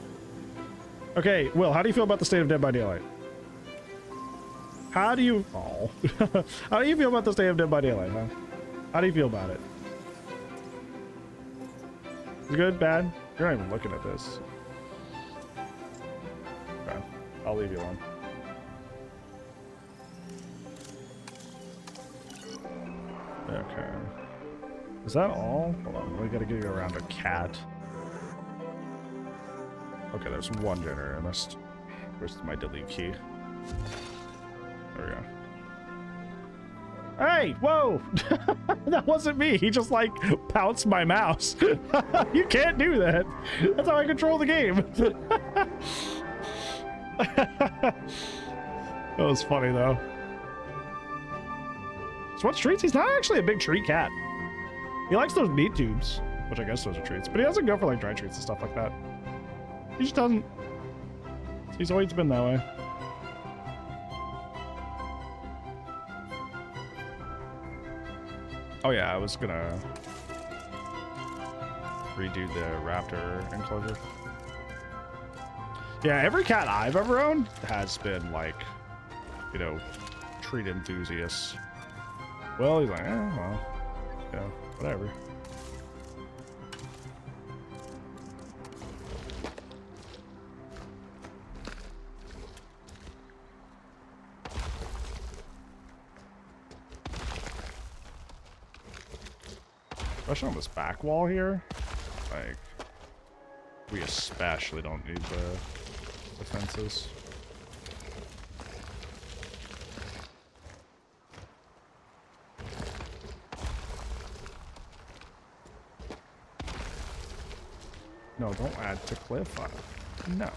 Okay, Will, how do you feel about the state of Dead by Daylight? How do you... Oh. How do you feel about the state of Dead by Daylight, huh? How do you feel about it? Good, bad? You're not even looking at this. Okay, I'll leave you alone. Okay. Is that all? Hold on, we gotta get you around a cat. Okay, there's one generator. I must... Where's my delete key? There we go. Hey, whoa! That wasn't me. He just like pounced my mouse. You can't do that. That's how I control the game. That was funny though. So what treats? He's not actually a big treat cat. He likes those meat tubes, which I guess those are treats, but he doesn't go for like dry treats and stuff like that. He just doesn't. He's always been that way. Oh yeah, I was gonna redo the raptor enclosure. Yeah, every cat I've ever owned has been like, you know, treat enthusiasts. Well, he's like, well, yeah, whatever. Especially on this back wall here, like, we especially don't need the fences. No, don't add to cliff. No.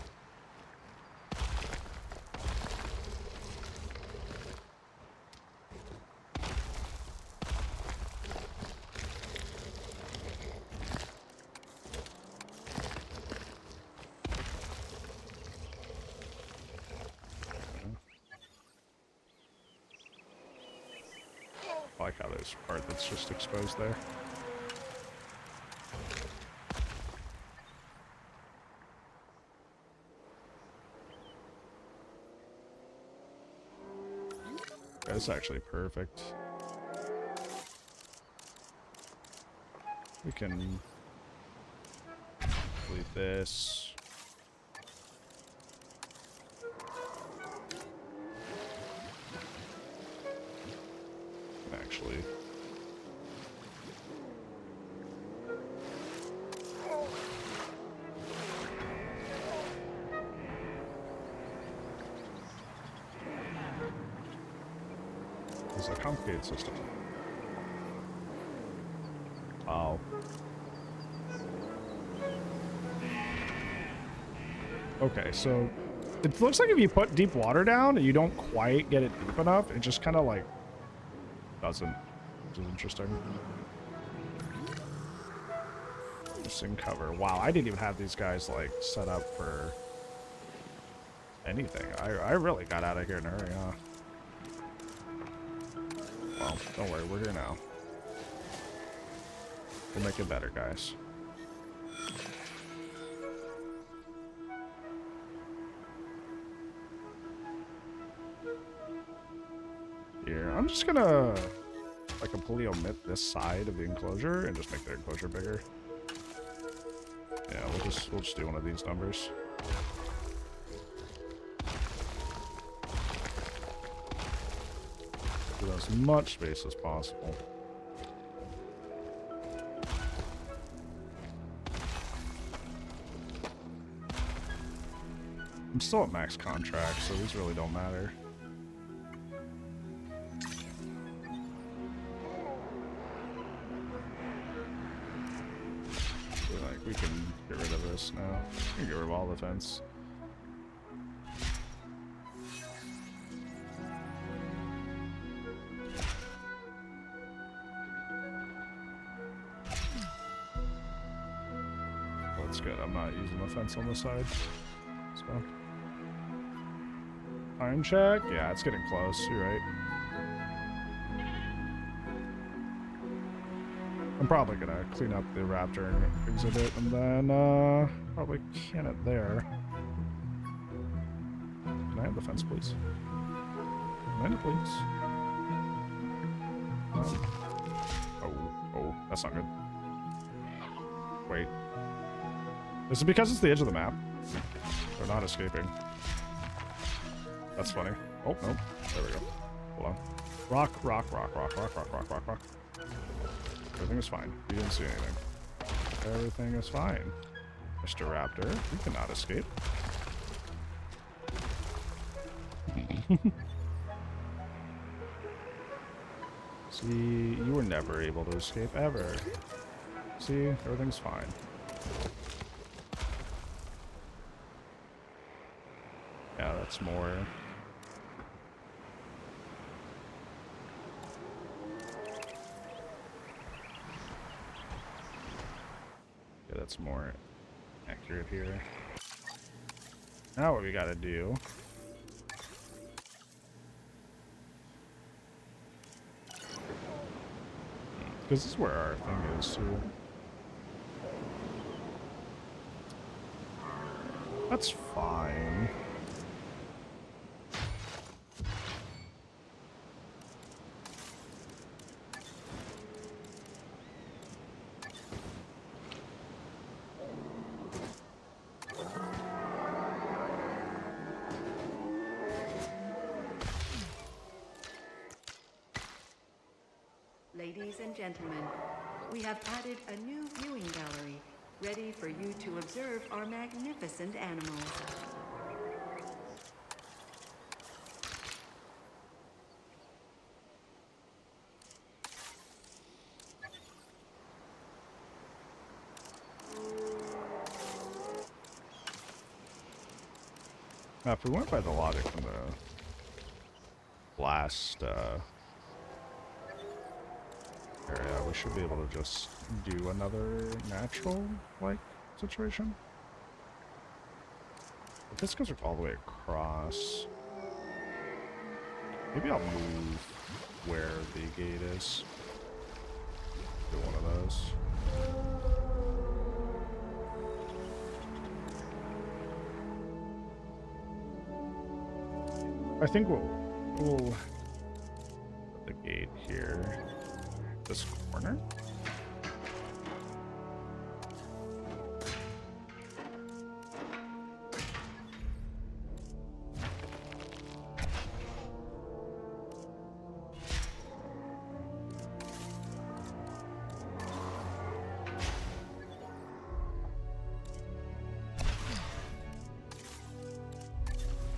I like how there's part that's just exposed there. That's actually perfect. We can delete this. Actually, it's a complicated system. Oh. Okay, so it looks like if you put deep water down and you don't quite get it deep enough, it just kind of like doesn't, which is interesting. Interesting cover. Wow, I didn't even have these guys like set up for anything. I really got out of here in a hurry, huh? Well, don't worry, we're here now. We'll make it better, guys. Here, I'm just gonna like completely omit this side of the enclosure and just make the enclosure bigger. Yeah, we'll just do one of these numbers. Give as much space as possible. I'm still at max contract, so these really don't matter. We can get rid of this now. We can get rid of all the fence. That's good. I'm not using the fence on this side. So. Time check. Yeah, it's getting close. You're right. I'm probably gonna clean up the raptor exhibit and then probably can it there. Can I have the fence, please? Can I have it, please? Oh, that's not good. Wait. Is it because it's the edge of the map? They're not escaping. That's funny. Oh, no. There we go. Hold on. Rock. Everything is fine. You didn't see anything. Everything is fine. Mr. Raptor, you cannot escape. See, you were never able to escape, ever. See, everything's fine. Yeah, that's more. Yeah, that's more accurate here. Now what we gotta do. Because this is where our thing is too. That's fine. Ladies and gentlemen, we have added a new viewing gallery, ready for you to observe our magnificent animals. Now, if we went by the logic from the last area, we should be able to just do another natural-like situation. If this goes all the way across, maybe I'll move where the gate is. Do one of those. I think we'll put the gate here. This corner.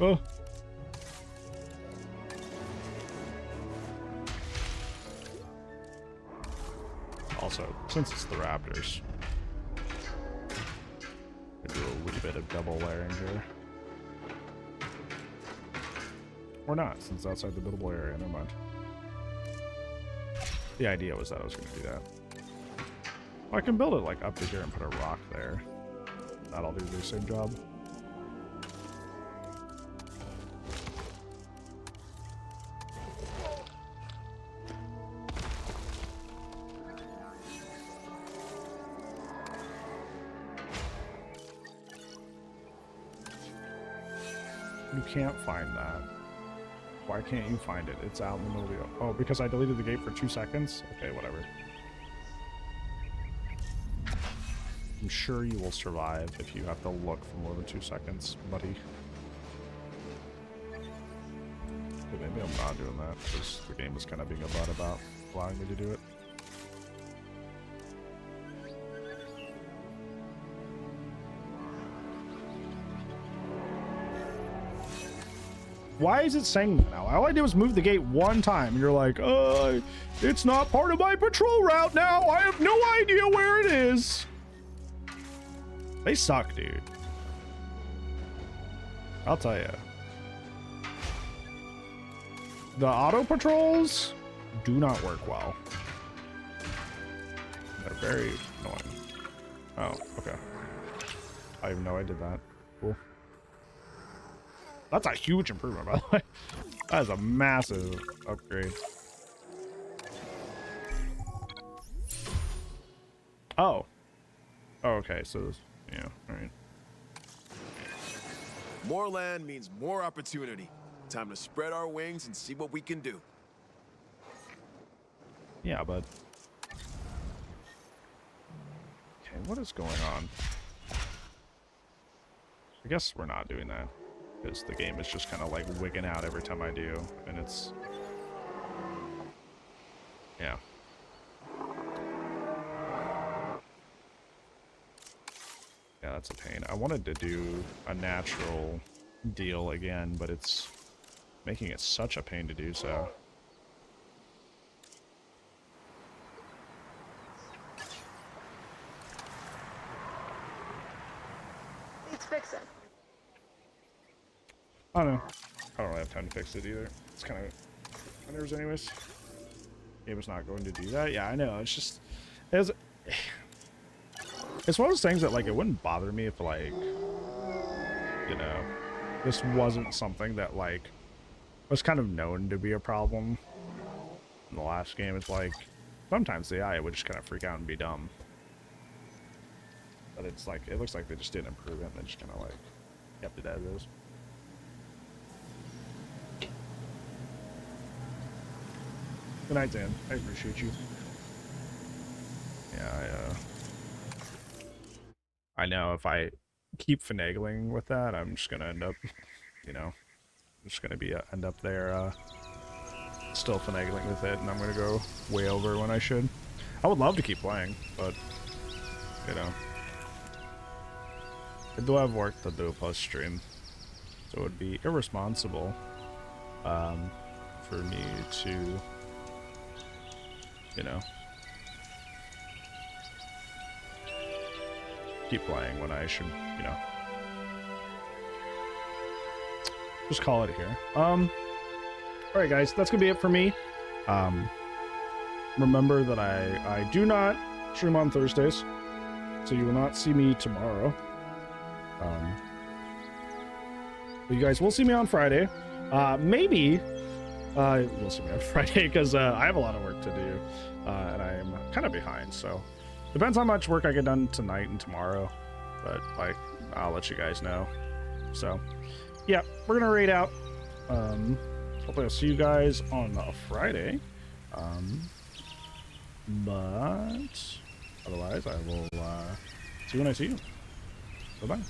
Oh. Also, since it's the Raptors, I do a wee bit of double layering here. Or not, since it's outside the buildable area, never mind. The idea was that I was going to do that. Well, I can build it like up to here and put a rock there. That'll do the same job. You can't find that. Why can't you find it? It's out in the middle of the... Oh, because I deleted the gate for 2 seconds? Okay, whatever. I'm sure you will survive if you have to look for more than 2 seconds, buddy. But maybe I'm not doing that, because the game is kind of being a butt about allowing me to do it. Why is it saying that now? All I did was move the gate one time. You're like, it's not part of my patrol route now. I have no idea where it is. They suck, dude. I'll tell you. The auto patrols do not work well. They're very annoying. Oh, okay. I didn't even know I did that. Cool. That's a huge improvement, by the way. That is a massive upgrade. Oh. Oh, okay, so, yeah, alright. More land means more opportunity. Time to spread our wings and see what we can do. Yeah, bud. Okay, what is going on? I guess we're not doing that. Because the game is just kind of like wigging out every time I do. And it's... Yeah. Yeah, that's a pain. I wanted to do a natural deal again, but it's making it such a pain to do so. Let's fix it. I don't know. I don't really have time to fix it either. It's kind of my nerves anyways. Game was not going to do that. Yeah, I know. It's just... It's one of those things that, like, it wouldn't bother me if, like, you know, this wasn't something that, like, was kind of known to be a problem. In the last game, it's like, sometimes the AI would just kind of freak out and be dumb. But it's like, it looks like they just didn't improve it, and they just kind of, like, kept it as is. Good night, Dan. I appreciate you. Yeah, I know if I keep finagling with that, I'm just gonna end up, you know, I'm just gonna be end up there, still finagling with it, and I'm gonna go way over when I should. I would love to keep playing, but, you know, I do have work to do post stream, so it would be irresponsible, for me to, you know, keep playing when I should, you know, just call it here. Alright guys, that's gonna be it for me. Remember that I do not stream on Thursdays, so you will not see me tomorrow. But you guys will see me on Friday. Maybe you'll see me on Friday because I have a lot of work to do, and I am kind of behind, so depends how much work I get done tonight and tomorrow, but like I'll let you guys know. So yeah, we're gonna raid out. Hopefully I'll see you guys on Friday. But otherwise I will see you when I see you. Bye bye.